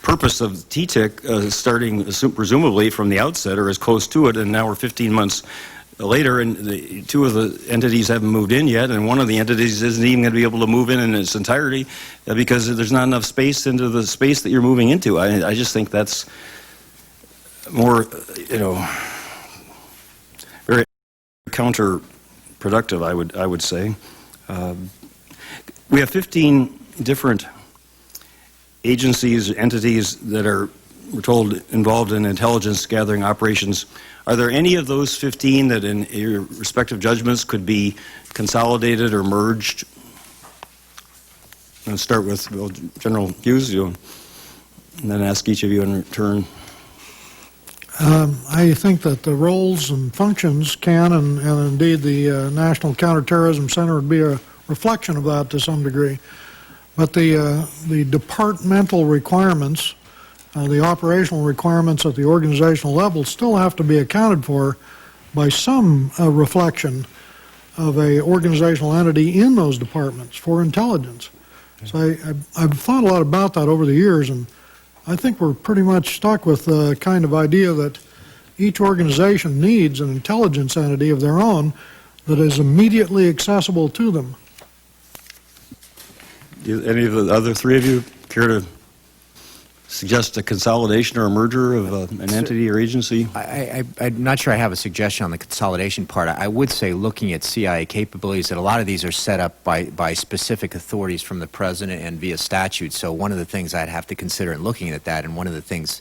purpose of TTIC, starting presumably from the outset or as close to it, and now we're 15 months later, and 2 of the entities haven't moved in yet, and one of the entities isn't even going to be able to move in its entirety because there's not enough space into the space that you're moving into. I just think that's more, very counterproductive, I would say. We have 15 different agencies, entities that are, we're told, involved in intelligence gathering operations. Are there any of those 15 that in your respective judgments could be consolidated or merged? I'll start with General Hughes, and then ask each of you in return. I think that the roles and functions can, and indeed the National Counterterrorism Center would be a reflection of that to some degree. But the departmental requirements, the operational requirements at the organizational level still have to be accounted for by some reflection of a organizational entity in those departments for intelligence. So I've thought a lot about that over the years, and I think we're pretty much stuck with the kind of idea that each organization needs an intelligence entity of their own that is immediately accessible to them. Any of the other 3 of you care to suggest a consolidation or a merger of an entity or agency? I'm not sure I have a suggestion on the consolidation part. I would say, looking at CIA capabilities, that a lot of these are set up by specific authorities from the President and via statute. So one of the things I'd have to consider in looking at that, and one of the things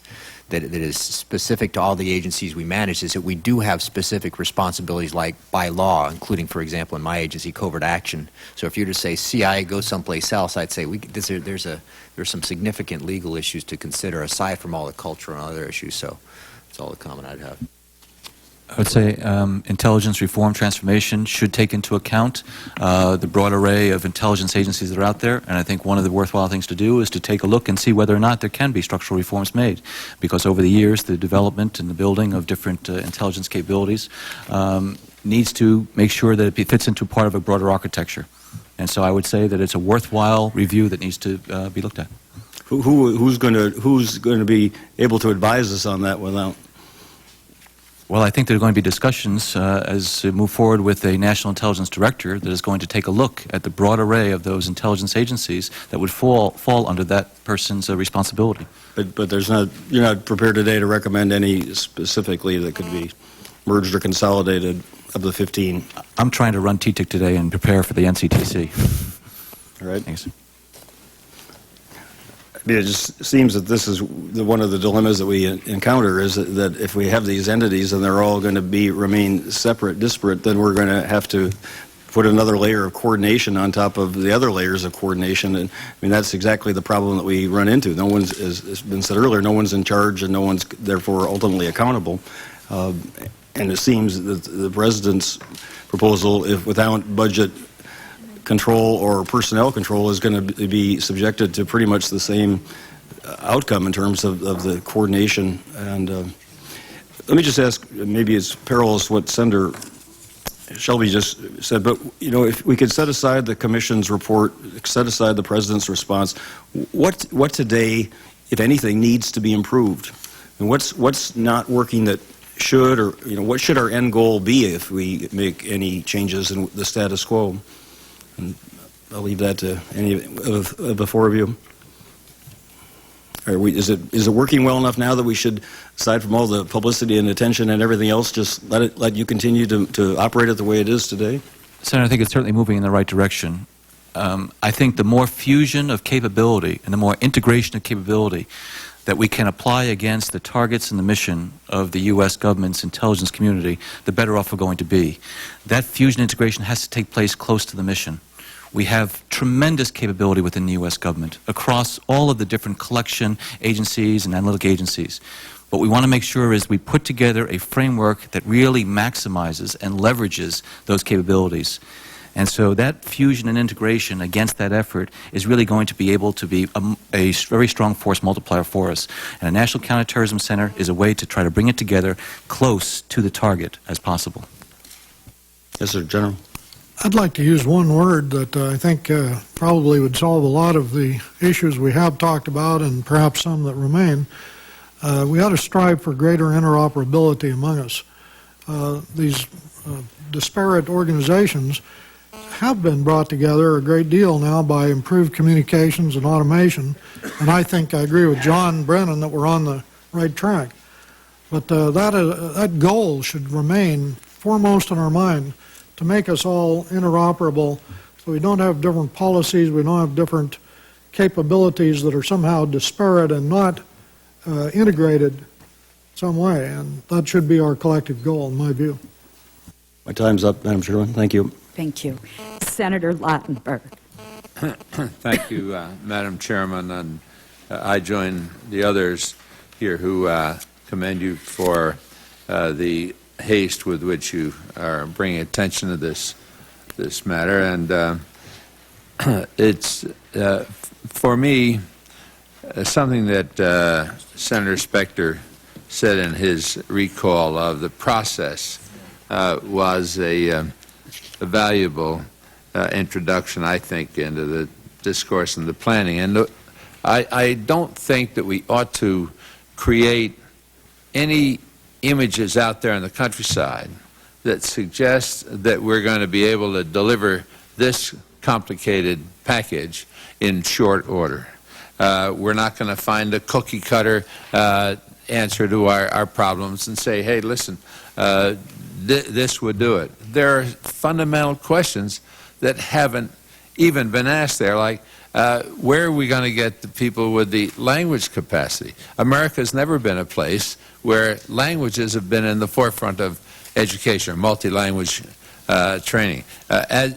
that is specific to all the agencies we manage, is that we do have specific responsibilities, like by law, including, for example, in my agency, covert action. So if you were to say CIA goes someplace else, I'd say there's some significant legal issues to consider aside from all the cultural and other issues. So that's all the comment I'd have. I would say intelligence reform transformation should take into account the broad array of intelligence agencies that are out there, and I think one of the worthwhile things to do is to take a look and see whether or not there can be structural reforms made, because over the years the development and the building of different intelligence capabilities needs to make sure that it fits into part of a broader architecture. And so I would say that it's a worthwhile review that needs to be looked at. who's going to be able to advise us on that without? Well, I think there are going to be discussions as we move forward with a National Intelligence Director that is going to take a look at the broad array of those intelligence agencies that would fall under that person's responsibility. But you're not prepared today to recommend any specifically that could be merged or consolidated of the 15? I'm trying to run TTIC today and prepare for the NCTC. All right. Thanks. I mean, it just seems that this is one of the dilemmas that we encounter, is that if we have these entities and they're all going to remain separate, disparate, then we're going to have to put another layer of coordination on top of the other layers of coordination. And I mean, that's exactly the problem that we run into. No one's, as has been said earlier, no one's in charge and no one's therefore ultimately accountable. And it seems that the President's proposal, if without budget control or personnel control, is going to be subjected to pretty much the same outcome in terms of the coordination. And let me just ask, maybe it's perilous what Senator Shelby just said, but if we could set aside the Commission's report, set aside the President's response, what today, if anything, needs to be improved? And what's not working that should, or what should our end goal be if we make any changes in the status quo? And I'll leave that to any of the four of you. Is it working well enough now that we should, aside from all the publicity and attention and everything else, just let you continue to operate it the way it is today? Senator, I think it's certainly moving in the right direction. I think the more fusion of capability and the more integration of capability that we can apply against the targets and the mission of the U.S. government's intelligence community, the better off we're going to be. That fusion integration has to take place close to the mission. We have tremendous capability within the U.S. government across all of the different collection agencies and analytic agencies. What we want to make sure is we put together a framework that really maximizes and leverages those capabilities. And so that fusion and integration against that effort is really going to be able to be a very strong force multiplier for us. And a National Counterterrorism Center is a way to try to bring it together close to the target as possible. Yes, sir, General. I'd like to use one word that I think probably would solve a lot of the issues we have talked about and perhaps some that remain. We ought to strive for greater interoperability among us. These disparate organizations have been brought together a great deal now by improved communications and automation, and I think I agree with John Brennan that we're on the right track. But that goal should remain foremost in our mind, to make us all interoperable so we don't have different policies, we don't have different capabilities that are somehow disparate and not integrated some way, and that should be our collective goal in my view. My time's up, Madam Chairman. Thank you. Thank you. Senator Lautenberg. Thank you, Madam Chairman, and I join the others here who commend you for the haste with which you are bringing attention to this matter. And it's, for me, something that Senator Specter said in his recall of the process was a valuable introduction, I think, into the discourse and the planning. And I don't think that we ought to create any images out there in the countryside that suggest that we're going to be able to deliver this complicated package in short order. We're not going to find a cookie cutter answer to our problems and say, hey, listen, this would do it. There are fundamental questions that haven't even been asked there, like where are we going to get the people with the language capacity? America's never been a place where languages have been in the forefront of education, or multi-language training.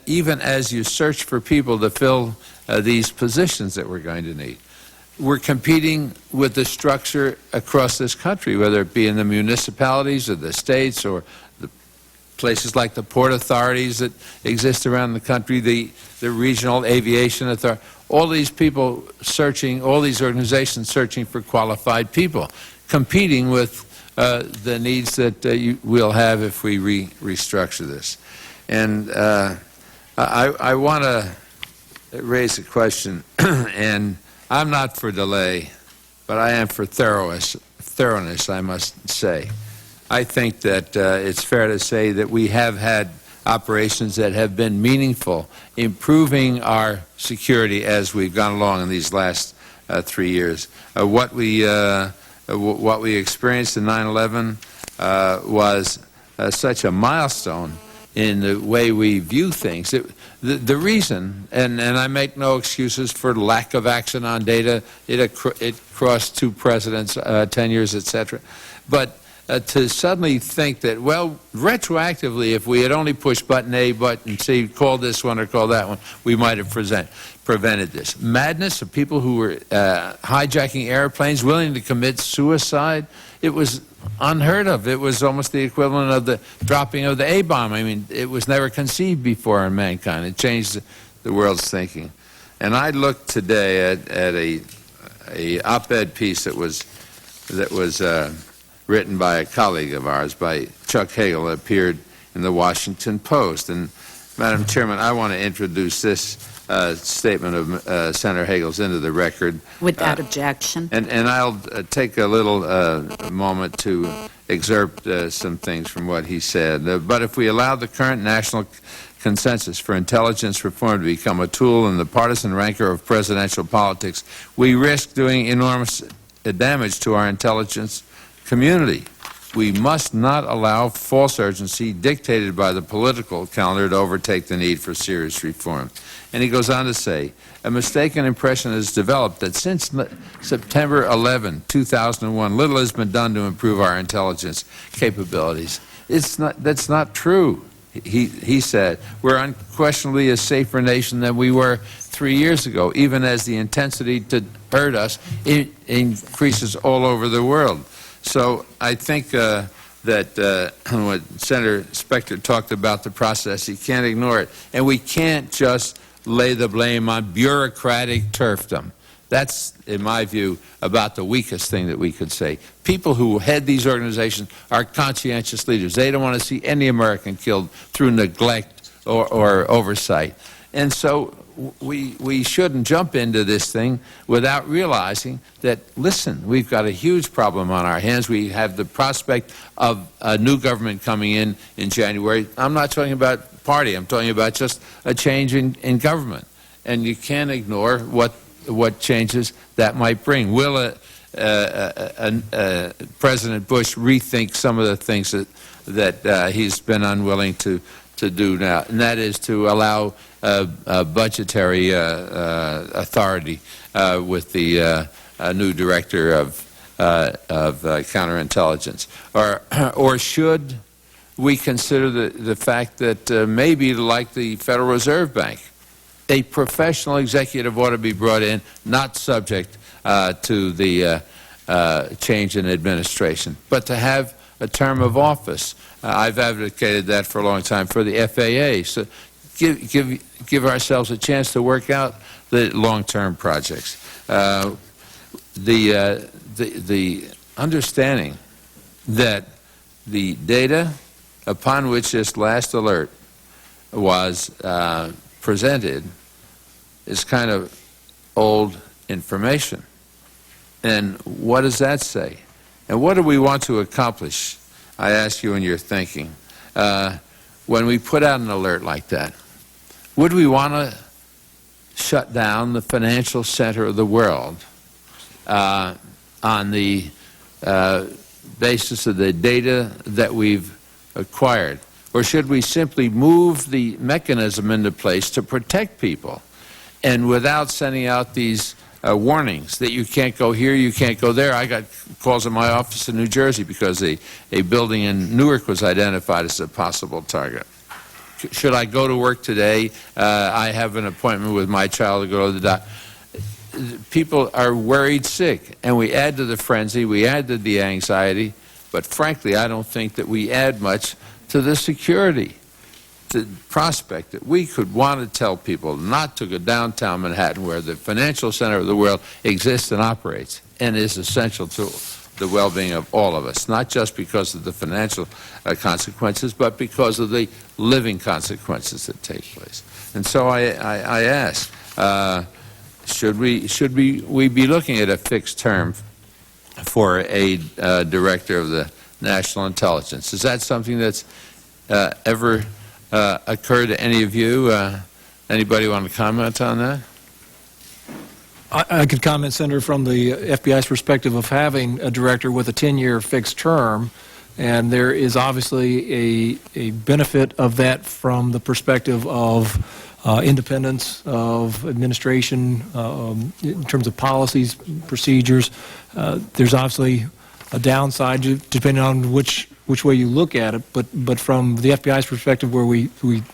Even as you search for people to fill these positions that we're going to need, we're competing with the structure across this country, whether it be in the municipalities or the states or the places like the port authorities that exist around the country, the regional aviation authority, all these people searching, all these organizations searching for qualified people, competing with the needs that we'll have if we restructure this. And I want to raise a question, and I'm not for delay, but I am for thoroughness, I must say. I think that it's fair to say that we have had operations that have been meaningful, improving our security as we've gone along in these last 3 years. What we experienced in 9/11 was such a milestone in the way we view things. The reason, and I make no excuses for lack of action on data, it crossed 2 presidents, 10 years, etc. But to suddenly think that, well, retroactively, if we had only pushed button A, button C, called this one or called that one, we might have prevented this. Madness of people who were hijacking airplanes, willing to commit suicide, it was unheard of. It was almost the equivalent of the dropping of the A-bomb. I mean, it was never conceived before in mankind. It changed the world's thinking. And I looked today at a op-ed piece that was written by a colleague of ours, by Chuck Hagel, appeared in the Washington Post. And, Madam Chairman, I want to introduce this statement of Senator Hagel's into the record. Without objection. And I'll take a little moment to excerpt some things from what he said. But if we allow the current national consensus for intelligence reform to become a tool in the partisan rancor of presidential politics, we risk doing enormous damage to our intelligence community. We must not allow false urgency dictated by the political calendar to overtake the need for serious reform. And he goes on to say, a mistaken impression has developed that since September 11, 2001, little has been done to improve our intelligence capabilities. That's not true. He said, we're unquestionably a safer nation than we were 3 years ago, even as the intensity to hurt us increases all over the world. So I think that when Senator Specter talked about the process, you can't ignore it. And we can't just lay the blame on bureaucratic turfdom. That's, in my view, about the weakest thing that we could say. People who head these organizations are conscientious leaders. They don't want to see any American killed through neglect or oversight. And so we shouldn't jump into this thing without realizing that, listen, we've got a huge problem on our hands. We have the prospect of a new government coming in January. I'm not talking about party. I'm talking about just a change in government. And you can't ignore what changes that might bring. Will President Bush rethink some of the things that he's been unwilling to do now? And that is to allow budgetary authority with the new director of counterintelligence, or should we consider the fact that maybe, like the Federal Reserve Bank, a professional executive ought to be brought in, not subject to the change in administration, but to have a term of office. I've advocated that for a long time for the FAA. So give ourselves a chance to work out the long-term projects. The understanding that the data upon which this last alert was presented is kind of old information. And what does that say? And what do we want to accomplish? I ask you in your thinking. When we put out an alert like that, would we want to shut down the financial center of the world on the basis of the data that we've acquired? Or should we simply move the mechanism into place to protect people, and without sending out these warnings that you can't go here, you can't go there? I got calls in my office in New Jersey because a building in Newark was identified as a possible target. Should I go to work today? I have an appointment with my child to go to the doctor. People are worried sick, and we add to the frenzy, we add to the anxiety, but frankly, I don't think that we add much to the security, the prospect that we could want to tell people not to go downtown Manhattan, where the financial center of the world exists and operates and is essential to the well-being of all of us, not just because of the financial consequences, but because of the living consequences that take place. And so I ask, should we be looking at a fixed term for a director of the National Intelligence? Is that something that's ever occurred to any of you? Anybody want to comment on that? I could comment, Senator, from the FBI's perspective of having a director with a 10-year fixed term, and there is obviously a benefit of that from the perspective of independence of administration in terms of policies, procedures. There's obviously a downside depending on which way you look at it, but from the FBI's perspective, where we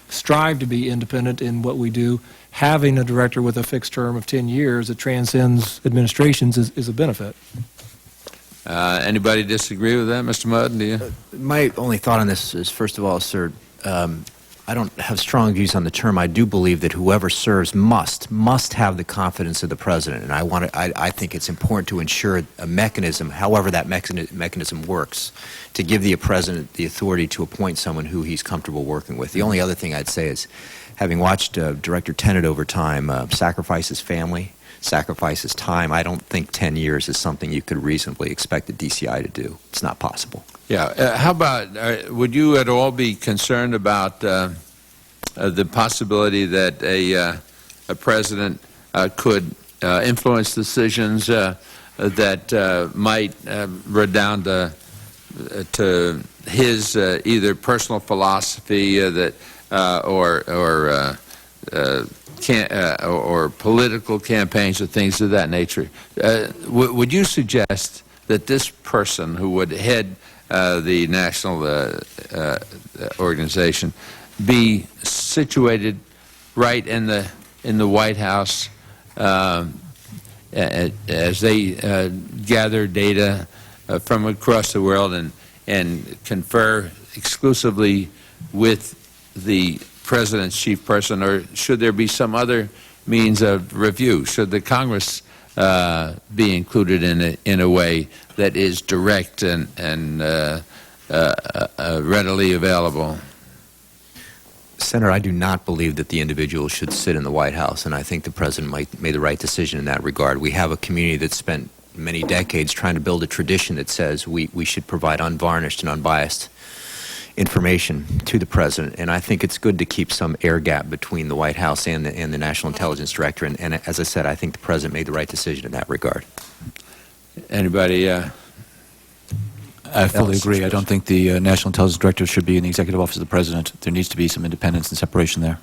strive to be independent in what we do, having a director with a fixed term of 10 years that transcends administrations is a benefit. Anybody disagree with that, Mr. Mudd? Do you? My only thought on this is, first of all, sir, I don't have strong views on the term. I do believe that whoever serves must have the confidence of the president, and I think it's important to ensure a mechanism, however that mechanism works, to give the president the authority to appoint someone who he's comfortable working with. The only other thing I'd say is, having watched Director Tenet over time sacrifice his family, sacrifice his time, I don't think 10 years is something you could reasonably expect the DCI to do. It's not possible. Yeah. How about, would you at all be concerned about the possibility that a president could influence decisions that might redound to his either personal philosophy or political campaigns or things of that nature? Would you suggest that this person who would head the national organization be situated right in the White House as they gather data from across the world and confer exclusively with the president's chief person, or should there be some other means of review? Should the Congress be included in a way that is direct and readily available? Senator, I do not believe that the individual should sit in the White House, and I think the president made the right decision in that regard. We have a community that's spent many decades trying to build a tradition that says we should provide unvarnished and unbiased information to the president, and I think it's good to keep some air gap between the White House and the National Intelligence Director, and as I said, I think the president made the right decision in that regard. Anybody? I fully agree. I don't think the National Intelligence Director should be in the Executive Office of the President. There needs to be some independence and separation there.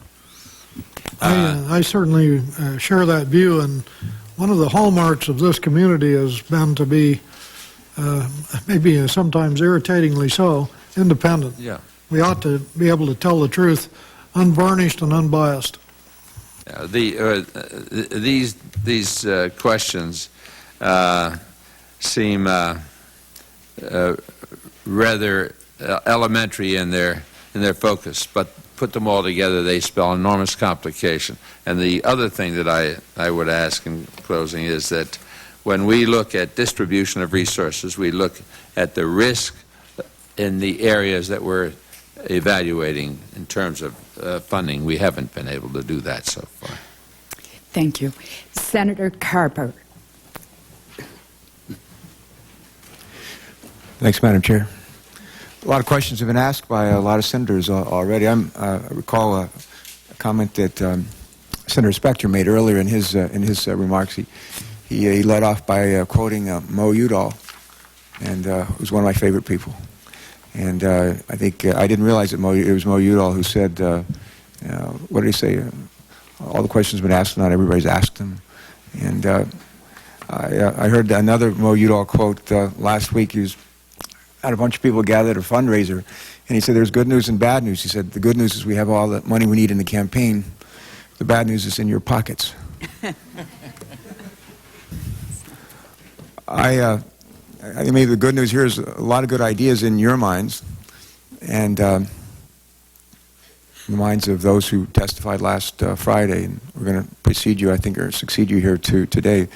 I certainly share that view, and one of the hallmarks of this community has been to be, maybe sometimes irritatingly so, independent. Yeah. We ought to be able to tell the truth, unvarnished and unbiased. These questions seem rather elementary in their focus, but put them all together, they spell enormous complication. And the other thing that I would ask in closing is that when we look at distribution of resources, we look at the risk in the areas that we're evaluating in terms of funding. We haven't been able to do that so far. Thank you. Senator Carper. Thanks, Madam Chair. A lot of questions have been asked by a lot of senators already. I recall a comment that Senator Specter made earlier in his remarks. He led off by quoting Mo Udall, and who's one of my favorite people. And I think I didn't realize that it was Mo Udall who said, what did he say? All the questions have been asked, not everybody's asked them. And I heard another Mo Udall quote last week. He had a bunch of people gathered at a fundraiser, and he said there's good news and bad news. He said the good news is we have all the money we need in the campaign. The bad news is in your pockets. I think maybe the good news here is a lot of good ideas in your minds, and in the minds of those who testified last Friday. And we're going to precede you, I think, or succeed you here today.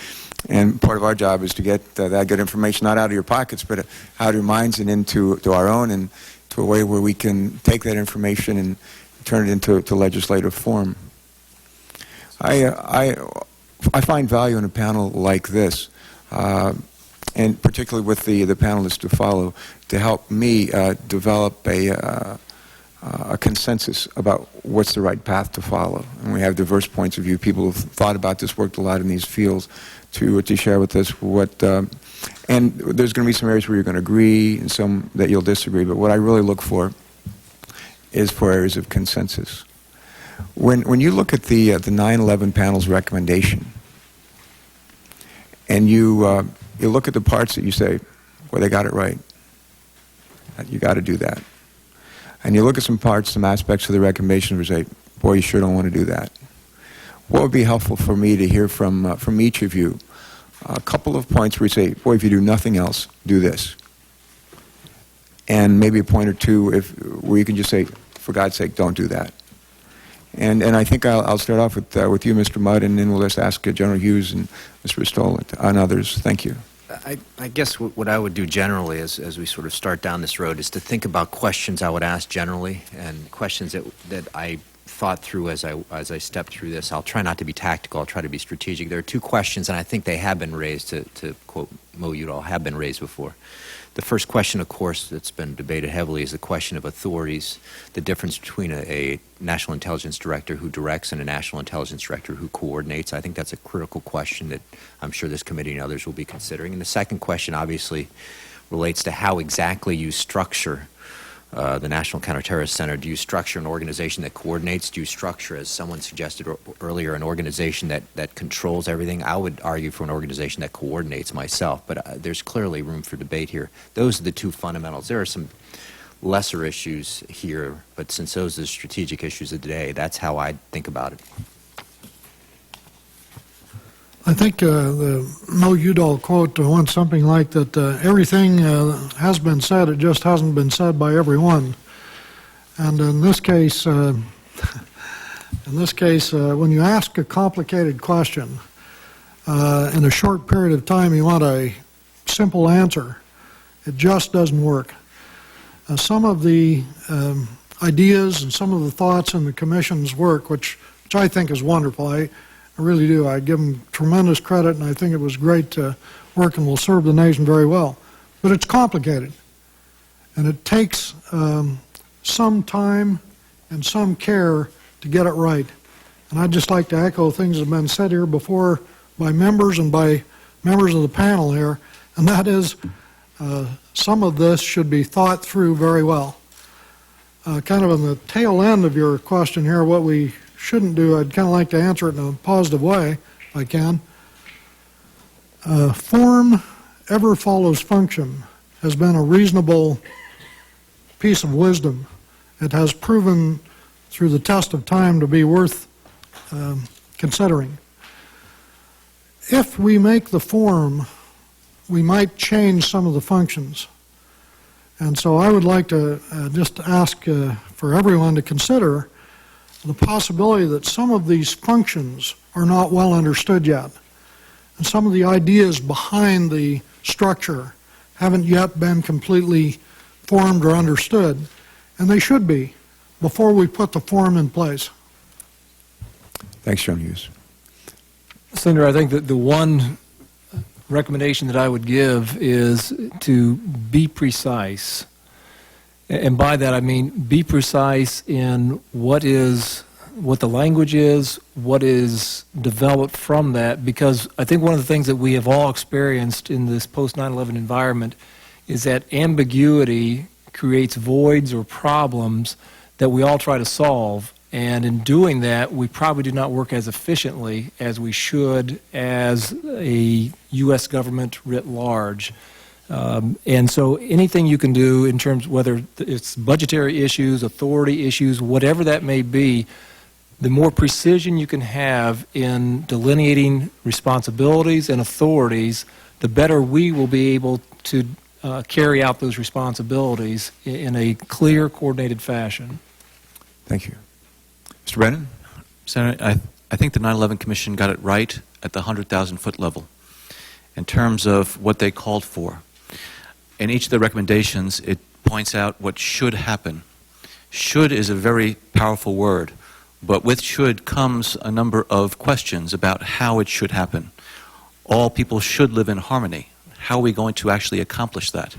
And part of our job is to get that good information not out of your pockets, but out of your minds and into our own, and to a way where we can take that information and turn it into legislative form. I find value in a panel like this, and particularly with the panelists to follow, to help me develop a consensus about what's the right path to follow. And we have diverse points of view. People who've thought about this, worked a lot in these fields, to share with us what. And there's going to be some areas where you're going to agree and some that you'll disagree. But what I really look for is for areas of consensus. When you look at the 9/11 panel's recommendation, and you look at the parts that you say, well, they got it right. You got to do that. And you look at some parts, some aspects of the recommendation where you say, boy, you sure don't want to do that. What would be helpful for me to hear from each of you? A couple of points where you say, boy, if you do nothing else, do this. And maybe a point or two where you can just say, for God's sake, don't do that. And I think I'll start off with you, Mr. Mudd, and then we'll just ask General Hughes and Mr. Stoll and others. Thank you. I guess what I would do generally as we sort of start down this road is to think about questions I would ask generally and questions that I thought through as I stepped through this. I'll try not to be tactical. I'll try to be strategic. There are two questions, and I think they have been raised, to quote Mo Udall, have been raised before. The first question, of course, that's been debated heavily is the question of authorities, the difference between a national intelligence director who directs and a national intelligence director who coordinates. I think that's a critical question that I'm sure this committee and others will be considering. And the second question, obviously, relates to how exactly you structure the National Counterterrorist Center. Do you structure an organization that coordinates? Do you structure, as someone suggested earlier, an organization that controls everything? I would argue for an organization that coordinates myself, but there's clearly room for debate here. Those are the two fundamentals. There are some lesser issues here, but since those are the strategic issues of the day, that's how I think about it. I think the Mo Udall quote went something like that, everything has been said, it just hasn't been said by everyone. And in this case, when you ask a complicated question, in a short period of time you want a simple answer, it just doesn't work. Some of the ideas and some of the thoughts in the Commission's work, which I think is wonderful, I really do. I give them tremendous credit, and I think it was great work and will serve the nation very well. But it's complicated, and it takes some time and some care to get it right. And I'd just like to echo things that have been said here before by members and by members of the panel here, and that is some of this should be thought through very well. Kind of on the tail end of your question here, what we shouldn't do, I'd kind of like to answer it in a positive way, if I can. Form ever follows function has been a reasonable piece of wisdom. It has proven through the test of time to be worth considering. If we make the form, we might change some of the functions. And so I would like to just ask for everyone to consider the possibility that some of these functions are not well understood yet. And some of the ideas behind the structure haven't yet been completely formed or understood, and they should be before we put the form in place. Thanks, General Hughes. Senator, I think that the one recommendation that I would give is to be precise. And by that I mean be precise in what the language is, what is developed from that, because I think one of the things that we have all experienced in this post-9/11 environment is that ambiguity creates voids or problems that we all try to solve, and in doing that we probably do not work as efficiently as we should as a U.S. government writ large. And so anything you can do in terms, whether it's budgetary issues, authority issues, whatever that may be, the more precision you can have in delineating responsibilities and authorities, the better we will be able to carry out those responsibilities in a clear, coordinated fashion. Thank you. Mr. Brennan? Senator, I think the 9/11 Commission got it right at the 100,000-foot level in terms of what they called for. In each of the recommendations, it points out what should happen. Should is a very powerful word. But with should comes a number of questions about how it should happen. All people should live in harmony. How are we going to actually accomplish that?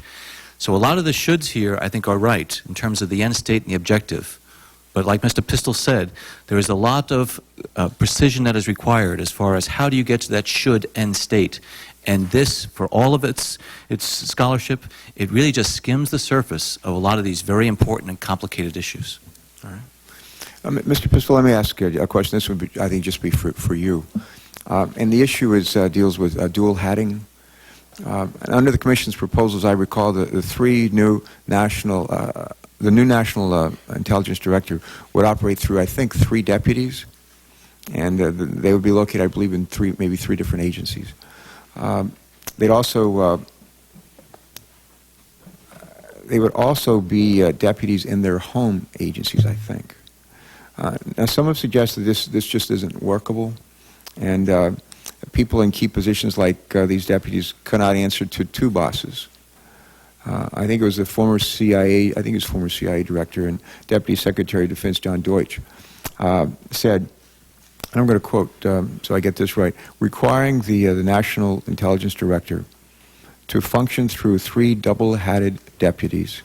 So a lot of the shoulds here, I think, are right in terms of the end state and the objective. But like Mr. Pistol said, there is a lot of precision that is required as far as how do you get to that should end state. And this, for all of its scholarship, it really just skims the surface of a lot of these very important and complicated issues. All right. Mr. Pistol, let me ask a question. This would be, I think, just be for you. And the issue is deals with dual hatting. And under the Commission's proposals, I recall the three new national, the new National Intelligence Director would operate through, I think, 3 deputies, and they would be located, I believe, in maybe three different agencies. They'd also they would also be deputies in their home agencies, I think. Now, some have suggested this just isn't workable, and people in key positions like these deputies cannot answer to 2 bosses. I think it was the former CIA, I think it was former CIA director and Deputy Secretary of Defense John Deutsch said, and I'm going to quote so I get this right, requiring the National Intelligence Director to function through 3 double-hatted deputies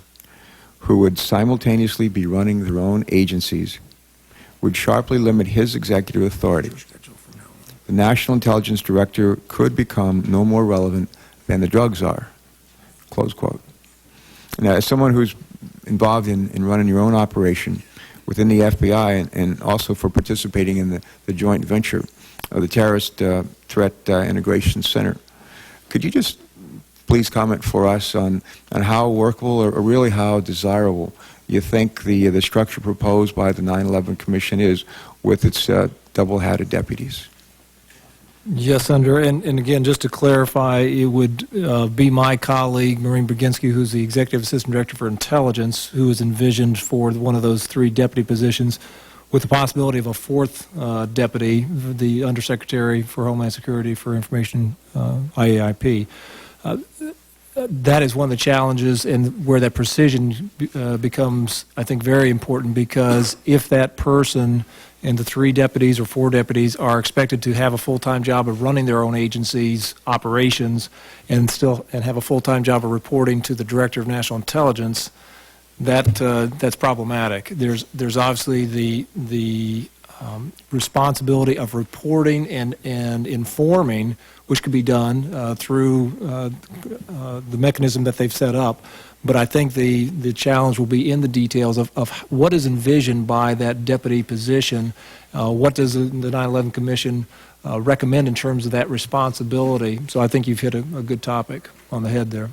who would simultaneously be running their own agencies would sharply limit his executive authority. The National Intelligence Director could become no more relevant than the drugs are, close quote. Now, as someone who's involved in running your own operation within the FBI and also for participating in the joint venture of the Terrorist Threat Integration Center, could you just please comment for us on how workable or really how desirable you think the structure proposed by the 9/11 Commission is with its double-hatted deputies? Yes, Senator, and again, just to clarify, it would be my colleague, Maureen Brzezinski, who's the Executive Assistant Director for Intelligence, who is envisioned for one of those 3 deputy positions, with the possibility of a 4th deputy, the Undersecretary for Homeland Security for Information, IAIP. That is one of the challenges, and where that precision becomes, I think, very important, because if that person and the 3 deputies or 4 deputies are expected to have a full-time job of running their own agency's operations and have a full-time job of reporting to the Director of National Intelligence, that's problematic. There's obviously the responsibility of reporting and informing, which could be done through the mechanism that they've set up. But I think the challenge will be in the details of what is envisioned by that deputy position. What does the 9/11 Commission recommend in terms of that responsibility? So I think you've hit a good topic on the head there.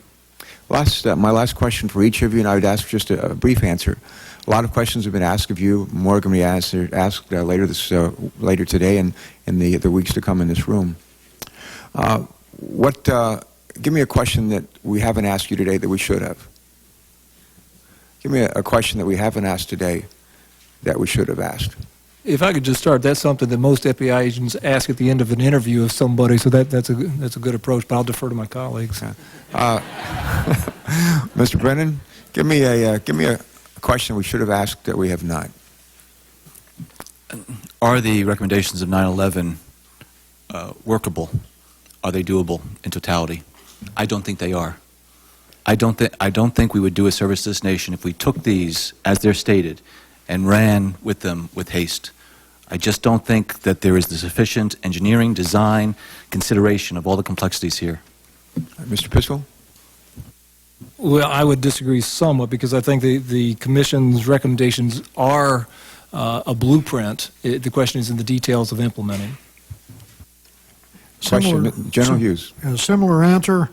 My last question for each of you, and I would ask just a brief answer. A lot of questions have been asked of you. More are going to be asked later today and in the weeks to come in this room. Give me a question that we haven't asked you today that we should have. Give me a question that we haven't asked today that we should have asked. If I could just start, that's something that most FBI agents ask at the end of an interview of somebody, so that's a good approach, but I'll defer to my colleagues. Mr. Brennan, give me a question we should have asked that we have not. Are the recommendations of 9/11 workable? Are they doable in totality? I don't think they are. I don't think we would do a service to this nation if we took these as they're stated and ran with them with haste. I just don't think that there is the sufficient engineering, design, consideration of all the complexities here. Mr. Pistol? Well, I would disagree somewhat, because I think the Commission's recommendations are a blueprint. The question is in the details of implementing. General Hughes. A similar answer.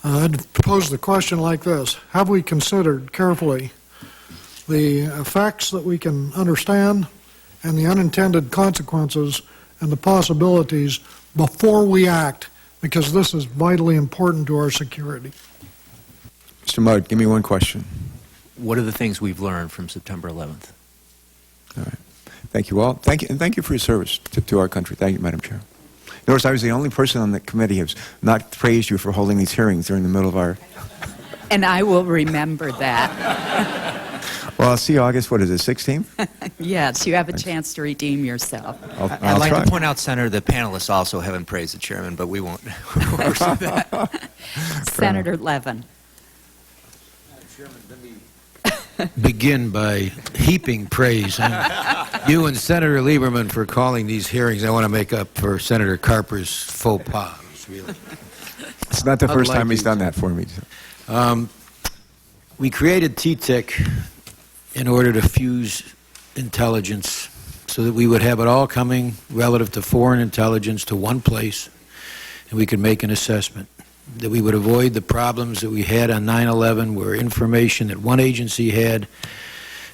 I'd pose the question like this. Have we considered carefully the effects that we can understand and the unintended consequences and the possibilities before we act? Because this is vitally important to our security. Mr. Mudd, give me one question. What are the things we've learned from September 11th? All right. Thank you all. Thank you, and thank you for your service to our country. Thank you, Madam Chair. Notice I was the only person on the committee who has not praised you for holding these hearings during the middle of our... And I will remember that. Well, I'll see you August, what is it, 16th? Yes, you have a chance to redeem yourself. I'd like to point out, Senator, the panelists also haven't praised the chairman, but we won't. Senator Levin. Begin by heaping praise on you and Senator Lieberman for calling these hearings. I want to make up for Senator Carper's faux pas. Really. It's not the first time he's done that for me. We created TTIC in order to fuse intelligence so that we would have it all coming relative to foreign intelligence to one place, and we could make an assessment, that we would avoid the problems that we had on 9/11 where information that one agency had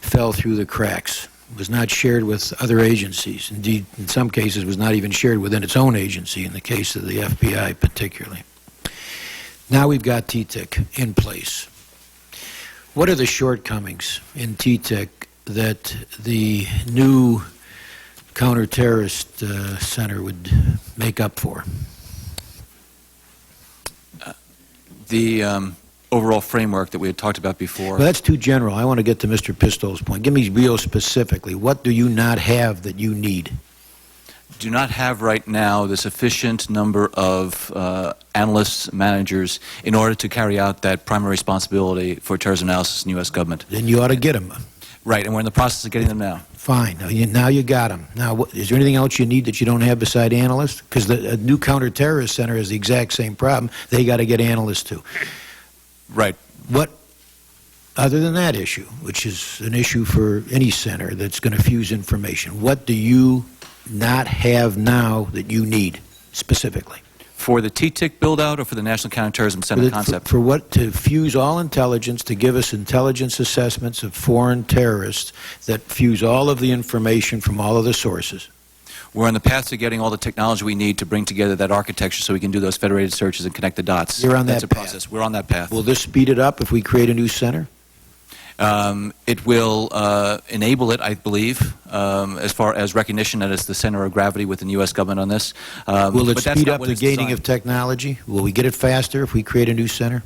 fell through the cracks, was not shared with other agencies. Indeed, in some cases, was not even shared within its own agency, in the case of the FBI particularly. Now we've got TTIC in place. What are the shortcomings in TTIC that the new counterterrorist center would make up for? The overall framework that we had talked about before. Well, that's too general. I want to get to Mr. Pistol's point. Give me real specifically. What do you not have that you need? Do not have right now the sufficient number of analysts, managers, in order to carry out that primary responsibility for terrorism analysis in the U.S. government. Then you ought to get them. Right, and we're in the process of getting them now. Fine. Now you got them. Now, is there anything else you need that you don't have beside analysts? Because the new counterterrorist center has the exact same problem. They got to get analysts too. Right. What, other than that issue, which is an issue for any center that's going to fuse information, what do you not have now that you need specifically? For the TTIC build-out or for the National Counterterrorism Center concept? For what? To fuse all intelligence, to give us intelligence assessments of foreign terrorists that fuse all of the information from all of the sources. We're on the path to getting all the technology we need to bring together that architecture so we can do those federated searches and connect the dots. You're on That's that a path. process. We're on that path. Will this speed it up if we create a new center? It will enable it, I believe, as far as recognition that it's the center of gravity within the U.S. government on this. Will it but that's speed not up what the it's gaining designed. of technology? Will we get it faster if we create a new center?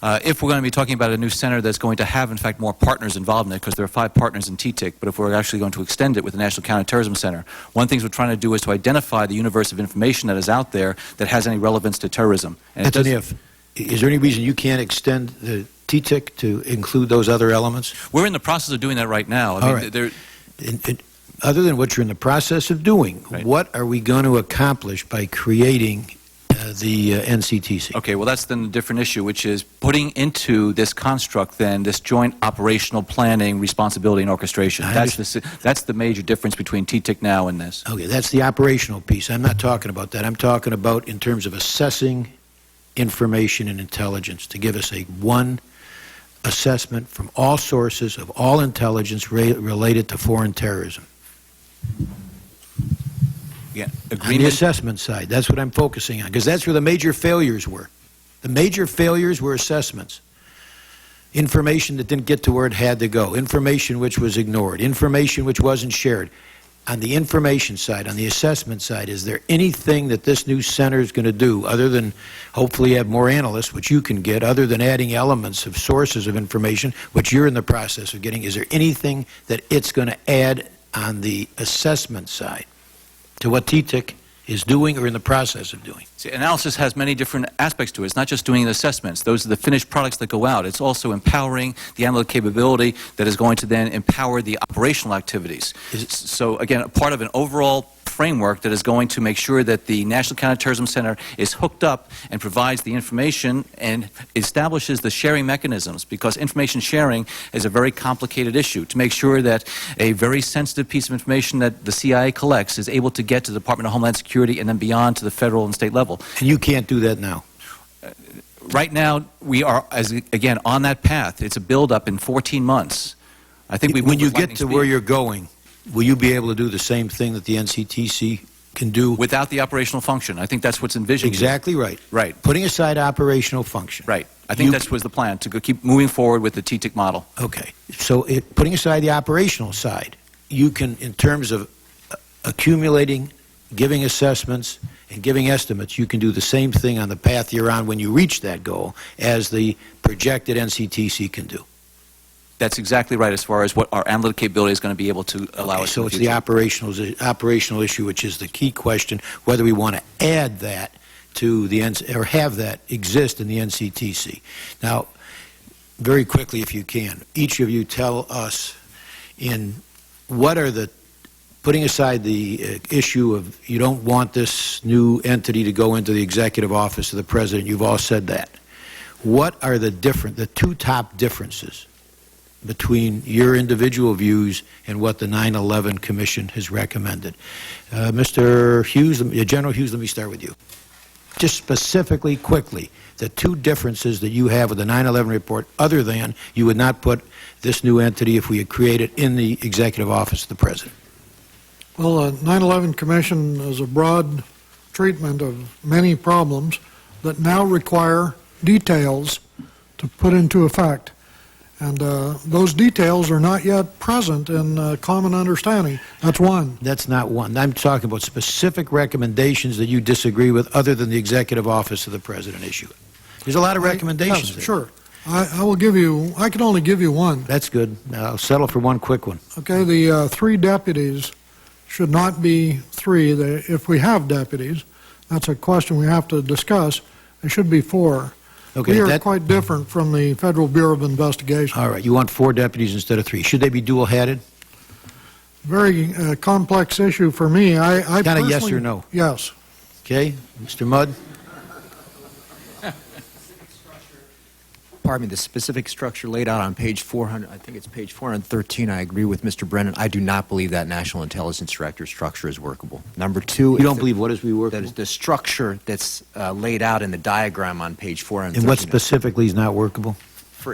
If we're going to be talking about a new center that's going to have, in fact, more partners involved in it, because there are 5 partners in TTIC, but if we're actually going to extend it with the National Counterterrorism Center, one of the things we're trying to do is to identify the universe of information that is out there that has any relevance to terrorism. And That's an if. Is there any reason you can't extend the TTIC to include those other elements? We're in the process of doing that right now. All right. Other than what you're in the process of doing, what are we going to accomplish by creating the NCTC? Okay, well, that's then a different issue, which is putting into this construct, then, this joint operational planning, responsibility, and orchestration. That's the major difference between TTIC now and this. Okay, that's the operational piece. I'm not talking about that. I'm talking about in terms of assessing information and intelligence to give us a one assessment from all sources of all intelligence related to foreign terrorism. Yeah, on the assessment side, that's what I'm focusing on, because that's where the major failures were. The major failures were assessments. Information that didn't get to where it had to go, information which was ignored, information which wasn't shared. On the information side, on the assessment side, is there anything that this new center is going to do, other than hopefully have more analysts, which you can get, other than adding elements of sources of information, which you're in the process of getting? Is there anything that it's going to add on the assessment side to what TTIC is doing or in the process of doing? See, analysis has many different aspects to it. It's not just doing the assessments. Those are the finished products that go out. It's also empowering the analytic capability that is going to then empower the operational activities. So, again, a part of an overall framework that is going to make sure that the National Counterterrorism Center is hooked up and provides the information and establishes the sharing mechanisms, because information sharing is a very complicated issue, to make sure that a very sensitive piece of information that the CIA collects is able to get to the Department of Homeland Security and then beyond to the federal and state level. And you can't do that now? Right now, we are, again, on that path. It's a build-up in 14 months. I think when you get to where you're going, will you be able to do the same thing that the NCTC can do? Without the operational function. I think that's what's envisioned. Exactly right. Right. Putting aside operational function. Right. I think that was the plan, to keep moving forward with the TTIC model. Okay. So putting aside the operational side, you can, in terms of accumulating, giving assessments, and giving estimates, you can do the same thing on the path you're on when you reach that goal as the projected NCTC can do. That's exactly right as far as what our analytic capability is going to be able to allow us So in it's the the future. operational issue, which is the key question, whether we want to add that to the, or have that exist in the NCTC. Now, very quickly, if you can, each of you tell us in what are the, putting aside the issue of you don't want this new entity to go into the executive office of the president, you've all said that. What are the two top differences between your individual views and what the 9/11 Commission has recommended? Mr. Hughes, General Hughes, let me start with you. Just specifically, quickly, the two differences that you have with the 9/11 report, other than you would not put this new entity, if we had created, in the executive office of the president. Well, the 9/11 Commission is a broad treatment of many problems that now require details to put into effect. And those details are not yet present in common understanding. That's one. That's not one. I'm talking about specific recommendations that you disagree with other than the executive office of the president issue. There's a lot of recommendations there. Sure. I will give you, I can only give you one. That's good. I'll settle for one quick one. Okay, the 3 deputies should not be 3. If we have deputies, that's a question we have to discuss. It should be 4. Okay, we are quite different from the Federal Bureau of Investigation. All right, you want 4 deputies instead of 3. Should they be dual-headed? Very complex issue for me. I Kind of yes or no? Yes. Okay, Mr. Mudd? Pardon me, the specific structure laid out on page 400, I think it's page 413, I agree with Mr. Brennan. I do not believe that National Intelligence Director structure is workable. Number 2... You don't believe what is workable? That is the structure that's laid out in the diagram on page 413. And what specifically is not workable?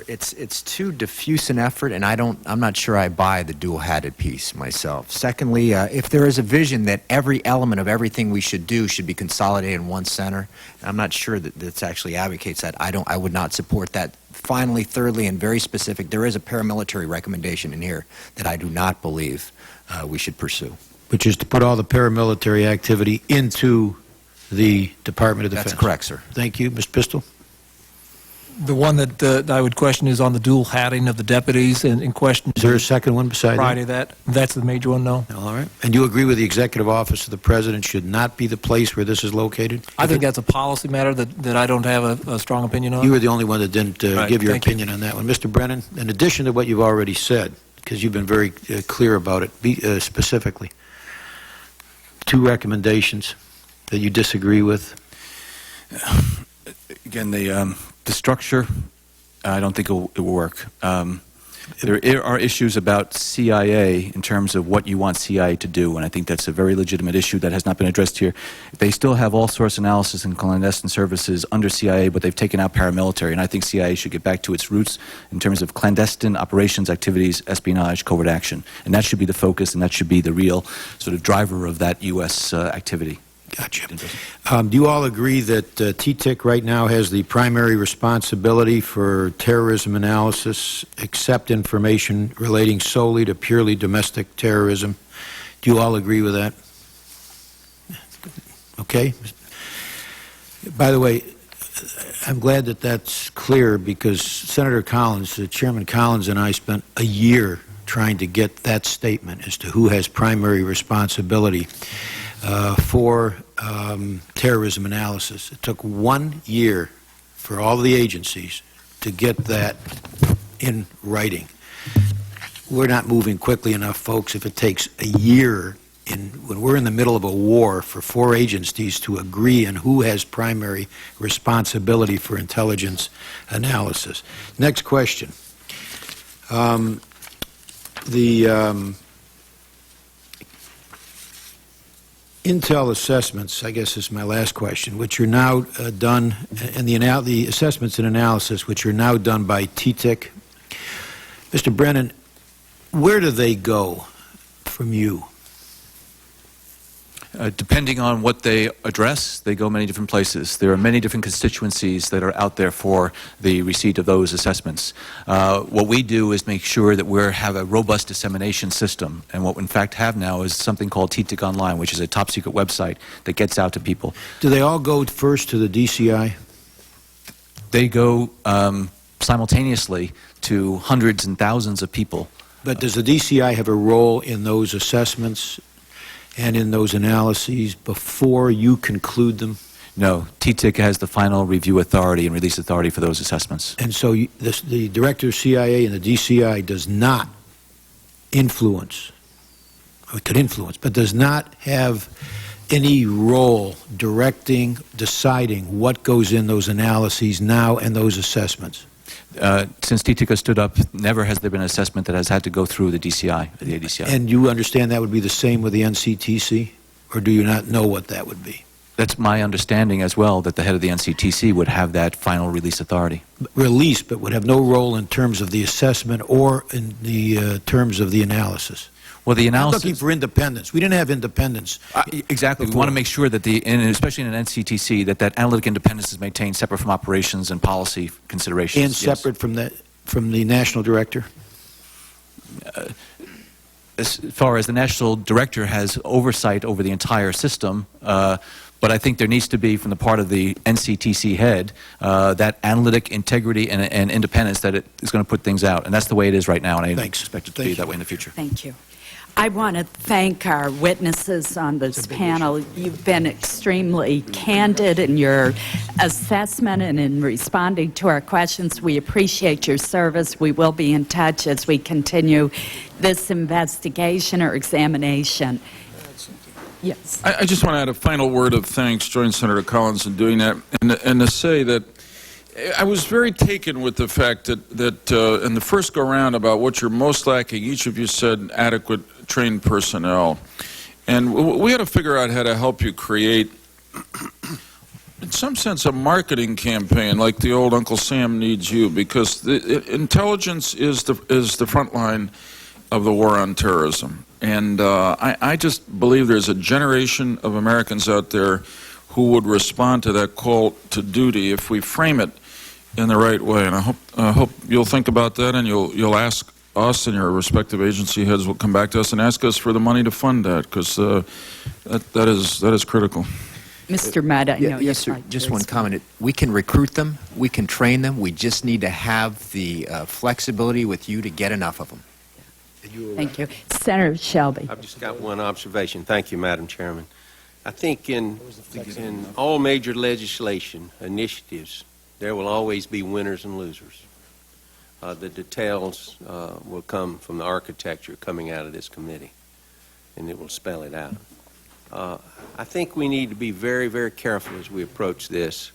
It's too diffuse an effort, and I'm not sure I buy the dual-hatted piece myself. Secondly, if there is a vision that every element of everything we should do should be consolidated in one center, and I'm not sure that this actually advocates that. I would not support that. Finally, thirdly, and very specific, there is a paramilitary recommendation in here that I do not believe we should pursue. Which is to put all the paramilitary activity into the Department of Defense. That's correct, sir. Thank you. Ms. Pistol? The one that I would question is on the dual hatting of the deputies in question. Is there a second one beside Friday that's the major one, no? All right. And you agree with the executive office of the president should not be the place where this is located? I think that's a policy matter that I don't have a strong opinion on. You were the only one that didn't give your thank opinion on that one. Mr. Brennan, in addition to what you've already said, because you've been very clear about it, specifically, 2 recommendations that you disagree with. Again, the structure, I don't think it will work. There are issues about CIA in terms of what you want CIA to do, and I think that's a very legitimate issue that has not been addressed here. They still have all source analysis and clandestine services under CIA, but they've taken out paramilitary, and I think CIA should get back to its roots in terms of clandestine operations, activities, espionage, covert action, and that should be the focus, and that should be the real sort of driver of that U.S. activity. Gotcha. Do you all agree that TTIC right now has the primary responsibility for terrorism analysis, except information relating solely to purely domestic terrorism? Do you all agree with that? Okay. By the way, I'm glad that that's clear because Senator Collins, Chairman Collins and I spent a year trying to get that statement as to who has primary responsibility for terrorism analysis. It took 1 year for all the agencies to get that in writing. We're not moving quickly enough, folks, if it takes a year when we're in the middle of a war for 4 agencies to agree on who has primary responsibility for intelligence analysis. Next question. Intel assessments, I guess is my last question, which are now done, and the assessments and analysis, which are now done by TTIC. Mr. Brennan, where do they go from you? Depending on what they address, they go many different places. There are many different constituencies that are out there for the receipt of those assessments. What we do is make sure that we have a robust dissemination system, and what we in fact have now is something called TTIC Online, which is a top-secret website that gets out to people. Do they all go first to the DCI? They go simultaneously to hundreds and thousands of people. But does the DCI have a role in those assessments and in those analyses before you conclude them? No, TTIC has the final review authority and release authority for those assessments. And so the director of CIA and the DCI does not influence, or could influence, but does not have any role directing, deciding what goes in those analyses now and those assessments? Since TTIC has stood up, never has there been an assessment that has had to go through the DCI, the ADCI. And you understand that would be the same with the NCTC? Or do you not know what that would be? That's my understanding as well, that the head of the NCTC would have that final release authority. Release, but would have no role in terms of the assessment or in the terms of the analysis. Well, the analysis... I'm looking for independence. We didn't have independence. Exactly. We want to make sure that, especially in an NCTC, that analytic independence is maintained separate from operations and policy considerations. And separate from the national director? As far as the national director has oversight over the entire system, but I think there needs to be, from the part of the NCTC head, that analytic integrity and independence that it is going to put things out. And that's the way it is right now, and I expect it to be that way in the future. Thank you. I want to thank our witnesses on this panel. You've been extremely candid in your assessment and in responding to our questions. We appreciate your service. We will be in touch as we continue this investigation or examination. Yes. I just want to add a final word of thanks, join Senator Collins in doing that, and to say that I was very taken with the fact that in the first go-round about what you're most lacking, each of you said adequate trained personnel. And we had to figure out how to help you create, in some sense, a marketing campaign like the old Uncle Sam needs you, because intelligence is the front line of the war on terrorism. And I just believe there's a generation of Americans out there who would respond to that call to duty if we frame it in the right way. And I hope you'll think about that, and you'll ask us, and your respective agency heads will come back to us and ask us for the money to fund that, because that is critical. Mr. Mudd, I know yes, sir. Just one comment. We can recruit them. We can train them. We just need to have the flexibility with you to get enough of them. Thank you. Senator Shelby. I've just got one observation. Thank you, Madam Chairman. I think in all major legislation initiatives, there will always be winners and losers. The details will come from the architecture coming out of this committee, and it will spell it out. I think we need to be very, very careful as we approach this,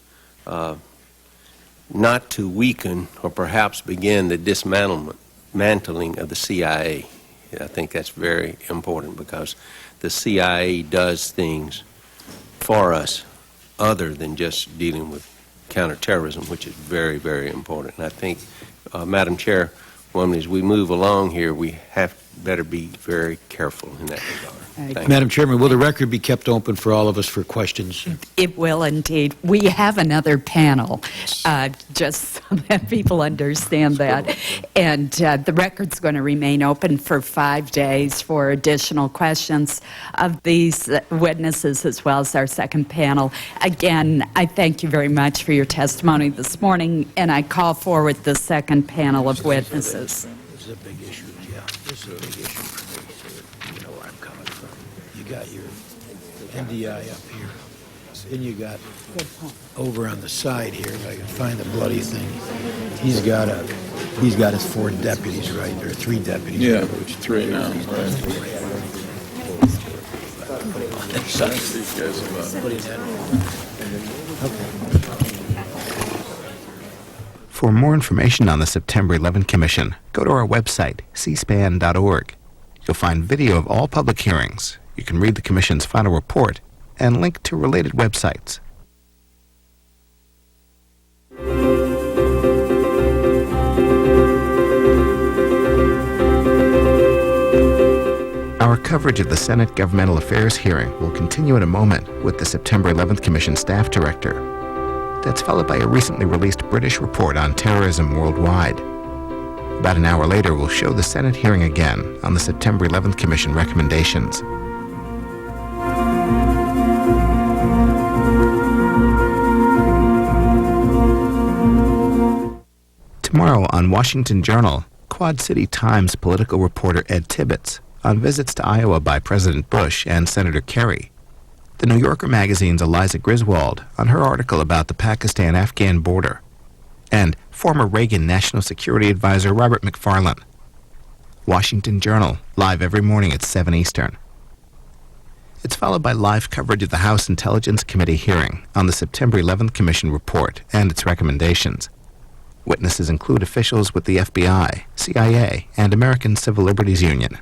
not to weaken or perhaps begin the dismantling of the CIA. I think that's very important, because the CIA does things for us other than just dealing with counterterrorism, which is very, very important. And I think, Madam Chairwoman, as we move along here, we better be very careful in that regard. Madam Chairman, will the record be kept open for all of us for questions? It will indeed. We have another panel, just so that people understand that. And the record's going to remain open for 5 days for additional questions of these witnesses, as well as our second panel. Again, I thank you very much for your testimony this morning, and I call forward the second panel of witnesses. This is a big issue, yeah. This is a big issue for me, so you know where I'm coming from. You got your NDI up here, then you got over on the side here, if I can find the bloody thing, he's got his 4 deputies, right? There are 3 deputies. Yeah, 3 now. For more information on the September 11 Commission, go to our website, cspan.org. You'll find video of all public hearings. You can read the Commission's final report and link to related websites. Our coverage of the Senate Governmental Affairs hearing will continue in a moment with the September 11th Commission Staff Director. That's followed by a recently released British report on terrorism worldwide. About an hour later, we'll show the Senate hearing again on the September 11th Commission recommendations. To Tomorrow on Washington Journal, Quad City Times political reporter Ed Tibbetts on visits to Iowa by President Bush and Senator Kerry. The New Yorker magazine's Eliza Griswold on her article about the Pakistan-Afghan border. And former Reagan National Security Advisor Robert McFarlane. Washington Journal, live every morning at 7 Eastern. It's followed by live coverage of the House Intelligence Committee hearing on the September 11th Commission report and its recommendations. Witnesses include officials with the FBI, CIA, and American Civil Liberties Union.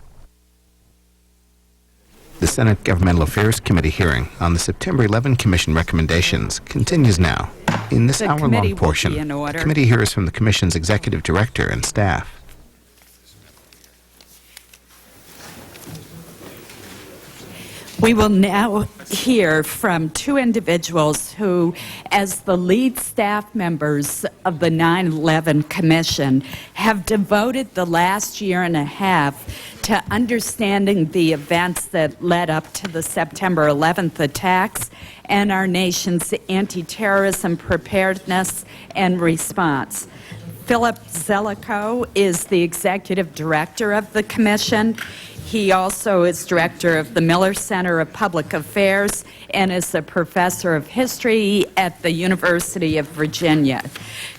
The Senate Governmental Affairs Committee hearing on the September 11 Commission recommendations continues now. In this hour-long portion, the committee hears from the Commission's Executive Director and staff. We will now hear from two individuals who, as the lead staff members of the 9/11 Commission, have devoted the last year and a half to understanding the events that led up to the September 11th attacks and our nation's anti-terrorism preparedness and response. Philip Zelikow is the Executive Director of the Commission. He also is director of the Miller Center of Public Affairs and is a professor of history at the University of Virginia.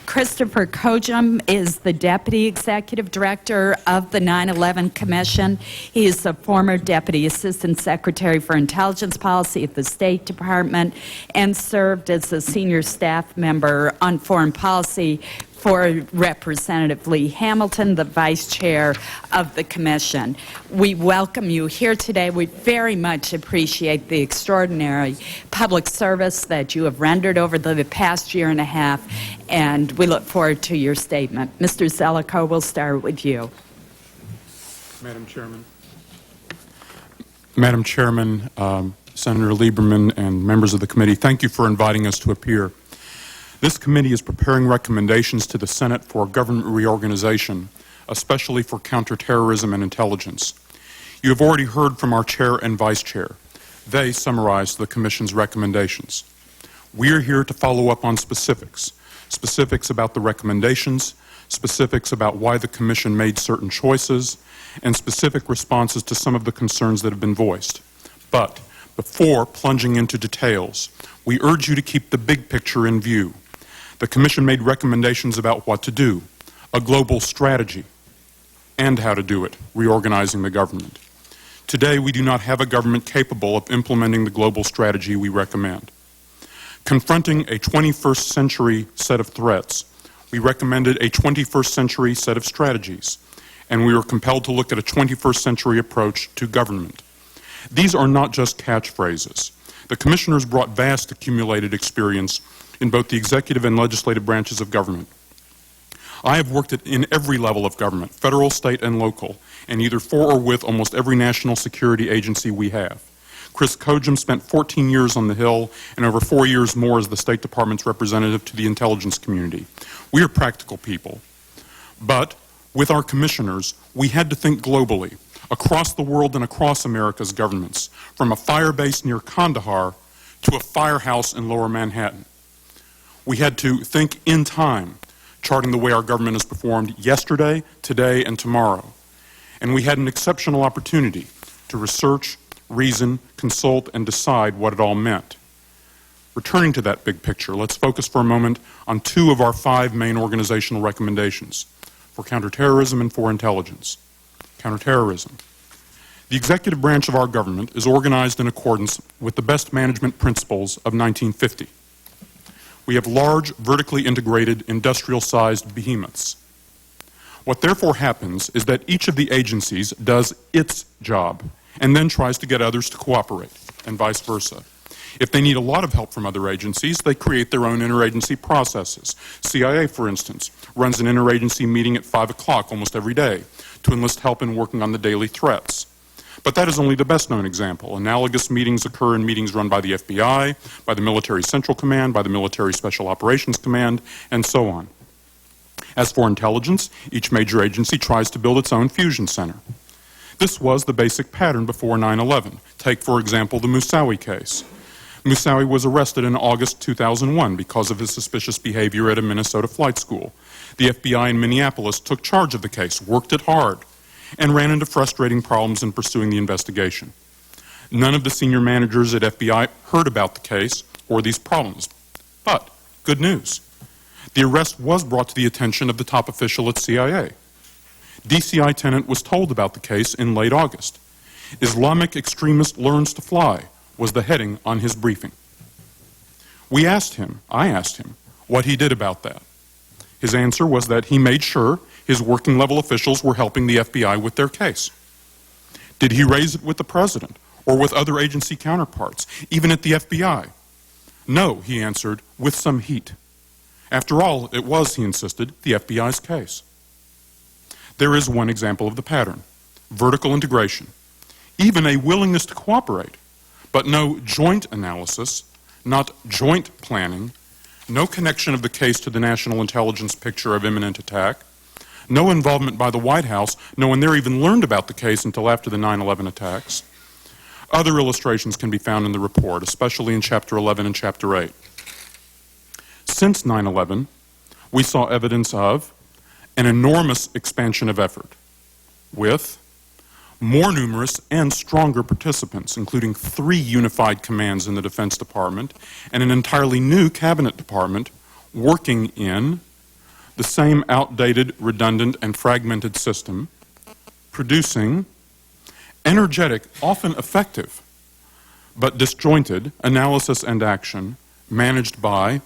Christopher Kojum is the deputy executive director of the 9/11 Commission. He is a former deputy assistant secretary for intelligence policy at the State Department and served as a senior staff member on foreign policy for Representative Lee Hamilton, the vice chair of the commission. We welcome you here today. We very much appreciate the extraordinary public service that you have rendered over the past year and a half, and we look forward to your statement. Mr. Zelikow, we'll start with you. Madam Chairman. Madam Chairman, Senator Lieberman, and members of the committee, thank you for inviting us to appear. This committee is preparing recommendations to the Senate for government reorganization, especially for counterterrorism and intelligence. You have already heard from our chair and vice chair. They summarized the Commission's recommendations. We are here to follow up on specifics about the recommendations, specifics about why the Commission made certain choices, and specific responses to some of the concerns that have been voiced. But before plunging into details, we urge you to keep the big picture in view. The Commission made recommendations about what to do, a global strategy, and how to do it, reorganizing the government. Today, we do not have a government capable of implementing the global strategy we recommend. Confronting a 21st century set of threats, we recommended a 21st century set of strategies, and we were compelled to look at a 21st century approach to government. These are not just catchphrases. The Commissioners brought vast accumulated experience in both the executive and legislative branches of government. I have worked in every level of government, federal, state, and local, and either for or with almost every national security agency we have. Chris Kojum spent 14 years on the Hill and over 4 years more as the State Department's representative to the intelligence community. We are practical people. But with our commissioners, we had to think globally, across the world and across America's governments, from a fire base near Kandahar to a firehouse in Lower Manhattan. We had to think in time, charting the way our government is performed yesterday, today, and tomorrow. And we had an exceptional opportunity to research, reason, consult, and decide what it all meant. Returning to that big picture, let's focus for a moment on two of our 5 main organizational recommendations for counterterrorism and for intelligence. Counterterrorism. The executive branch of our government is organized in accordance with the best management principles of 1950. We have large, vertically integrated, industrial-sized behemoths. What therefore happens is that each of the agencies does its job and then tries to get others to cooperate, and vice versa. If they need a lot of help from other agencies, they create their own interagency processes. CIA, for instance, runs an interagency meeting at 5 o'clock almost every day to enlist help in working on the daily threats. But that is only the best-known example. Analogous meetings occur in meetings run by the FBI, by the Military Central Command, by the Military Special Operations Command, and so on. As for intelligence, each major agency tries to build its own fusion center. This was the basic pattern before 9/11. Take, for example, the Moussaoui case. Moussaoui was arrested in August 2001 because of his suspicious behavior at a Minnesota flight school. The FBI in Minneapolis took charge of the case, worked it hard, and ran into frustrating problems in pursuing the investigation. None of the senior managers at FBI heard about the case or these problems. But, good news. The arrest was brought to the attention of the top official at CIA. DCI Tennant was told about the case in late August. Islamic extremist learns to fly was the heading on his briefing. I asked him, what he did about that. His answer was that he made sure his working level officials were helping the FBI with their case. Did he raise it with the president or with other agency counterparts, even at the FBI? No, he answered, with some heat. After all, it was, he insisted, the FBI's case. There is one example of the pattern: vertical integration. Even a willingness to cooperate, but no joint analysis, not joint planning, no connection of the case to the national intelligence picture of imminent attack, no involvement by the White House. No one there even learned about the case until after the 9/11 attacks. Other illustrations can be found in the report, especially in Chapter 11 and Chapter 8. Since 9/11, we saw evidence of an enormous expansion of effort, with more numerous and stronger participants, including 3 unified commands in the Defense Department and an entirely new Cabinet Department working in the same outdated, redundant, and fragmented system, producing energetic, often effective, but disjointed analysis and action managed by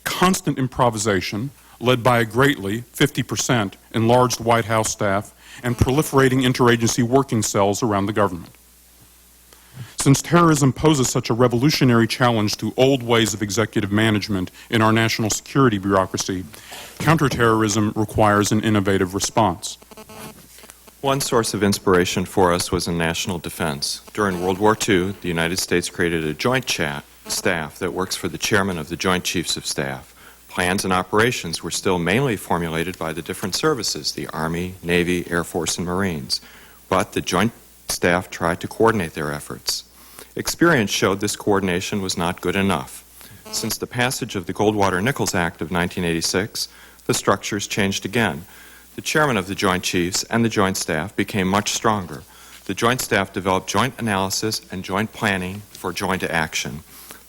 constant improvisation, led by a greatly, 50%, enlarged White House staff and proliferating interagency working cells around the government. Since terrorism poses such a revolutionary challenge to old ways of executive management in our national security bureaucracy, counterterrorism requires an innovative response. One source of inspiration for us was in national defense. During World War II, the United States created a joint staff that works for the chairman of the Joint Chiefs of Staff. Plans and operations were still mainly formulated by the different services, the Army, Navy, Air Force, and Marines. But the joint staff tried to coordinate their efforts. Experience showed this coordination was not good enough. Since the passage of the Goldwater-Nichols Act of 1986, the structures changed again. The chairman of the Joint Chiefs and the Joint Staff became much stronger. The Joint Staff developed joint analysis and joint planning for joint action.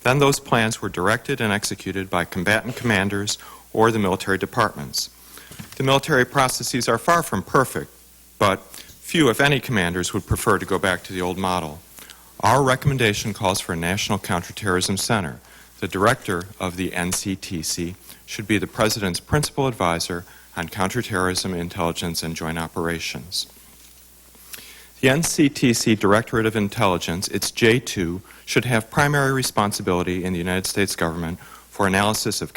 Then those plans were directed and executed by combatant commanders or the military departments. The military processes are far from perfect, but few, if any, commanders would prefer to go back to the old model. Our recommendation calls for a National Counterterrorism Center. The director of the NCTC should be the President's principal advisor on counterterrorism, intelligence, and joint operations. The NCTC Directorate of Intelligence, its J2, should have primary responsibility in the United States government for analysis of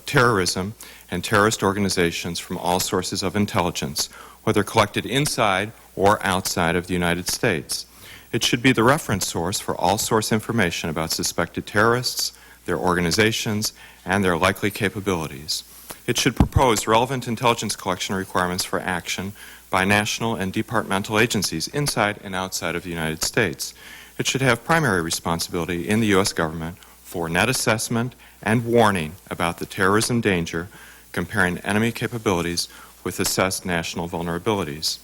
terrorism and terrorist organizations from all sources of intelligence, whether collected inside or outside of the United States. It should be the reference source for all source information about suspected terrorists, their organizations, and their likely capabilities. It should propose relevant intelligence collection requirements for action by national and departmental agencies inside and outside of the United States. It should have primary responsibility in the U.S. government for net assessment and warning about the terrorism danger, comparing enemy capabilities with assessed national vulnerabilities.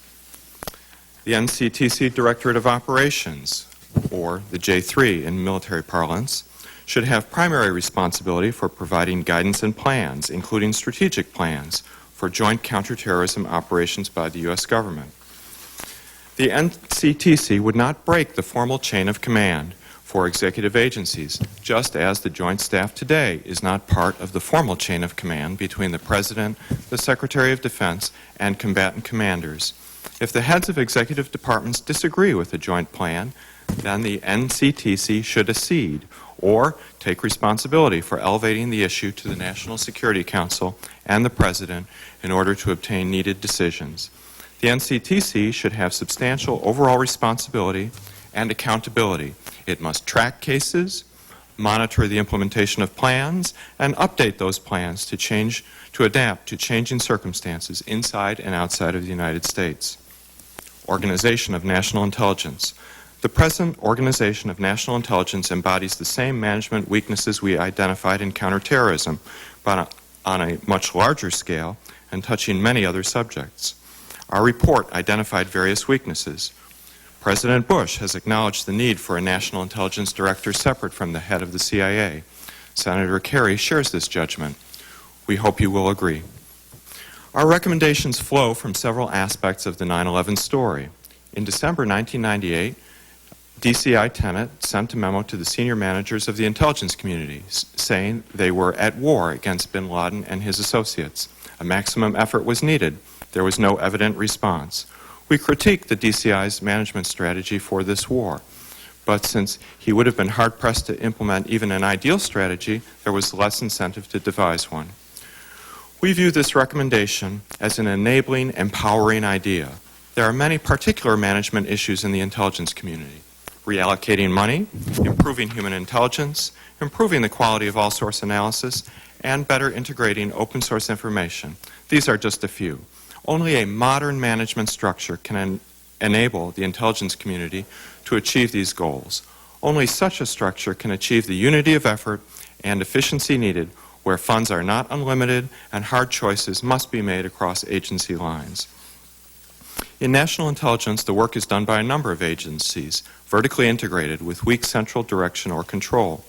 The NCTC Directorate of Operations, or the J3 in military parlance, should have primary responsibility for providing guidance and plans, including strategic plans, for joint counterterrorism operations by the U.S. government. The NCTC would not break the formal chain of command for executive agencies, just as the Joint Staff today is not part of the formal chain of command between the President, the Secretary of Defense, and combatant commanders. If the heads of executive departments disagree with the joint plan, then the NCTC should accede or take responsibility for elevating the issue to the National Security Council and the President in order to obtain needed decisions. The NCTC should have substantial overall responsibility and accountability. It must track cases, monitor the implementation of plans, and update those plans to adapt to changing circumstances inside and outside of the United States. Organization of National Intelligence. The present organization of national intelligence embodies the same management weaknesses we identified in counterterrorism, but on a much larger scale and touching many other subjects. Our report identified various weaknesses. President Bush has acknowledged the need for a national intelligence director separate from the head of the CIA. Senator Kerry shares this judgment. We hope you will agree. Our recommendations flow from several aspects of the 9/11 story. In December 1998, DCI Tenet sent a memo to the senior managers of the intelligence community saying they were at war against bin Laden and his associates. A maximum effort was needed. There was no evident response. We critiqued the DCI's management strategy for this war, but since he would have been hard-pressed to implement even an ideal strategy, there was less incentive to devise one. We view this recommendation as an enabling, empowering idea. There are many particular management issues in the intelligence community: reallocating money, improving human intelligence, improving the quality of all-source analysis, and better integrating open-source information. These are just a few. Only a modern management structure can enable the intelligence community to achieve these goals. Only such a structure can achieve the unity of effort and efficiency needed where funds are not unlimited and hard choices must be made across agency lines. In national intelligence, the work is done by a number of agencies, vertically integrated with weak central direction or control.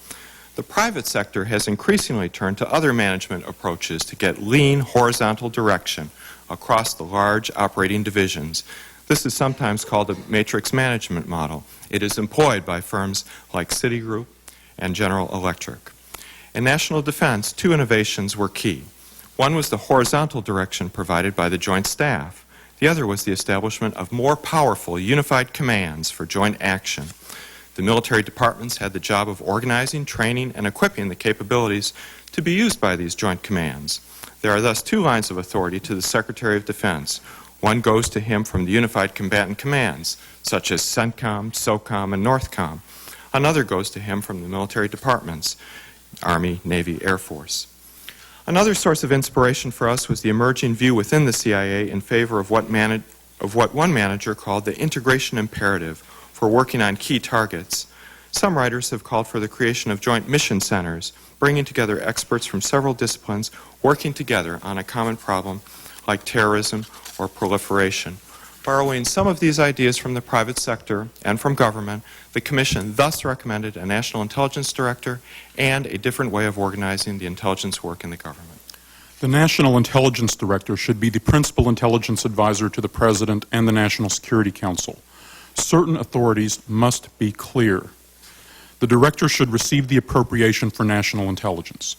The private sector has increasingly turned to other management approaches to get lean, horizontal direction across the large operating divisions. This is sometimes called a matrix management model. It is employed by firms like Citigroup and General Electric. In national defense, two innovations were key. One was the horizontal direction provided by the Joint Staff. The other was the establishment of more powerful, unified commands for joint action. The military departments had the job of organizing, training, and equipping the capabilities to be used by these joint commands. There are thus two lines of authority to the Secretary of Defense. One goes to him from the unified combatant commands, such as CENTCOM, SOCOM, and NORTHCOM. Another goes to him from the military departments, Army, Navy, Air Force. Another source of inspiration for us was the emerging view within the CIA in favor of what one manager called the integration imperative for working on key targets. Some writers have called for the creation of joint mission centers, bringing together experts from several disciplines working together on a common problem like terrorism or proliferation. Borrowing some of these ideas from the private sector and from government, the Commission thus recommended a National Intelligence Director and a different way of organizing the intelligence work in the government. The National Intelligence Director should be the principal intelligence advisor to the President and the National Security Council. Certain authorities must be clear. The Director should receive the appropriation for national intelligence.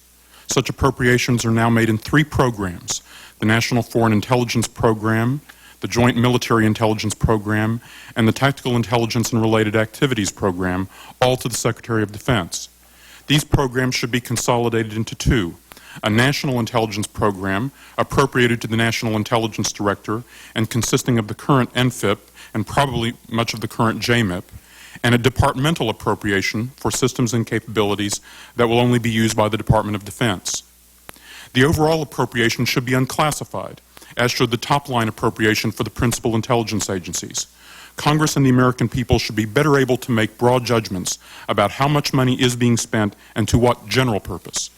Such appropriations are now made in 3 programs: the National Foreign Intelligence Program, the Joint Military Intelligence Program, and the Tactical Intelligence and Related Activities Program, all to the Secretary of Defense. These programs should be consolidated into 2: a National Intelligence Program appropriated to the National Intelligence Director and consisting of the current NFIP and probably much of the current JMIP, and a departmental appropriation for systems and capabilities that will only be used by the Department of Defense. The overall appropriation should be unclassified, as should the top-line appropriation for the principal intelligence agencies. Congress and the American people should be better able to make broad judgments about how much money is being spent and to what general purpose.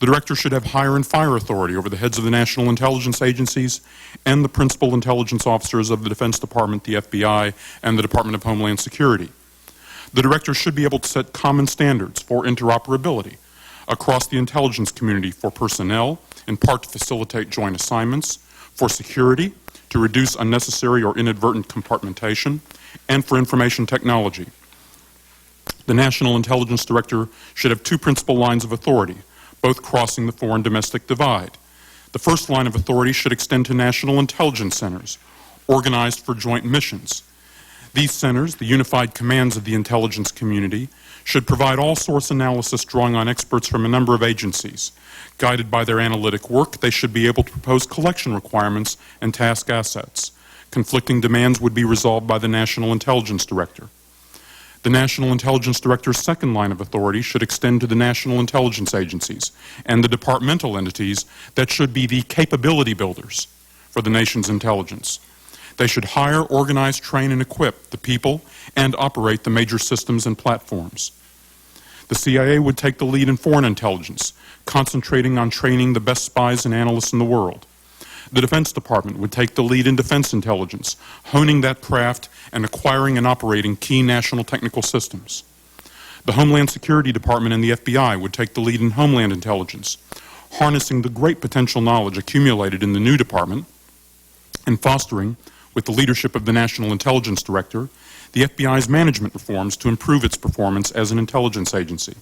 The Director should have hire and fire authority over the heads of the national intelligence agencies and the principal intelligence officers of the Defense Department, the FBI, and the Department of Homeland Security. The Director should be able to set common standards for interoperability across the intelligence community for personnel, in part to facilitate joint assignments, for security, to reduce unnecessary or inadvertent compartmentation, and for information technology. The National Intelligence Director should have 2 principal lines of authority, both crossing the foreign domestic divide. The first line of authority should extend to national intelligence centers, organized for joint missions. These centers, the unified commands of the intelligence community, should provide all-source analysis drawing on experts from a number of agencies. Guided by their analytic work, they should be able to propose collection requirements and task assets. Conflicting demands would be resolved by the National Intelligence Director. The National Intelligence Director's second line of authority should extend to the national intelligence agencies and the departmental entities that should be the capability builders for the nation's intelligence. They should hire, organize, train, and equip the people and operate the major systems and platforms. The CIA would take the lead in foreign intelligence, concentrating on training the best spies and analysts in the world. The Defense Department would take the lead in defense intelligence, honing that craft and acquiring and operating key national technical systems. The Homeland Security Department and the FBI would take the lead in homeland intelligence, harnessing the great potential knowledge accumulated in the new department and fostering, with the leadership of the National Intelligence Director, the FBI's management reforms to improve its performance as an intelligence agency.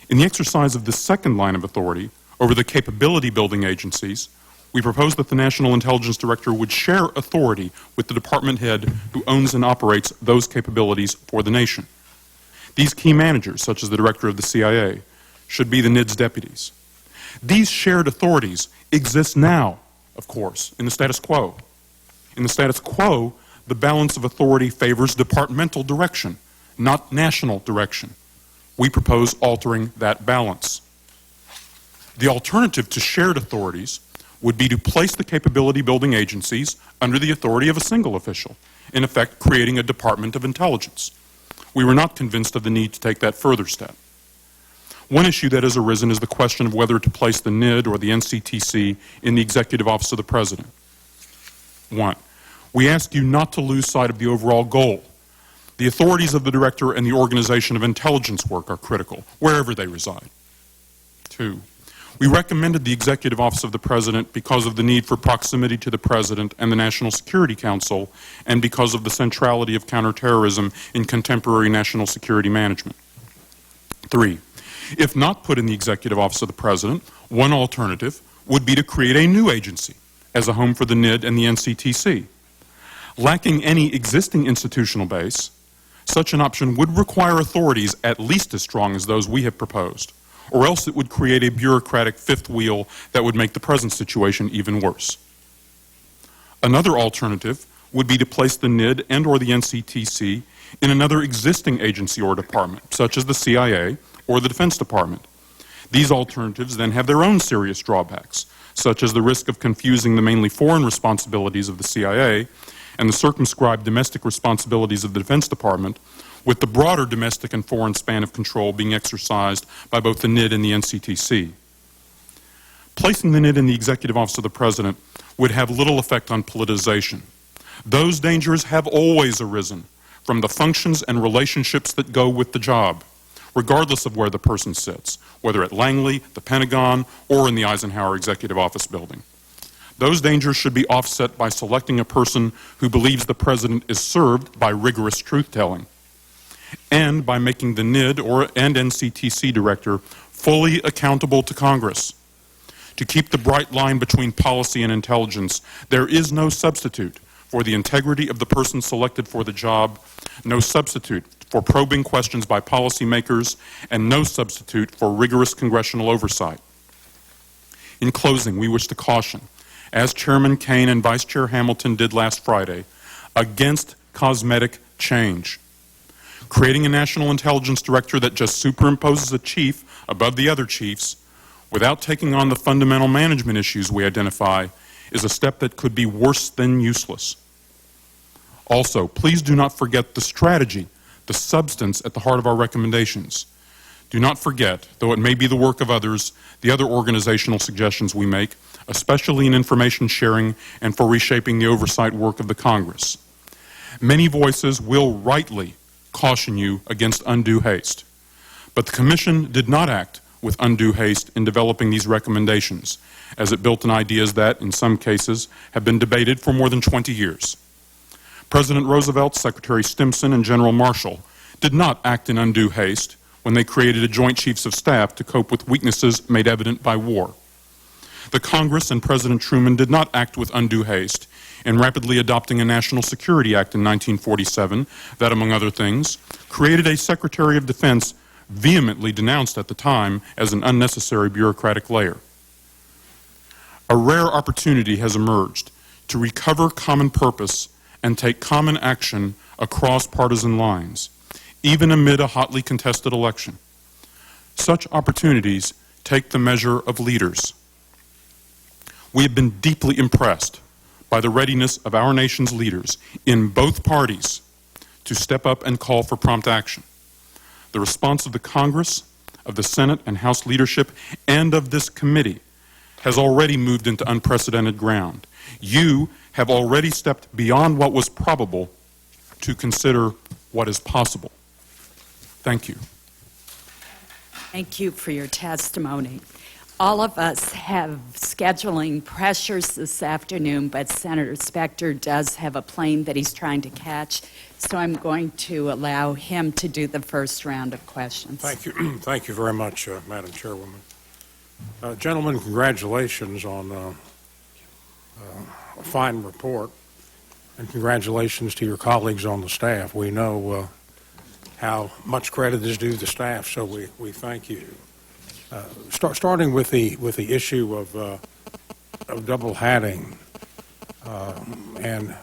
In the exercise of the second line of authority over the capability-building agencies, we propose that the National Intelligence Director would share authority with the department head who owns and operates those capabilities for the nation. These key managers, such as the Director of the CIA, should be the NID's deputies. These shared authorities exist now, of course, in the status quo. In the status quo, the balance of authority favors departmental direction, not national direction. We propose altering that balance. The alternative to shared authorities would be to place the capability-building agencies under the authority of a single official, in effect creating a Department of Intelligence. We were not convinced of the need to take that further step. One issue that has arisen is the question of whether to place the NID or the NCTC in the Executive Office of the President. One, we ask you not to lose sight of the overall goal. The authorities of the Director and the organization of intelligence work are critical, wherever they reside. Two, we recommended the Executive Office of the President because of the need for proximity to the President and the National Security Council, and because of the centrality of counterterrorism in contemporary national security management. Three, if not put in the Executive Office of the President, one alternative would be to create a new agency as a home for the NID and the NCTC. Lacking any existing institutional base, such an option would require authorities at least as strong as those we have proposed, or else it would create a bureaucratic fifth wheel that would make the present situation even worse. Another alternative would be to place the NID and or the NCTC in another existing agency or department, such as the CIA or the Defense Department. These alternatives then have their own serious drawbacks, such as the risk of confusing the mainly foreign responsibilities of the CIA and the circumscribed domestic responsibilities of the Defense Department with the broader domestic and foreign span of control being exercised by both the NID and the NCTC. Placing the NID in the Executive Office of the President would have little effect on politicization. Those dangers have always arisen from the functions and relationships that go with the job, regardless of where the person sits, whether at Langley, the Pentagon, or in the Eisenhower Executive Office building. Those dangers should be offset by selecting a person who believes the President is served by rigorous truth-telling, and by making the NID and NCTC Director fully accountable to Congress. To keep the bright line between policy and intelligence, there is no substitute for the integrity of the person selected for the job, no substitute for probing questions by policymakers, and no substitute for rigorous congressional oversight. In closing, we wish to caution, as Chairman Kaine and Vice Chair Hamilton did last Friday, against cosmetic change. Creating a National Intelligence Director that just superimposes a chief above the other chiefs without taking on the fundamental management issues we identify is a step that could be worse than useless. Also, please do not forget the strategy, the substance at the heart of our recommendations. Do not forget, though it may be the work of others, the other organizational suggestions we make, especially in information sharing and for reshaping the oversight work of the Congress. Many voices will rightly caution you against undue haste, but the Commission did not act with undue haste in developing these recommendations, as it built on ideas that, in some cases, have been debated for more than 20 years. President Roosevelt, Secretary Stimson, and General Marshall did not act in undue haste when they created a Joint Chiefs of Staff to cope with weaknesses made evident by war. The Congress and President Truman did not act with undue haste in rapidly adopting a National Security Act in 1947 that, among other things, created a Secretary of Defense vehemently denounced at the time as an unnecessary bureaucratic layer. A rare opportunity has emerged to recover common purpose and take common action across partisan lines, even amid a hotly contested election. Such opportunities take the measure of leaders. We have been deeply impressed by the readiness of our nation's leaders in both parties to step up and call for prompt action. The response of the Congress, of the Senate and House leadership, and of this committee has already moved into unprecedented ground. You have already stepped beyond what was probable to consider what is possible. Thank you. Thank you for your testimony. All of us have scheduling pressures this afternoon, but Senator Specter does have a plane that he's trying to catch, so I'm going to allow him to do the first round of questions. Thank you. Thank you very much, Madam Chairwoman. Gentlemen, congratulations on a fine report, and congratulations to your colleagues on the staff. We know how much credit is due the staff, so we thank you. Starting with the issue of double hatting and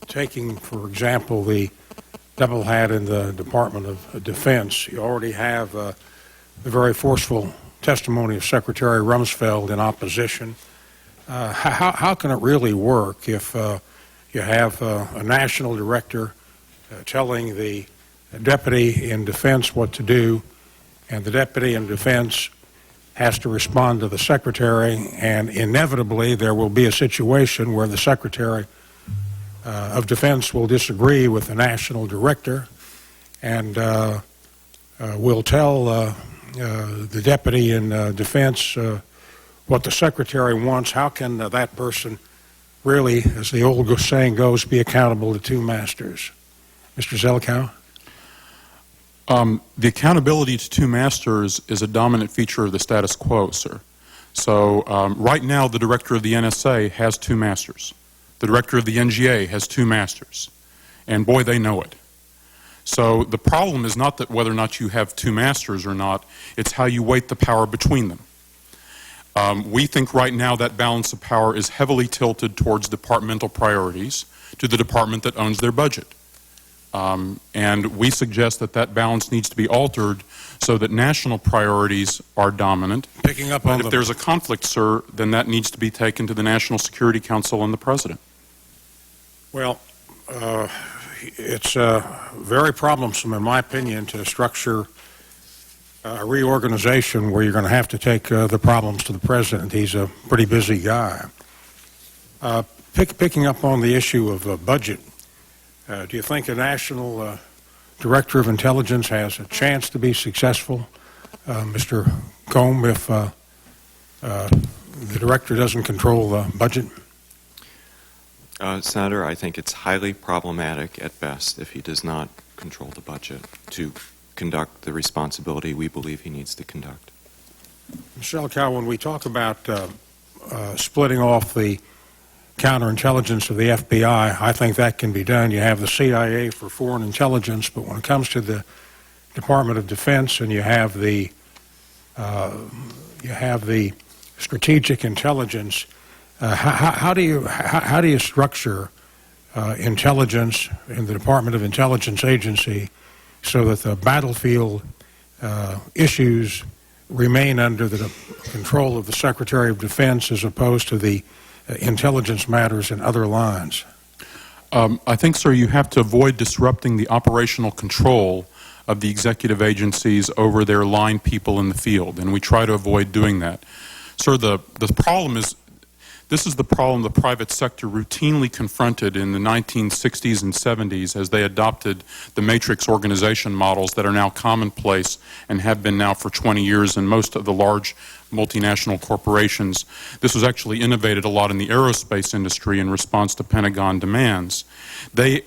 taking, for example, the double hat in the Department of Defense, you already have the very forceful testimony of Secretary Rumsfeld in opposition. How can it really work if you have a national director telling the deputy in defense what to do, and the deputy in defense has to respond to the secretary, and inevitably there will be a situation where the secretary of defense will disagree with the national director and will tell the deputy in defense what the secretary wants. How can that person really, as the old saying goes, be accountable to two masters? Mr. Zelikow? The accountability to two masters is a dominant feature of the status quo, sir. So right now the director of the NSA has two masters. The director of the NGA has two masters. And boy, they know it. So the problem is not that whether or not you have two masters or not, it's how you weight the power between them. We think right now that balance of power is heavily tilted towards departmental priorities to the department that owns their budget. And we suggest that that balance needs to be altered so that national priorities are dominant. Picking up on if there's a conflict, sir, then that needs to be taken to the National Security Council and the President. Well, it's very problemsome, in my opinion, to structure a reorganization where you're going to have to take the problems to the President. He's a pretty busy guy. Picking up on the issue of budget, do you think a national director of intelligence has a chance to be successful, Mr. Combe, if the director doesn't control the budget? Senator, I think it's highly problematic at best if he does not control the budget to conduct the responsibility we believe he needs to conduct. Mr. Zelikow, when we talk about splitting off the counterintelligence of the FBI, I think that can be done. You have the CIA for foreign intelligence, but when it comes to the Department of Defense and you have the strategic intelligence, how do you structure intelligence in the Department of Intelligence Agency so that the battlefield issues remain under the control of the Secretary of Defense as opposed to the intelligence matters in other lines? I think, sir, you have to avoid disrupting the operational control of the executive agencies over their line people in the field, and we try to avoid doing that. Sir, the problem is, this is the problem the private sector routinely confronted in the 1960s and 70s as they adopted the matrix organization models that are now commonplace and have been now for 20 years in most of the large multinational corporations. This was actually innovated a lot in the aerospace industry in response to Pentagon demands. They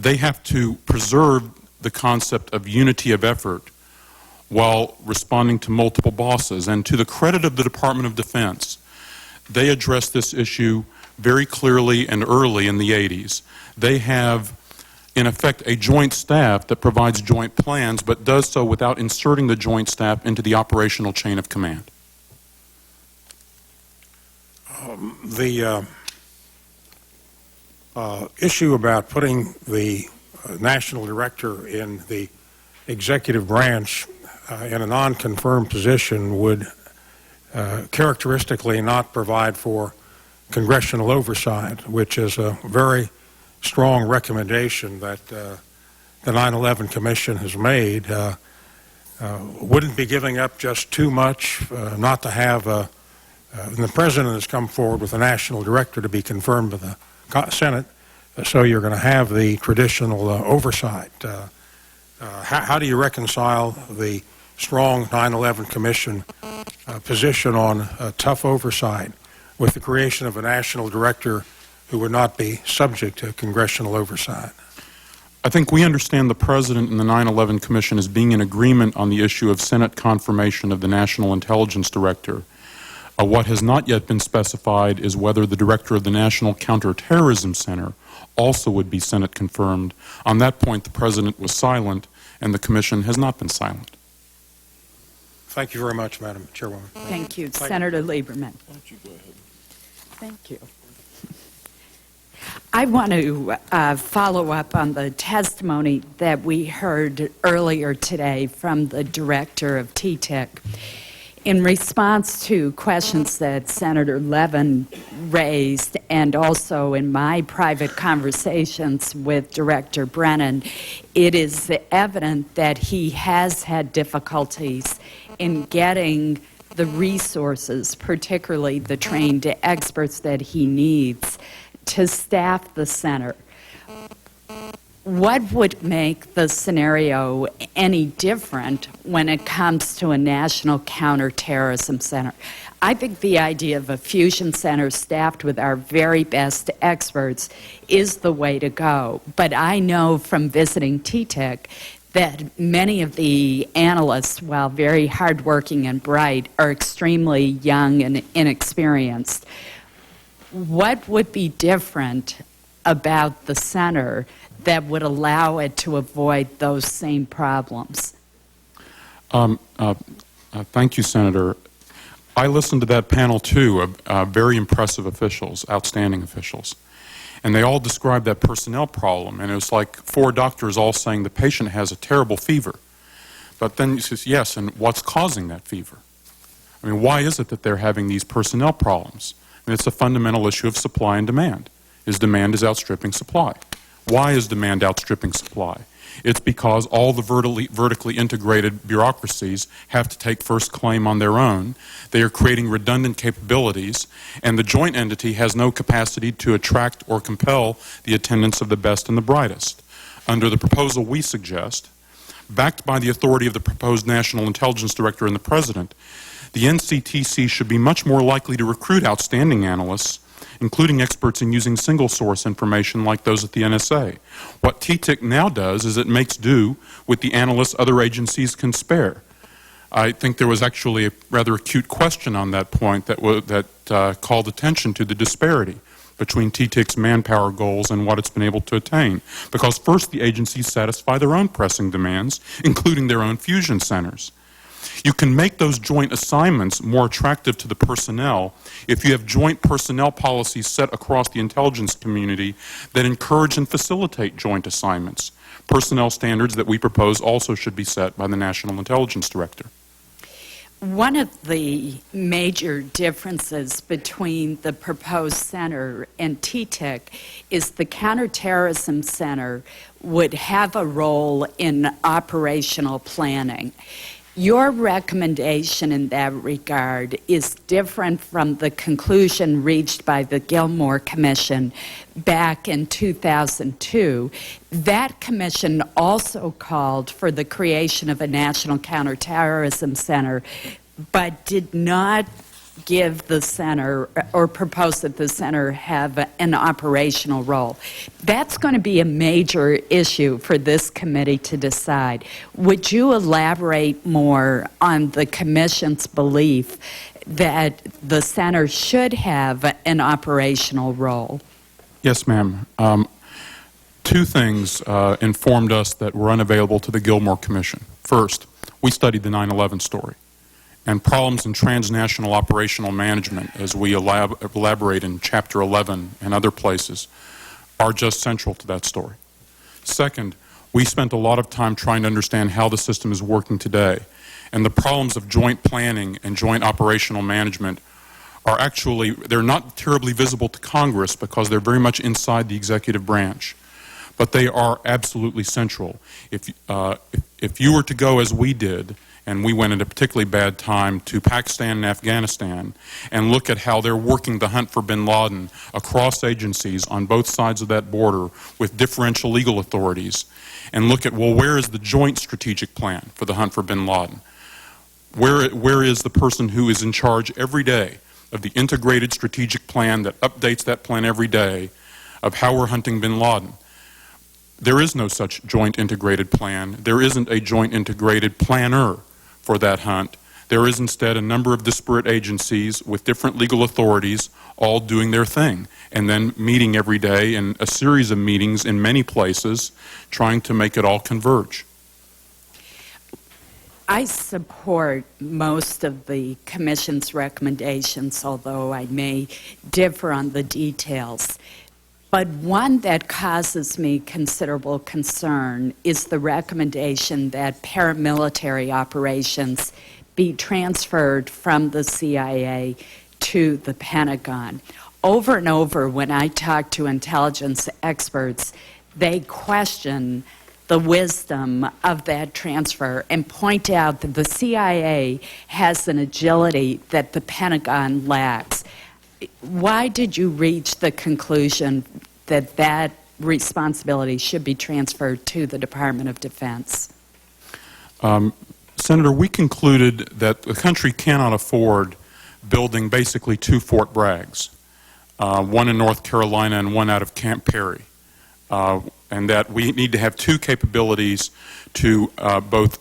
have to preserve the concept of unity of effort while responding to multiple bosses. And to the credit of the Department of Defense, they addressed this issue very clearly and early in the 80s. They have, in effect, a joint staff that provides joint plans, but does so without inserting the joint staff into the operational chain of command. The issue about putting the national director in the executive branch in a non-confirmed position would characteristically not provide for congressional oversight, which is a very strong recommendation that the 9/11 Commission has made. Wouldn't be giving up just too much not to have And the President has come forward with a national director to be confirmed by the Senate, so you're going to have the traditional oversight. How do you reconcile the strong 9/11 Commission position on tough oversight with the creation of a national director who would not be subject to congressional oversight? I think we understand the President and the 9/11 Commission as being in agreement on the issue of Senate confirmation of the National Intelligence Director. What has not yet been specified is whether the Director of the National Counterterrorism Center also would be Senate confirmed. On that point, the President was silent, and the Commission has not been silent. Thank you very much, Madam Chairwoman. Thank you. Senator Lieberman. Why don't you go ahead? Thank you. I want to follow up on the testimony that we heard earlier today from the director of TTIC. In response to questions that Senator Levin raised, and also in my private conversations with Director Brennan, it is evident that he has had difficulties in getting the resources, particularly the trained experts that he needs, to staff the center. What would make the scenario any different when it comes to a national counterterrorism center? I think the idea of a fusion center staffed with our very best experts is the way to go. But I know from visiting TTIC that many of the analysts, while very hardworking and bright, are extremely young and inexperienced. What would be different about the center that would allow it to avoid those same problems? Thank you, Senator. I listened to that panel, too, of very impressive officials, outstanding officials. And they all described that personnel problem. And it was like 4 doctors all saying the patient has a terrible fever. But then he says, yes, and what's causing that fever? I mean, why is it that they're having these personnel problems? And it's a fundamental issue of supply and demand. Demand is outstripping supply. Why is demand outstripping supply? It's because all the vertically integrated bureaucracies have to take first claim on their own. They are creating redundant capabilities, and the joint entity has no capacity to attract or compel the attendance of the best and the brightest. Under the proposal we suggest, backed by the authority of the proposed National Intelligence Director and the President, the NCTC should be much more likely to recruit outstanding analysts, including experts in using single-source information like those at the NSA. What TTIC now does is it makes do with the analysts other agencies can spare. I think there was actually a rather acute question on that point that called attention to the disparity between TTIC's manpower goals and what it's been able to attain. Because first, the agencies satisfy their own pressing demands, including their own fusion centers. You can make those joint assignments more attractive to the personnel if you have joint personnel policies set across the intelligence community that encourage and facilitate joint assignments. Personnel standards that we propose also should be set by the National Intelligence Director. One of the major differences between the proposed center and TTIC is the Counterterrorism Center would have a role in operational planning. Your recommendation in that regard is different from the conclusion reached by the Gilmore Commission back in 2002. That commission also called for the creation of a National Counterterrorism Center, but did not give the center or propose that the center have an operational role. That's going to be a major issue for this committee to decide. Would you elaborate more on the commission's belief that the center should have an operational role? Yes, ma'am. 2 things informed us that were unavailable to the Gilmore Commission. First, we studied the 9/11 story. And problems in transnational operational management, as we elaborate in Chapter 11 and other places, are just central to that story. Second, we spent a lot of time trying to understand how the system is working today. And the problems of joint planning and joint operational management are actually, they're not terribly visible to Congress because they're very much inside the executive branch. But they are absolutely central. If you were to go as we did and we went at a particularly bad time to Pakistan and Afghanistan, and look at how they're working the hunt for bin Laden across agencies on both sides of that border with differential legal authorities, and look at, well, where is the joint strategic plan for the hunt for bin Laden? Where is the person who is in charge every day of the integrated strategic plan that updates that plan every day of how we're hunting bin Laden? There is no such joint integrated plan. There isn't a joint integrated planner for that hunt. There is instead a number of disparate agencies with different legal authorities all doing their thing, and then meeting every day in a series of meetings in many places trying to make it all converge. I support most of the Commission's recommendations, although I may differ on the details. But one that causes me considerable concern is the recommendation that paramilitary operations be transferred from the CIA to the Pentagon. Over and over, when I talk to intelligence experts, they question the wisdom of that transfer and point out that the CIA has an agility that the Pentagon lacks. Why did you reach the conclusion that that responsibility should be transferred to the Department of Defense? Senator, we concluded that the country cannot afford building basically two Fort Braggs, one in North Carolina and one out of Camp Perry, and that we need to have two capabilities to both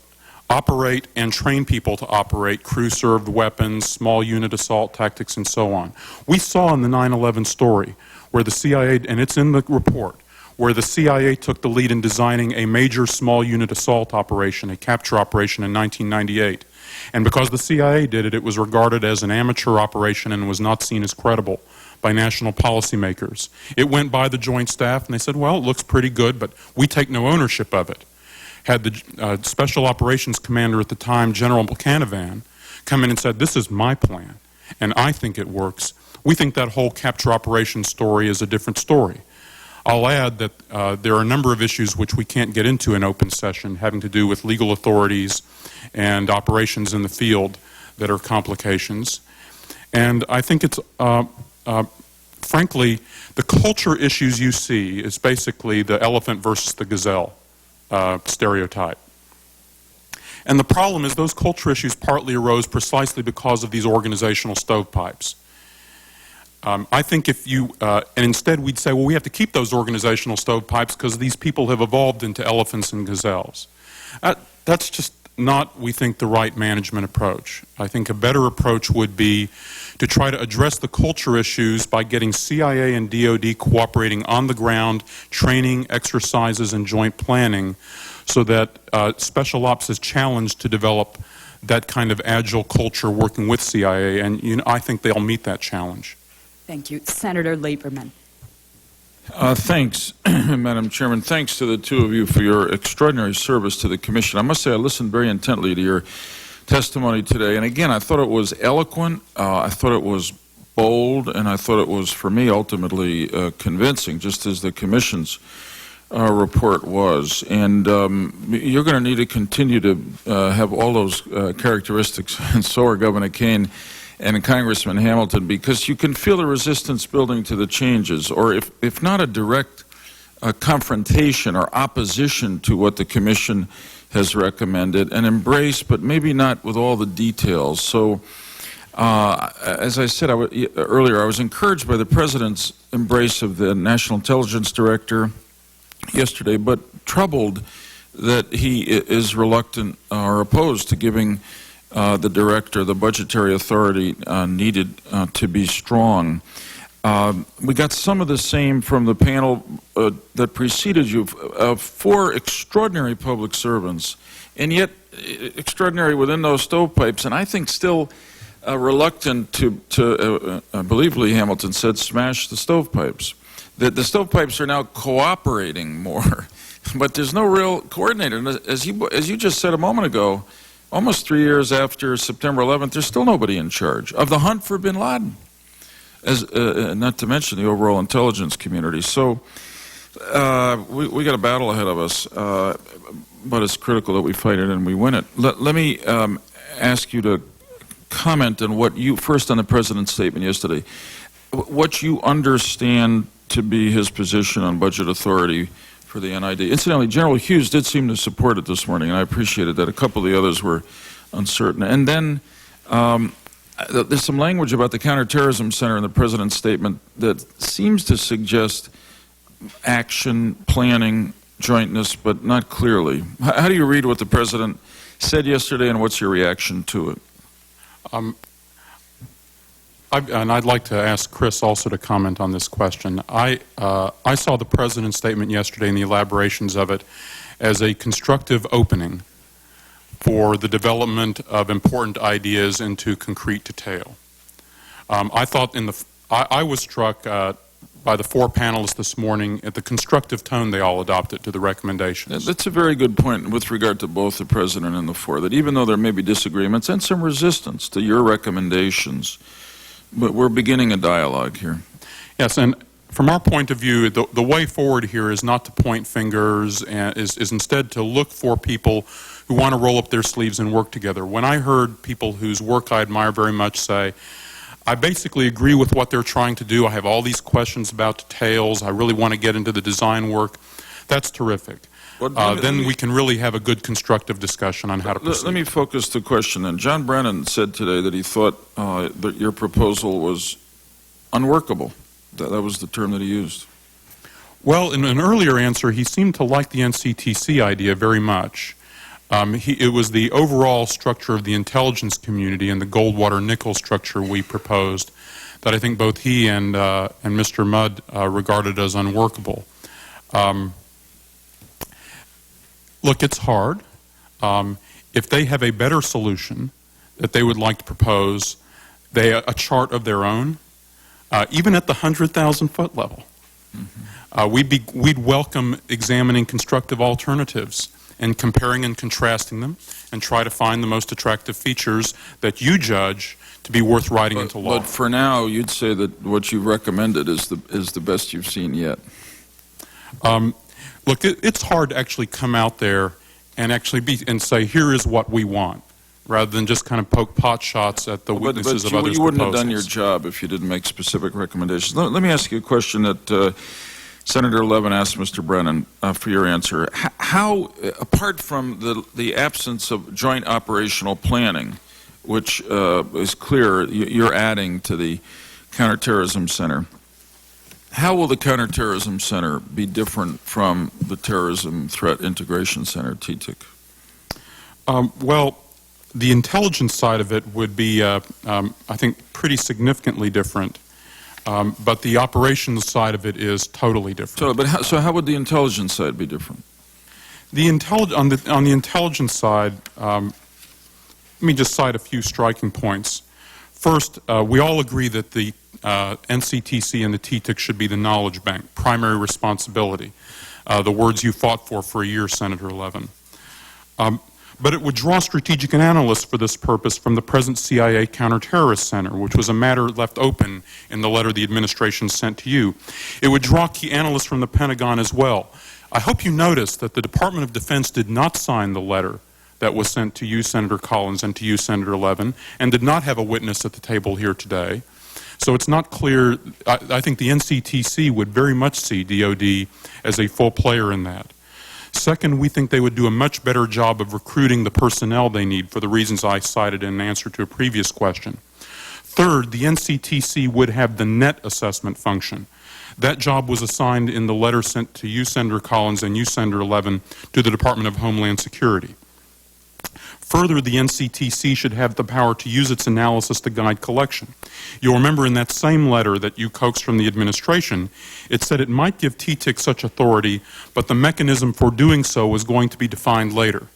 operate and train people to operate crew-served weapons, small unit assault tactics, and so on. We saw in the 9/11 story where the CIA, and it's in the report, where the CIA took the lead in designing a major small unit assault operation, a capture operation in 1998. And because the CIA did it, it was regarded as an amateur operation and was not seen as credible by national policymakers. It went by the Joint Staff, and they said, well, it looks pretty good, but we take no ownership of it. Had the Special Operations Commander at the time, General Canavan, come in and said, this is my plan, and I think it works, we think that whole capture operation story is a different story. I'll add that there are a number of issues which we can't get into in open session having to do with legal authorities and operations in the field that are complications. And I think it's, frankly, the culture issues you see is basically the elephant versus the gazelle stereotype. And the problem is those culture issues partly arose precisely because of these organizational stovepipes. I think if you, and instead we'd say, well, we have to keep those organizational stovepipes because these people have evolved into elephants and gazelles. That's just not, we think, the right management approach. I think a better approach would be to try to address the culture issues by getting CIA and DOD cooperating on the ground, training, exercises, and joint planning, so that Special Ops is challenged to develop that kind of agile culture working with CIA, and I think they'll meet that challenge. Thank you. Senator Lieberman. Thanks, Madam Chairman. Thanks to the two of you for your extraordinary service to the Commission. I must say I listened very intently to your testimony today, and again, I thought it was eloquent, I thought it was bold, and I thought it was, for me, ultimately convincing, just as the Commission's report was. And you're going to need to continue to have all those characteristics, and so are Governor Kane and Congressman Hamilton, because you can feel the resistance building to the changes, or if not a direct confrontation or opposition to what the Commission has recommended, and embrace, but maybe not with all the details. So, as I said earlier, I was encouraged by the President's embrace of the National Intelligence Director yesterday, but troubled that he is reluctant or opposed to giving the Director the budgetary authority needed to be strong. We got some of the same from the panel that preceded you, four extraordinary public servants, and yet extraordinary within those stovepipes, and I think still reluctant to I believe Lee Hamilton said, smash the stovepipes. The stovepipes are now cooperating more, but there's no real coordinator. And as you just said a moment ago, almost 3 years after September 11th, there's still nobody in charge of the hunt for bin Laden, not to mention the overall intelligence community. So we got a battle ahead of us. but it's critical that we fight it and we win it. Let me ask you to comment on what you, first on the President's statement yesterday, what you understand to be his position on budget authority for the NID. Incidentally, General Hughes did seem to support it this morning, and I appreciated that. A couple of the others were uncertain. And then there's some language about the Counterterrorism Center in the President's statement that seems to suggest action, planning, jointness, but not clearly. How do you read what the President said yesterday, and what's your reaction to it? And I'd like to ask Chris also to comment on this question. I saw the President's statement yesterday and the elaborations of it as a constructive opening for the development of important ideas into concrete detail. I thought I was struck by the four panelists this morning at the constructive tone they all adopted to the recommendations. That's a very good point with regard to both the President and the four, that even though there may be disagreements and some resistance to your recommendations, but we're beginning a dialogue here. Yes, and from our point of view, the way forward here is not to point fingers, and is instead to look for people who want to roll up their sleeves and work together. When I heard people whose work I admire very much say, I basically agree with what they're trying to do, I have all these questions about details, I really want to get into the design work, that's terrific. Then we can really have a good constructive discussion on how to proceed. Let me focus the question then. John Brennan said today that he thought that your proposal was unworkable. That was the term that he used. Well, in an earlier answer, he seemed to like the NCTC idea very much. It was the overall structure of the intelligence community and the Goldwater-Nichols structure we proposed that I think both he and Mr. Mudd regarded as unworkable. Look, it's hard. If they have a better solution that they would like to propose, a chart of their own, even at the 100,000-foot level, we'd welcome examining constructive alternatives and comparing and contrasting them and try to find the most attractive features that you judge to be worth writing into law. But for now, you'd say that what you've recommended is the best you've seen yet. Look, it's hard to actually come out there and actually say, here is what we want, rather than just kind of poke pot shots at the weaknesses of others' you wouldn't have proposals. done your job if you didn't make specific recommendations. Let me ask you a question that Senator Levin asked Mr. Brennan for your answer. How, apart from the absence of joint operational planning, which is clear you're adding to the Counterterrorism Center, how will the Counterterrorism Center be different from the Terrorism Threat Integration Center, TTIC? Well, the intelligence side of it would be, I think, pretty significantly different. But the operations side of it is totally different. So how would the intelligence side be different? On the intelligence side, let me just cite a few striking points. First, we all agree that the NCTC and the TTIC should be the knowledge bank, primary responsibility, the words you fought for a year, Senator Levin. But it would draw strategic analysts for this purpose from the present CIA Counterterrorist Center, which was a matter left open in the letter the administration sent to you. It would draw key analysts from the Pentagon as well. I hope you noticed that the Department of Defense did not sign the letter that was sent to you, Senator Collins, and to you, Senator Levin, and did not have a witness at the table here today. So it's not clear. I think the NCTC would very much see DOD as a full player in that. Second, we think they would do a much better job of recruiting the personnel they need for the reasons I cited in answer to a previous question. Third, the NCTC would have the net assessment function. That job was assigned in the letter sent to you, Senator Collins, and you, Senator Levin, to the Department of Homeland Security. Further, the NCTC should have the power to use its analysis to guide collection. You'll remember in that same letter that you coaxed from the administration, it said it might give TTIC such authority, but the mechanism for doing so was going to be defined later.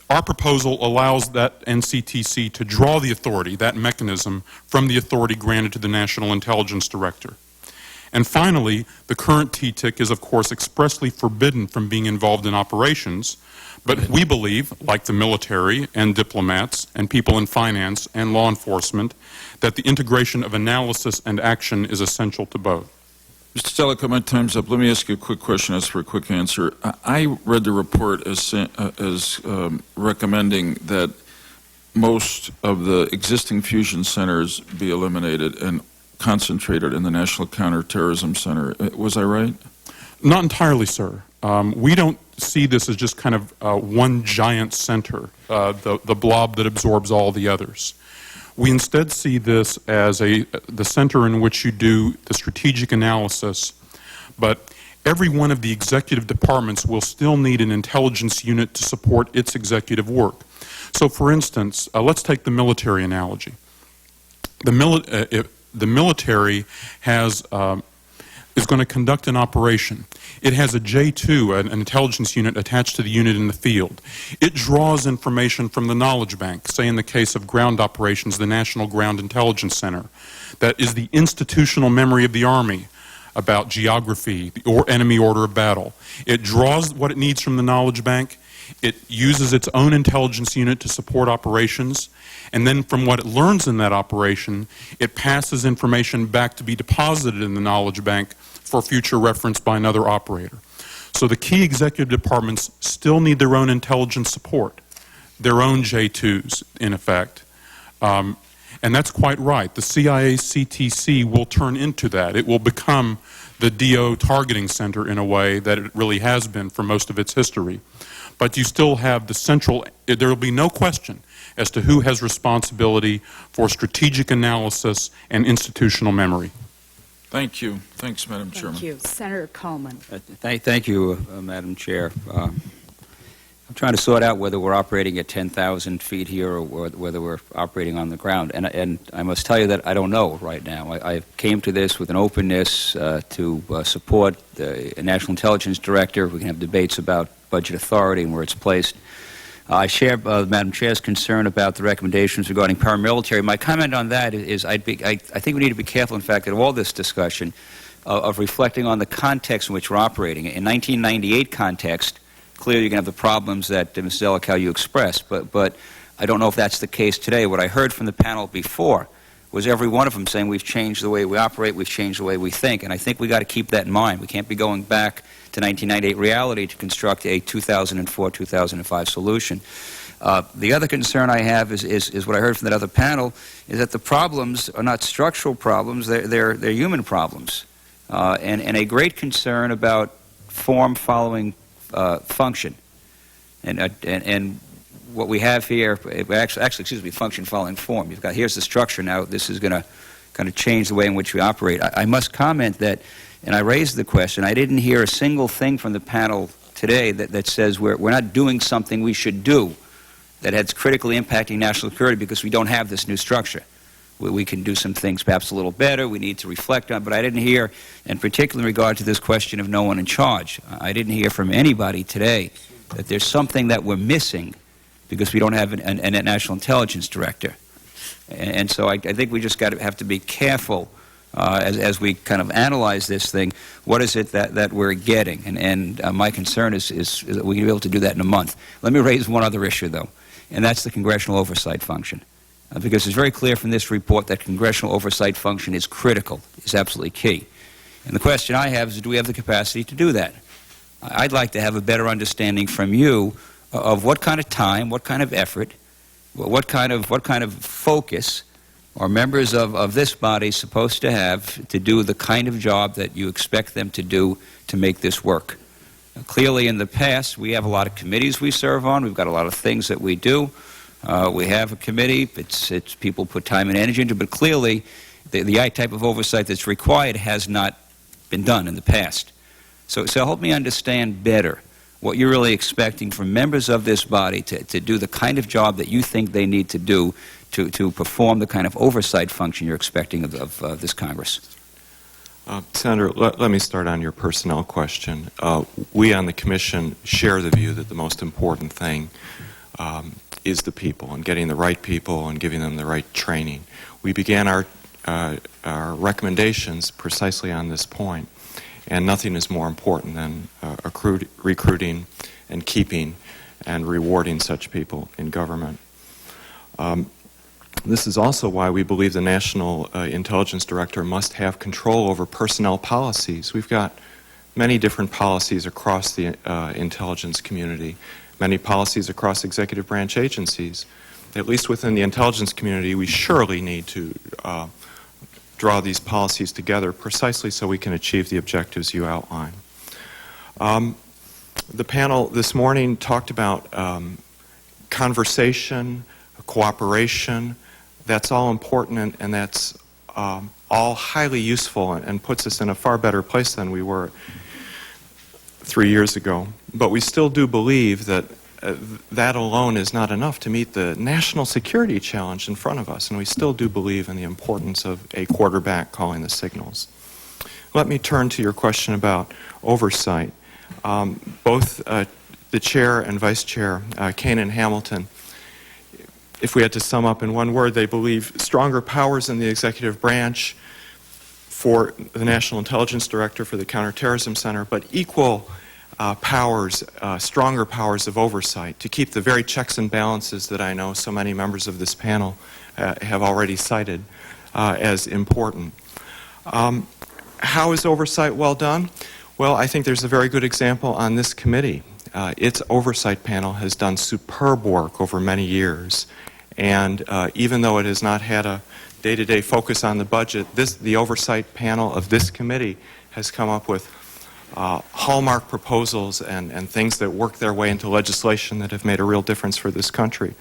Our proposal allows that NCTC to draw the authority, that mechanism, from the authority granted to the National Intelligence Director. And finally, the current TTIC is, of course, expressly forbidden from being involved in operations, but we believe, like the military and diplomats and people in finance and law enforcement, that the integration of analysis and action is essential to both. Mr. Zellick, my time's up. Let me ask you a quick question, ask for a quick answer. I read the report as recommending that most of the existing fusion centers be eliminated and concentrated in the National Counterterrorism Center. Was I right? Not entirely, sir. We don't see this as just kind of one giant center, the blob that absorbs all the others. We instead see this as the center in which you do the strategic analysis, but every one of the executive departments will still need an intelligence unit to support its executive work. So, for instance, let's take the military analogy. The military is going to conduct an operation. It has a J2, an intelligence unit attached to the unit in the field. It draws information from the knowledge bank, say in the case of ground operations, the National Ground Intelligence Center. That is the institutional memory of the Army about geography or enemy order of battle. It draws what it needs from the knowledge bank. It uses its own intelligence unit to support operations, and then from what it learns in that operation, it passes information back to be deposited in the knowledge bank for future reference by another operator. So the key executive departments still need their own intelligence support, their own J2s, in effect. And that's quite right. The CIA's CTC will turn into that. It will become the DO targeting center in a way that it really has been for most of its history. But you still have the central, there will be no question as to who has responsibility for strategic analysis and institutional memory. Thank you. Thanks, Madam Chairman. Thank you. Senator Coleman. Thank you, Madam Chair. I'm trying to sort out whether we're operating at 10,000 feet here or whether we're operating on the ground. And I must tell you that I don't know right now. I came to this with an openness to support the National Intelligence Director. We can have debates about budget authority and where it's placed. I share Madam Chair's concern about the recommendations regarding paramilitary. My comment on that is I think we need to be careful, in fact, in all this discussion of reflecting on the context in which we're operating. In 1998 context, clearly you're going to have the problems that Ms. Zellick, how you expressed, but I don't know if that's the case today. What I heard from the panel before was every one of them saying we've changed the way we operate, we've changed the way we think, and I think we've got to keep that in mind. We can't be going back to 1998 reality to construct a 2004-2005 solution. The other concern I have is what I heard from that other panel, is that the problems are not structural problems, they're human problems. And a great concern about form following function. And what we have here, function following form. You've got, here's the structure now, this is going to kind of change the way in which we operate. I must comment that, and I raised the question, I didn't hear a single thing from the panel today that says we're not doing something we should do that has critically impacting national security because we don't have this new structure. We can do some things perhaps a little better, we need to reflect on, but I didn't hear, in particular in regard to this question of no one in charge, I didn't hear from anybody today that there's something that we're missing because we don't have a national intelligence director. And so I think we just have to be careful as we kind of analyze this thing, what is it that we're getting? And my concern is that we're going to be able to do that in a month. Let me raise one other issue, though, and that's the congressional oversight function. Because it's very clear from this report that congressional oversight function is critical, is absolutely key. And the question I have is, do we have the capacity to do that? I'd like to have a better understanding from you of what kind of time, what kind of effort, what kind of focus are members of this body supposed to have to do the kind of job that you expect them to do to make this work. Clearly, in the past, we have a lot of committees we serve on. We've got a lot of things that we do. We have a committee. It's people put time and energy into, but clearly, the type of oversight that's required has not been done in the past. So help me understand better what you're really expecting from members of this body to do the kind of job that you think they need to do to perform the kind of oversight function you're expecting of this Congress. Senator, let me start on your personnel question. We on the Commission share the view that the most important thing is the people and getting the right people and giving them the right training. We began our recommendations precisely on this point, and nothing is more important than recruiting and keeping and rewarding such people in government. This is also why we believe the National Intelligence Director must have control over personnel policies. We've got many different policies across the intelligence community, many policies across executive branch agencies. At least within the intelligence community, we surely need to draw these policies together precisely so we can achieve the objectives you outline. The panel this morning talked about conversation, cooperation. That's all important, and that's all highly useful and puts us in a far better place than we were 3 years ago. But we still do believe that that alone is not enough to meet the national security challenge in front of us, and we still do believe in the importance of a quarterback calling the signals. Let me turn to your question about oversight. Both the chair and vice chair, Kane and Hamilton, if we had to sum up in one word, they believe stronger powers in the executive branch for the National Intelligence Director, for the Counterterrorism Center, but equal powers, stronger powers of oversight to keep the very checks and balances that I know so many members of this panel have already cited as important. How is oversight well done? Well, I think there's a very good example on this committee. Its oversight panel has done superb work over many years. And even though it has not had a day-to-day focus on the budget, the oversight panel of this committee has come up with hallmark proposals and things that work their way into legislation that have made a real difference for this country.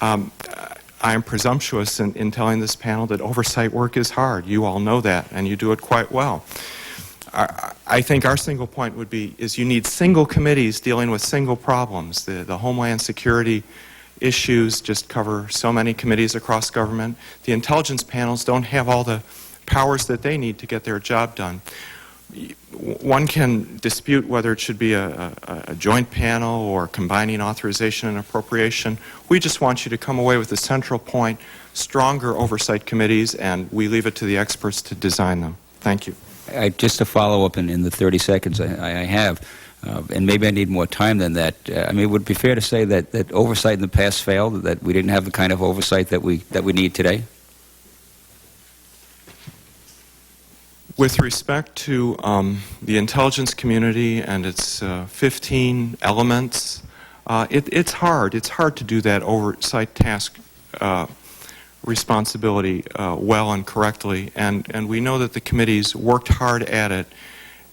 I am presumptuous in telling this panel that oversight work is hard. You all know that, and you do it quite well. I think our single point would be is you need single committees dealing with single problems. The Homeland Security issues just cover so many committees across government. The intelligence panels don't have all the powers that they need to get their job done. One can dispute whether it should be a joint panel or combining authorization and appropriation. We just want you to come away with a central point, stronger oversight committees, and we leave it to the experts to design them. Thank you. Just to follow up in the 30 seconds I have, and maybe I need more time than that. I mean, would it be fair to say that oversight in the past failed, that we didn't have the kind of oversight that we need today? With respect to the intelligence community and its 15 elements, it's hard. It's hard to do that oversight task responsibility well and correctly, and we know that the committees worked hard at it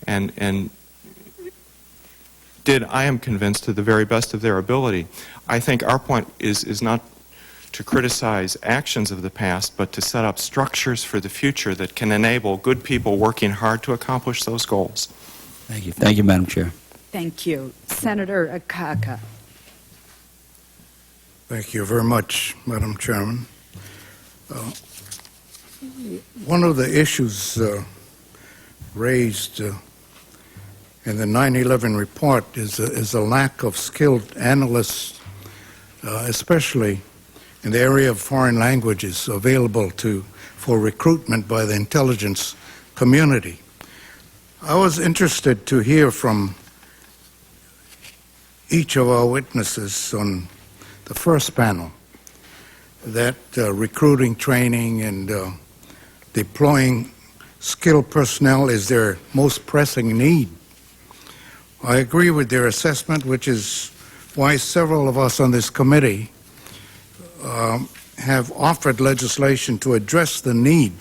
and did, I am convinced, to the very best of their ability. I think our point is not to criticize actions of the past, but to set up structures for the future that can enable good people working hard to accomplish those goals. Thank you. Thank you, Madam Chair. Thank you. Senator Akaka. Thank you very much, Madam Chairman. One of the issues raised in the 9/11 report is a lack of skilled analysts, especially in the area of foreign languages, available for recruitment by the intelligence community. I was interested to hear from each of our witnesses on the first panel that recruiting, training, and deploying skilled personnel is their most pressing need. I agree with their assessment, which is why several of us on this committee have offered legislation to address the need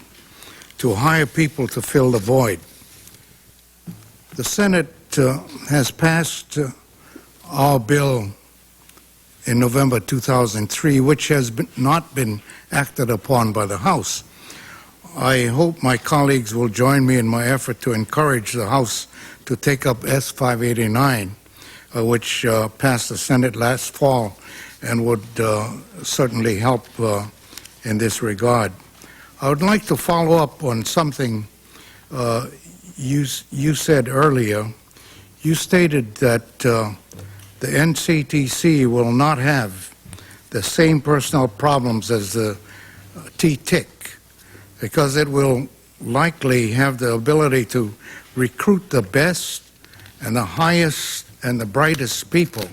to hire people to fill the void. The Senate has passed our bill in November 2003, which has not been acted upon by the House. I hope my colleagues will join me in my effort to encourage the House to take up S-589, which passed the Senate last fall and would certainly help in this regard. I would like to follow up on something you said earlier. You stated that the NCTC will not have the same personnel problems as the TTIC, because it will likely have the ability to recruit the best and the highest and the brightest people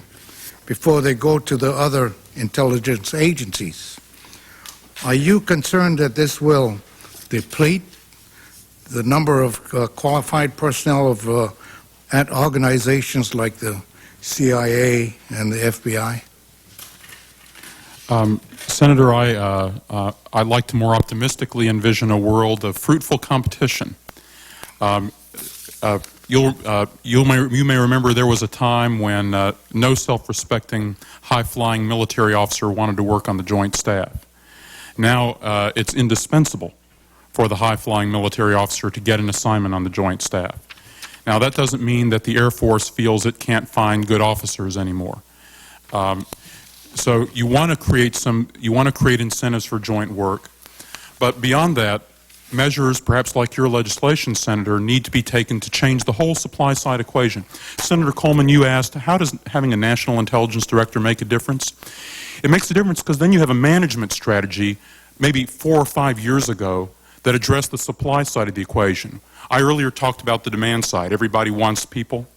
before they go to the other intelligence agencies. Are you concerned that this will deplete the number of qualified personnel at organizations like the CIA and the FBI? Senator, I'd like to more optimistically envision a world of fruitful competition. You may remember there was a time when no self-respecting, high-flying military officer wanted to work on the Joint Staff. Now it's indispensable for the high-flying military officer to get an assignment on the Joint Staff. Now that doesn't mean that the Air Force feels it can't find good officers anymore. So you want to create incentives for joint work, but beyond that, measures, perhaps like your legislation, Senator, need to be taken to change the whole supply side equation. Senator Coleman, you asked, how does having a national intelligence director make a difference? It makes a difference because then you have a management strategy, maybe 4 or 5 years ago, that addressed the supply side of the equation. I earlier talked about the demand side. Everybody wants people.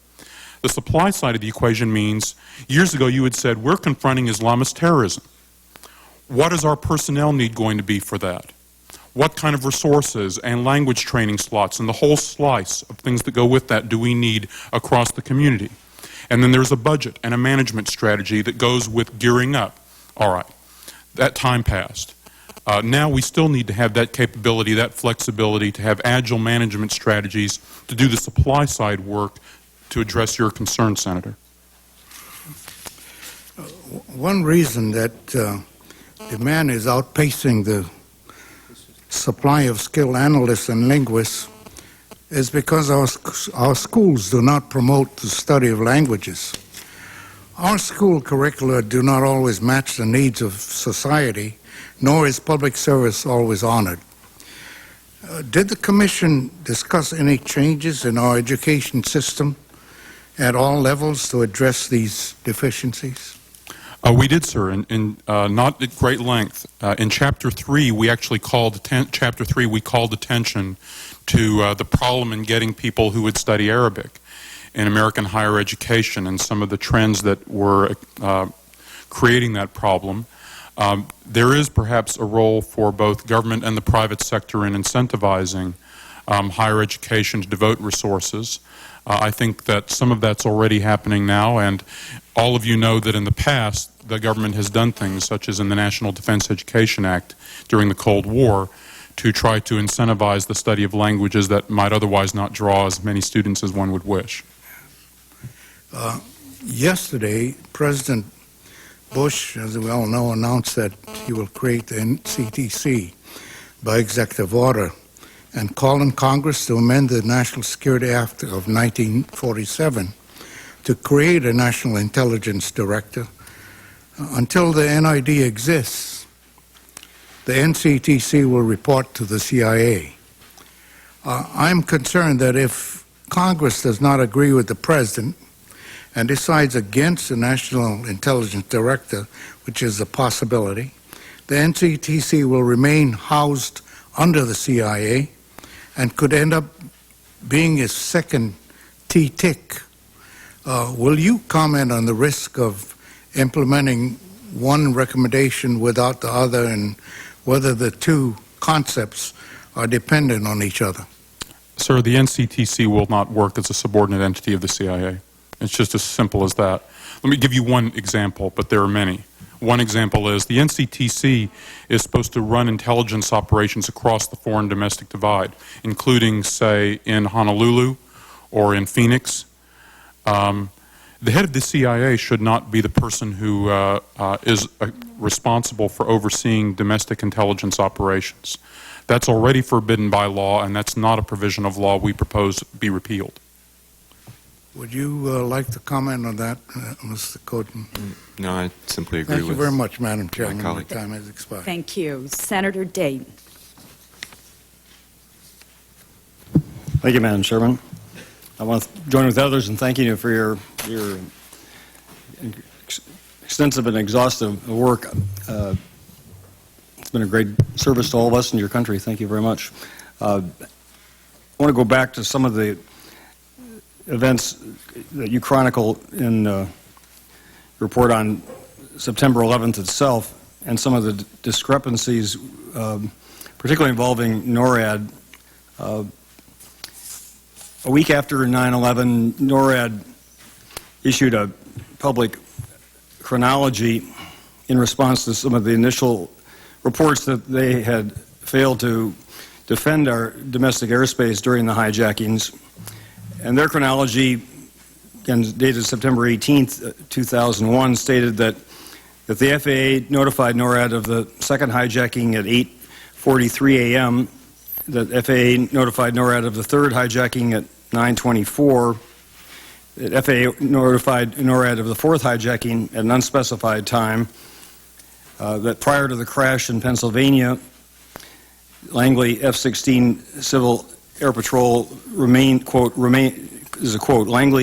The supply side of the equation means, years ago you had said, we're confronting Islamist terrorism. What is our personnel need going to be for that? What kind of resources and language training slots and the whole slice of things that go with that do we need across the community? And then there's a budget and a management strategy that goes with gearing up. All right, that time passed. Now we still need to have that capability, that flexibility, to have agile management strategies to do the supply side work to address your concern, Senator. One reason that demand is outpacing the supply of skilled analysts and linguists is because our schools do not promote the study of languages. Our school curricula do not always match the needs of society, nor is public service always honored. Did the Commission discuss any changes in our education system at all levels to address these deficiencies? We did, sir, and not at great length. In Chapter 3, we actually called attention to the problem in getting people who would study Arabic in American higher education and some of the trends that were creating that problem. There is perhaps a role for both government and the private sector in incentivizing higher education to devote resources. I think that some of that's already happening now, and all of you know that in the past the government has done things such as in the National Defense Education Act during the Cold War to try to incentivize the study of languages that might otherwise not draw as many students as one would wish. Yesterday, President Bush, as we all know, announced that he will create the NCTC by executive order and call on Congress to amend the National Security Act of 1947 to create a National Intelligence Director. Until the NID exists, the NCTC will report to the CIA. I'm concerned that if Congress does not agree with the President and decides against the National Intelligence Director, which is a possibility, the NCTC will remain housed under the CIA and could end up being a second TTIC. Will you comment on the risk of implementing one recommendation without the other and whether the two concepts are dependent on each other? Sir, the NCTC will not work as a subordinate entity of the CIA. It's just as simple as that. Let me give you one example, but there are many. One example is the NCTC is supposed to run intelligence operations across the foreign domestic divide, including, say, in Honolulu or in Phoenix. The head of the CIA should not be the person who is responsible for overseeing domestic intelligence operations. That's already forbidden by law, and that's not a provision of law we propose be repealed. Would you like to comment on that, Mr. Coden? No, I simply agree with Thank you very much, Madam Chairman. my My colleague. time has expired. Thank you. Senator Dayton. Thank you, Madam Chairman. I want to join with others in thanking you for your extensive and exhaustive work. It's been a great service to all of us and your country. Thank you very much. I want to go back to some of the events that you chronicle in the report on September 11th itself, and some of the discrepancies, particularly involving NORAD. A week after 9/11, NORAD issued a public chronology in response to some of the initial reports that they had failed to defend our domestic airspace during the hijackings. And their chronology, again, dated September 18th, 2001, stated that the FAA notified NORAD of the second hijacking at 8:43 a.m., that FAA notified NORAD of the third hijacking at 9:24, that FAA notified NORAD of the fourth hijacking at an unspecified time, that prior to the crash in Pennsylvania, Langley F-16 Civil Air Patrol Langley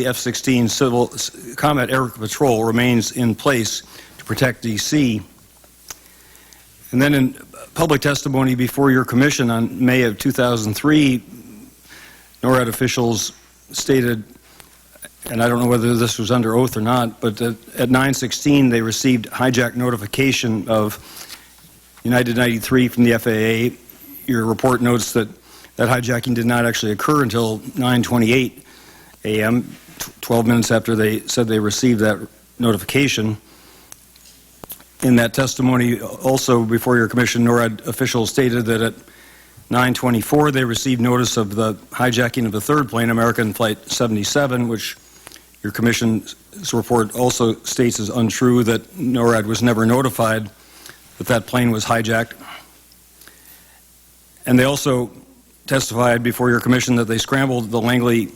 F-16 Civil Combat Air Patrol remains in place to protect D.C. And then in public testimony before your commission on May of 2003, NORAD officials stated, and I don't know whether this was under oath or not, but at 9:16 they received hijack notification of United 93 from the FAA. Your report notes that that hijacking did not actually occur until 9:28 a.m., 12 minutes after they said they received that notification. In that testimony, also before your commission, NORAD officials stated that at 9:24 they received notice of the hijacking of the third plane, American Flight 77, which your commission's report also states is untrue, that NORAD was never notified that that plane was hijacked. And they also testified before your commission that they scrambled the Langley,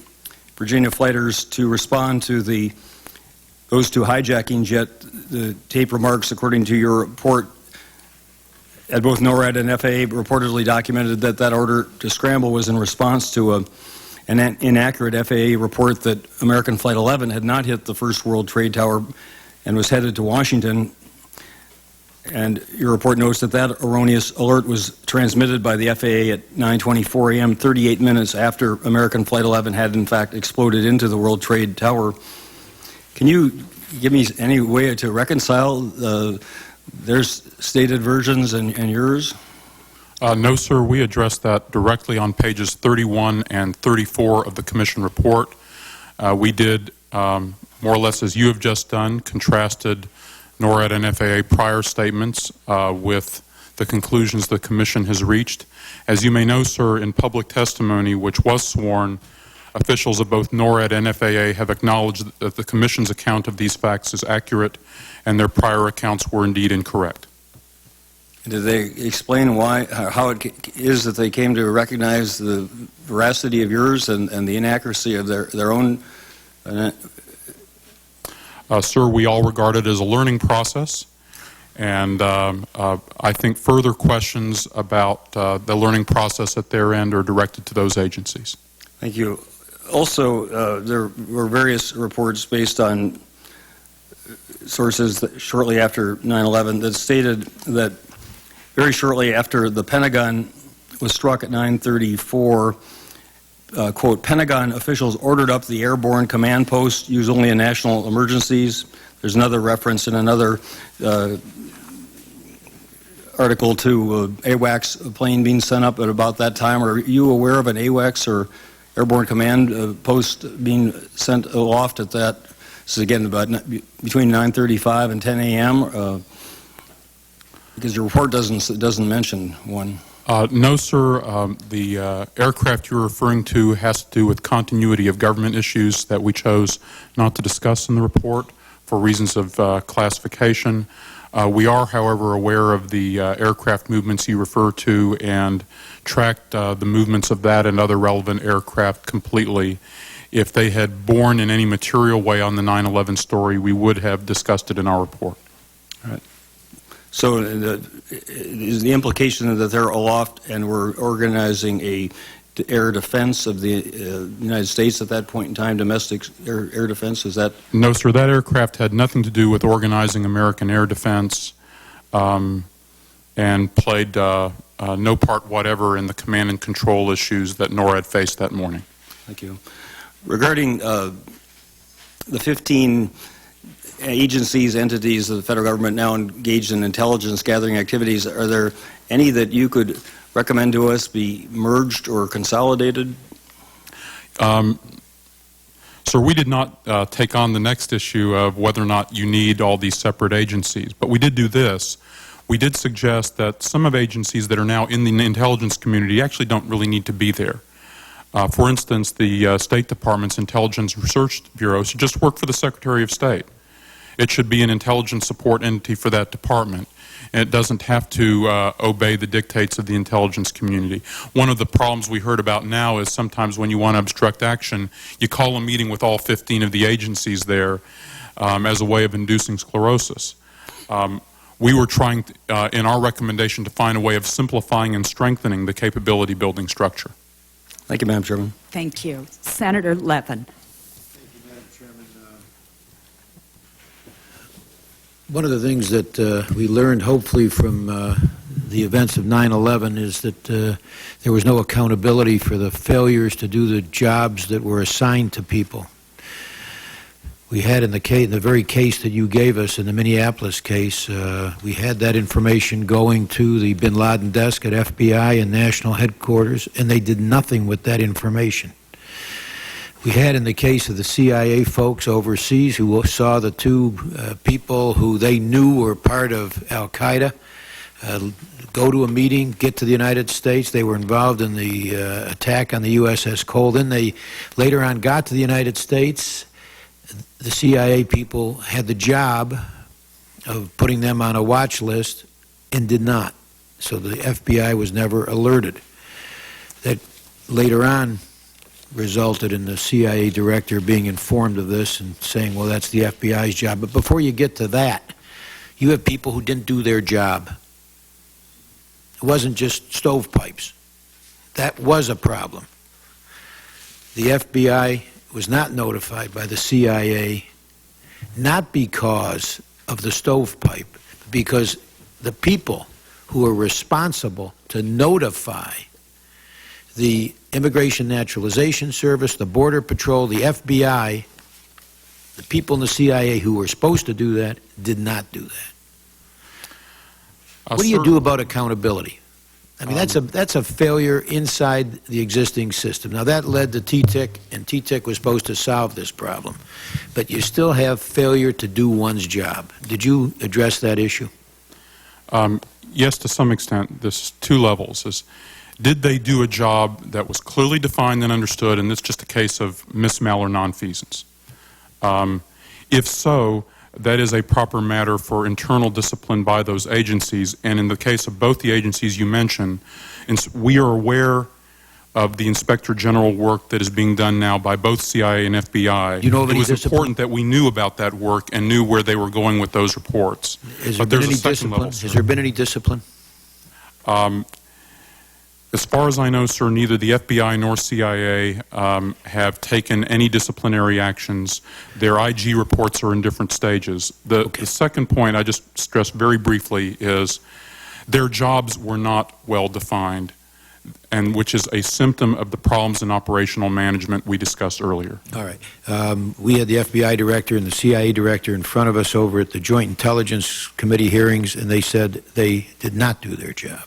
Virginia fighters to respond to those two hijackings, yet the tape remarks, according to your report, at both NORAD and FAA reportedly documented that that order to scramble was in response to an inaccurate FAA report that American Flight 11 had not hit the First World Trade Tower and was headed to Washington. And your report notes that that erroneous alert was transmitted by the FAA at 9:24 a.m., 38 minutes after American Flight 11 had in fact exploded into the World Trade Tower. Can you give me any way to reconcile their stated versions and yours? No, sir. We addressed that directly on pages 31 and 34 of the Commission report. We did, more or less as you have just done, contrasted NORAD and FAA prior statements with the conclusions the Commission has reached. As you may know, sir, in public testimony, which was sworn, officials of both NORAD and FAA have acknowledged that the Commission's account of these facts is accurate and their prior accounts were indeed incorrect. Did they explain how it is that they came to recognize the veracity of yours and the inaccuracy of their own? Sir, we all regard it as a learning process, and I think further questions about the learning process at their end are directed to those agencies. Thank you. Also, there were various reports based on sources that shortly after 9/11 that stated that very shortly after the Pentagon was struck at 9:34, quote, Pentagon officials ordered up the airborne command post, use only in national emergencies. There's another reference in another article to AWACS plane being sent up at about that time. Are you aware of an AWACS or airborne command post being sent aloft at that? This is again about between 9:35 and 10 a.m. Because your report doesn't mention one. No, sir. The aircraft you're referring to has to do with continuity of government issues that we chose not to discuss in the report for reasons of classification. We are, however, aware of the aircraft movements you refer to and tracked the movements of that and other relevant aircraft completely. If they had borne in any material way on the 9/11 story, we would have discussed it in our report. All right. So is the implication that they're aloft and we're organizing a air defense of the United States at that point in time, domestic air defense? Is that? No, sir. That aircraft had nothing to do with organizing American air defense and played no part whatever in the command and control issues that NORAD faced that morning. Thank you. Regarding the 15 agencies, entities of the federal government now engaged in intelligence gathering activities, are there any that you could recommend to us be merged or consolidated? Sir, we did not take on the next issue of whether or not you need all these separate agencies, but we did do this. We did suggest that some of agencies that are now in the intelligence community actually don't really need to be there. For instance, the State Department's Intelligence Research Bureau should just work for the Secretary of State. It should be an intelligence support entity for that department, and it doesn't have to obey the dictates of the intelligence community. One of the problems we heard about now is sometimes when you want to obstruct action, you call a meeting with all 15 of the agencies there as a way of inducing sclerosis. We were trying, in our recommendation, to find a way of simplifying and strengthening the capability building structure. Thank you, Madam Chairman. Thank you. Senator Levin. Thank you, Madam Chairman. One of the things that we learned, hopefully, from the events of 9/11 is that there was no accountability for the failures to do the jobs that were assigned to people. We had in the very case that you gave us, in the Minneapolis case, we had that information going to the bin Laden desk at FBI and national headquarters, and they did nothing with that information. We had in the case of the CIA folks overseas who saw the two people who they knew were part of Al-Qaeda go to a meeting, get to the United States. They were involved in the attack on the USS Cole. Then they later on got to the United States. The CIA people had the job of putting them on a watch list and did not. So the FBI was never alerted. That later on resulted in the CIA director being informed of this and saying, well, that's the FBI's job. But before you get to that, you have people who didn't do their job. It wasn't just stovepipes. That was a problem. The FBI was not notified by the CIA, not because of the stovepipe, but because the people who were responsible to notify the Immigration Naturalization Service, the Border Patrol, the FBI, the people in the CIA who were supposed to do that did not do that. What do you do about accountability? I mean, that's a failure inside the existing system. Now, that led to TTIC, and TTIC was supposed to solve this problem. But you still have failure to do one's job. Did you address that issue? Yes, to some extent. There's two levels. Did they do a job that was clearly defined and understood, and it's just a case of mismal or nonfeasance? If so, that is a proper matter for internal discipline by those agencies. And in the case of both the agencies you mentioned, we are aware of the Inspector General work that is being done now by both CIA and FBI. You know of any it was important that we knew about that work and knew where they were going with those reports. But there's a second level, sir. Has there been any discipline? As far as I know, sir, neither the FBI nor CIA have taken any disciplinary actions. Their IG reports are in different stages. The second point I just stressed very briefly is their jobs were not well defined, and which is a symptom of the problems in operational management we discussed earlier. All right. We had the FBI director and the CIA director in front of us over at the Joint Intelligence Committee hearings, and they said they did not do their job.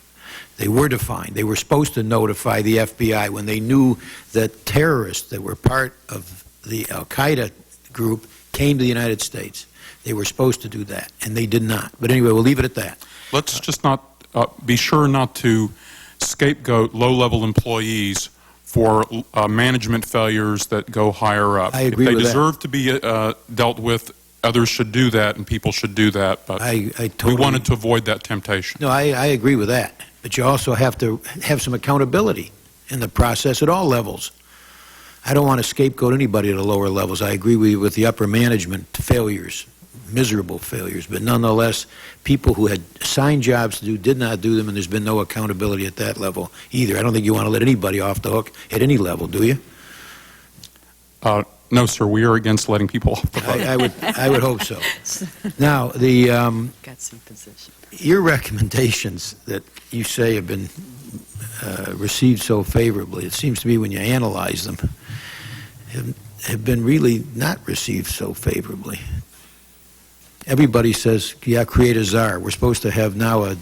They were defined. They were supposed to notify the FBI when they knew that terrorists that were part of the Al-Qaeda group came to the United States. They were supposed to do that, and they did not. But anyway, we'll leave it at that. Let's just not be sure not to scapegoat low-level employees for management failures that go higher up. I agree with that. If they deserve to be dealt with, others should do that, and people should do that. But we wanted to avoid that temptation. No, I agree with that. But you also have to have some accountability in the process at all levels. I don't want to scapegoat anybody at the lower levels. I agree with the upper management failures, miserable failures. But nonetheless, people who had assigned jobs to do did not do them, and there's been no accountability at that level either. I don't think you want to let anybody off the hook at any level, do you? No, sir. We are against letting people off the hook. I would hope so. Now, your recommendations that you say have been received so favorably, it seems to me when you analyze them, have been really not received so favorably. everybody says, yeah, create a czar. We're supposed to have now a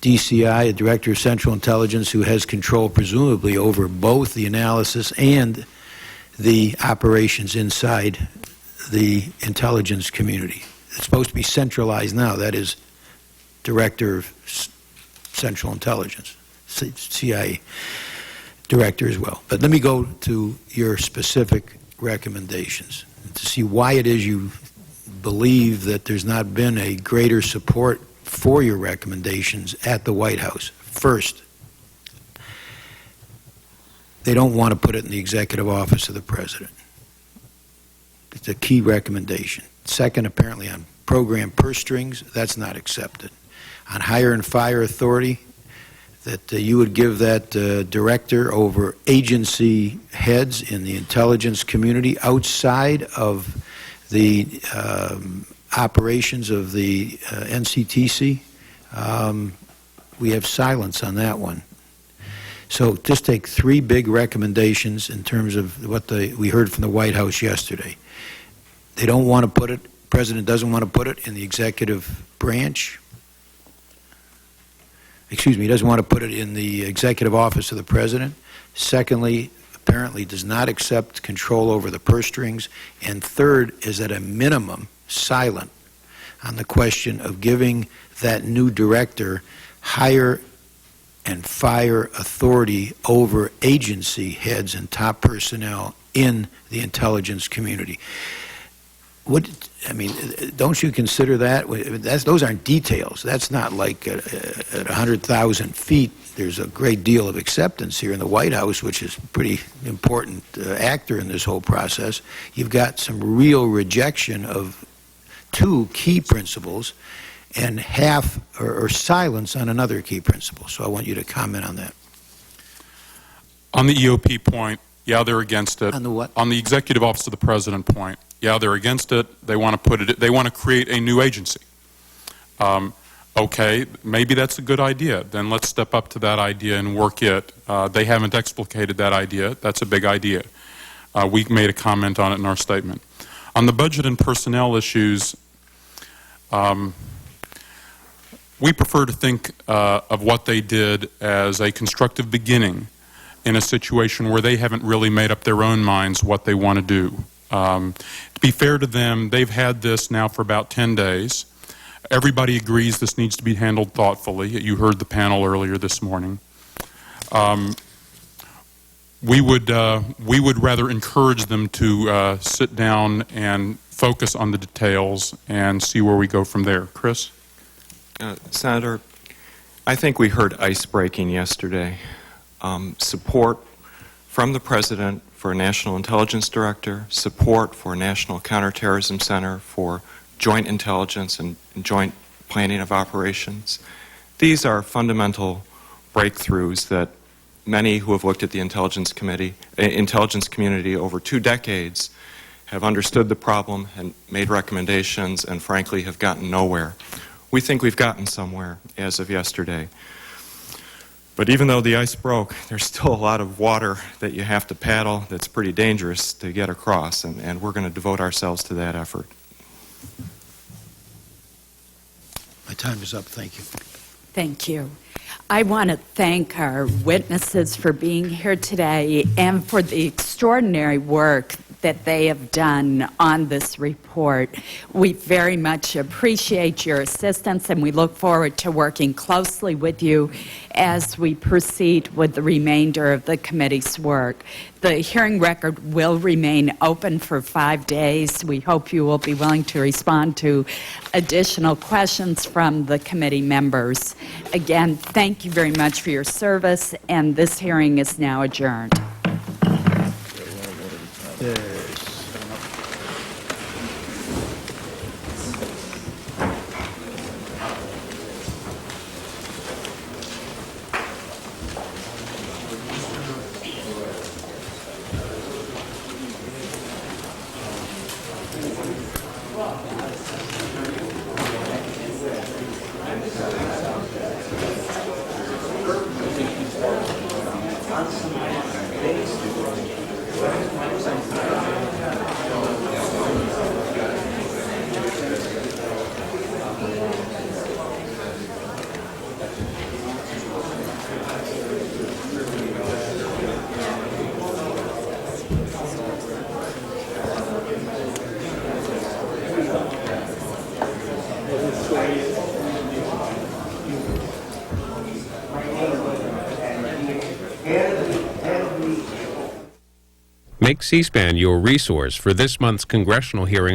DCI, a Director of Central Intelligence, who has control presumably over both the analysis and the operations inside the intelligence community. It's supposed to be centralized now. That is Director of Central Intelligence, CIA Director as well. But let me go to your specific recommendations to see why it is you believe that there's not been a greater support for your recommendations at the White House. First, they don't want to put it in the executive office of the president. It's a key recommendation. Second, apparently on program purse strings, that's not accepted. On hire and fire authority, that you would give that director over agency heads in the intelligence community outside of the operations of the NCTC. We have silence on that one. So just take three big recommendations in terms of what we heard from the White House yesterday. They don't want to put it, the President doesn't want to put it in the executive branch. Excuse me, he doesn't want to put it in the executive office of the President. Secondly, apparently does not accept control over the purse strings. And third is at a minimum silent on the question of giving that new director hire and fire authority over agency heads and top personnel in the intelligence community. Don't you consider that? Those aren't details. That's not like at 100,000 feet, there's a great deal of acceptance here in the White House, which is a pretty important actor in this whole process. You've got some real rejection of two key principles and half or silence on another key principle. So I want you to comment on that. On the EOP point, yeah, they're against it. On the what? On the executive office of the president point, yeah, they're against it. They want to put it. They want to create a new agency. Okay, maybe that's a good idea. Then let's step up to that idea and work it. They haven't explicated that idea. That's a big idea. We made a comment on it in our statement. On the budget and personnel issues, we prefer to think of what they did as a constructive beginning in a situation where they haven't really made up their own minds what they want to do. To be fair to them, they've had this now for about 10 days. Everybody agrees this needs to be handled thoughtfully. You heard the panel earlier this morning. We would rather encourage them to sit down and focus on the details and see where we go from there. Chris? Senator, I think we heard ice-breaking yesterday. Support from the President for a National Intelligence Director, support for a National Counterterrorism Center, for joint intelligence and joint planning of operations. These are fundamental breakthroughs that many who have looked at the intelligence community over 2 decades have understood the problem and made recommendations and frankly have gotten nowhere. We think we've gotten somewhere as of yesterday. But even though the ice broke, there's still a lot of water that you have to paddle that's pretty dangerous to get across, and we're going to devote ourselves to that effort. My time is up. Thank you. Thank you. I want to thank our witnesses for being here today and for the extraordinary work that they have done on this report. We very much appreciate your assistance, and we look forward to working closely with you as we proceed with the remainder of the committee's work. The hearing record will remain open for 5 days. We hope you will be willing to respond to additional questions from the committee members. Again, thank you very much for your service, and this hearing is now adjourned. Make C-SPAN your resource for this month's congressional hearing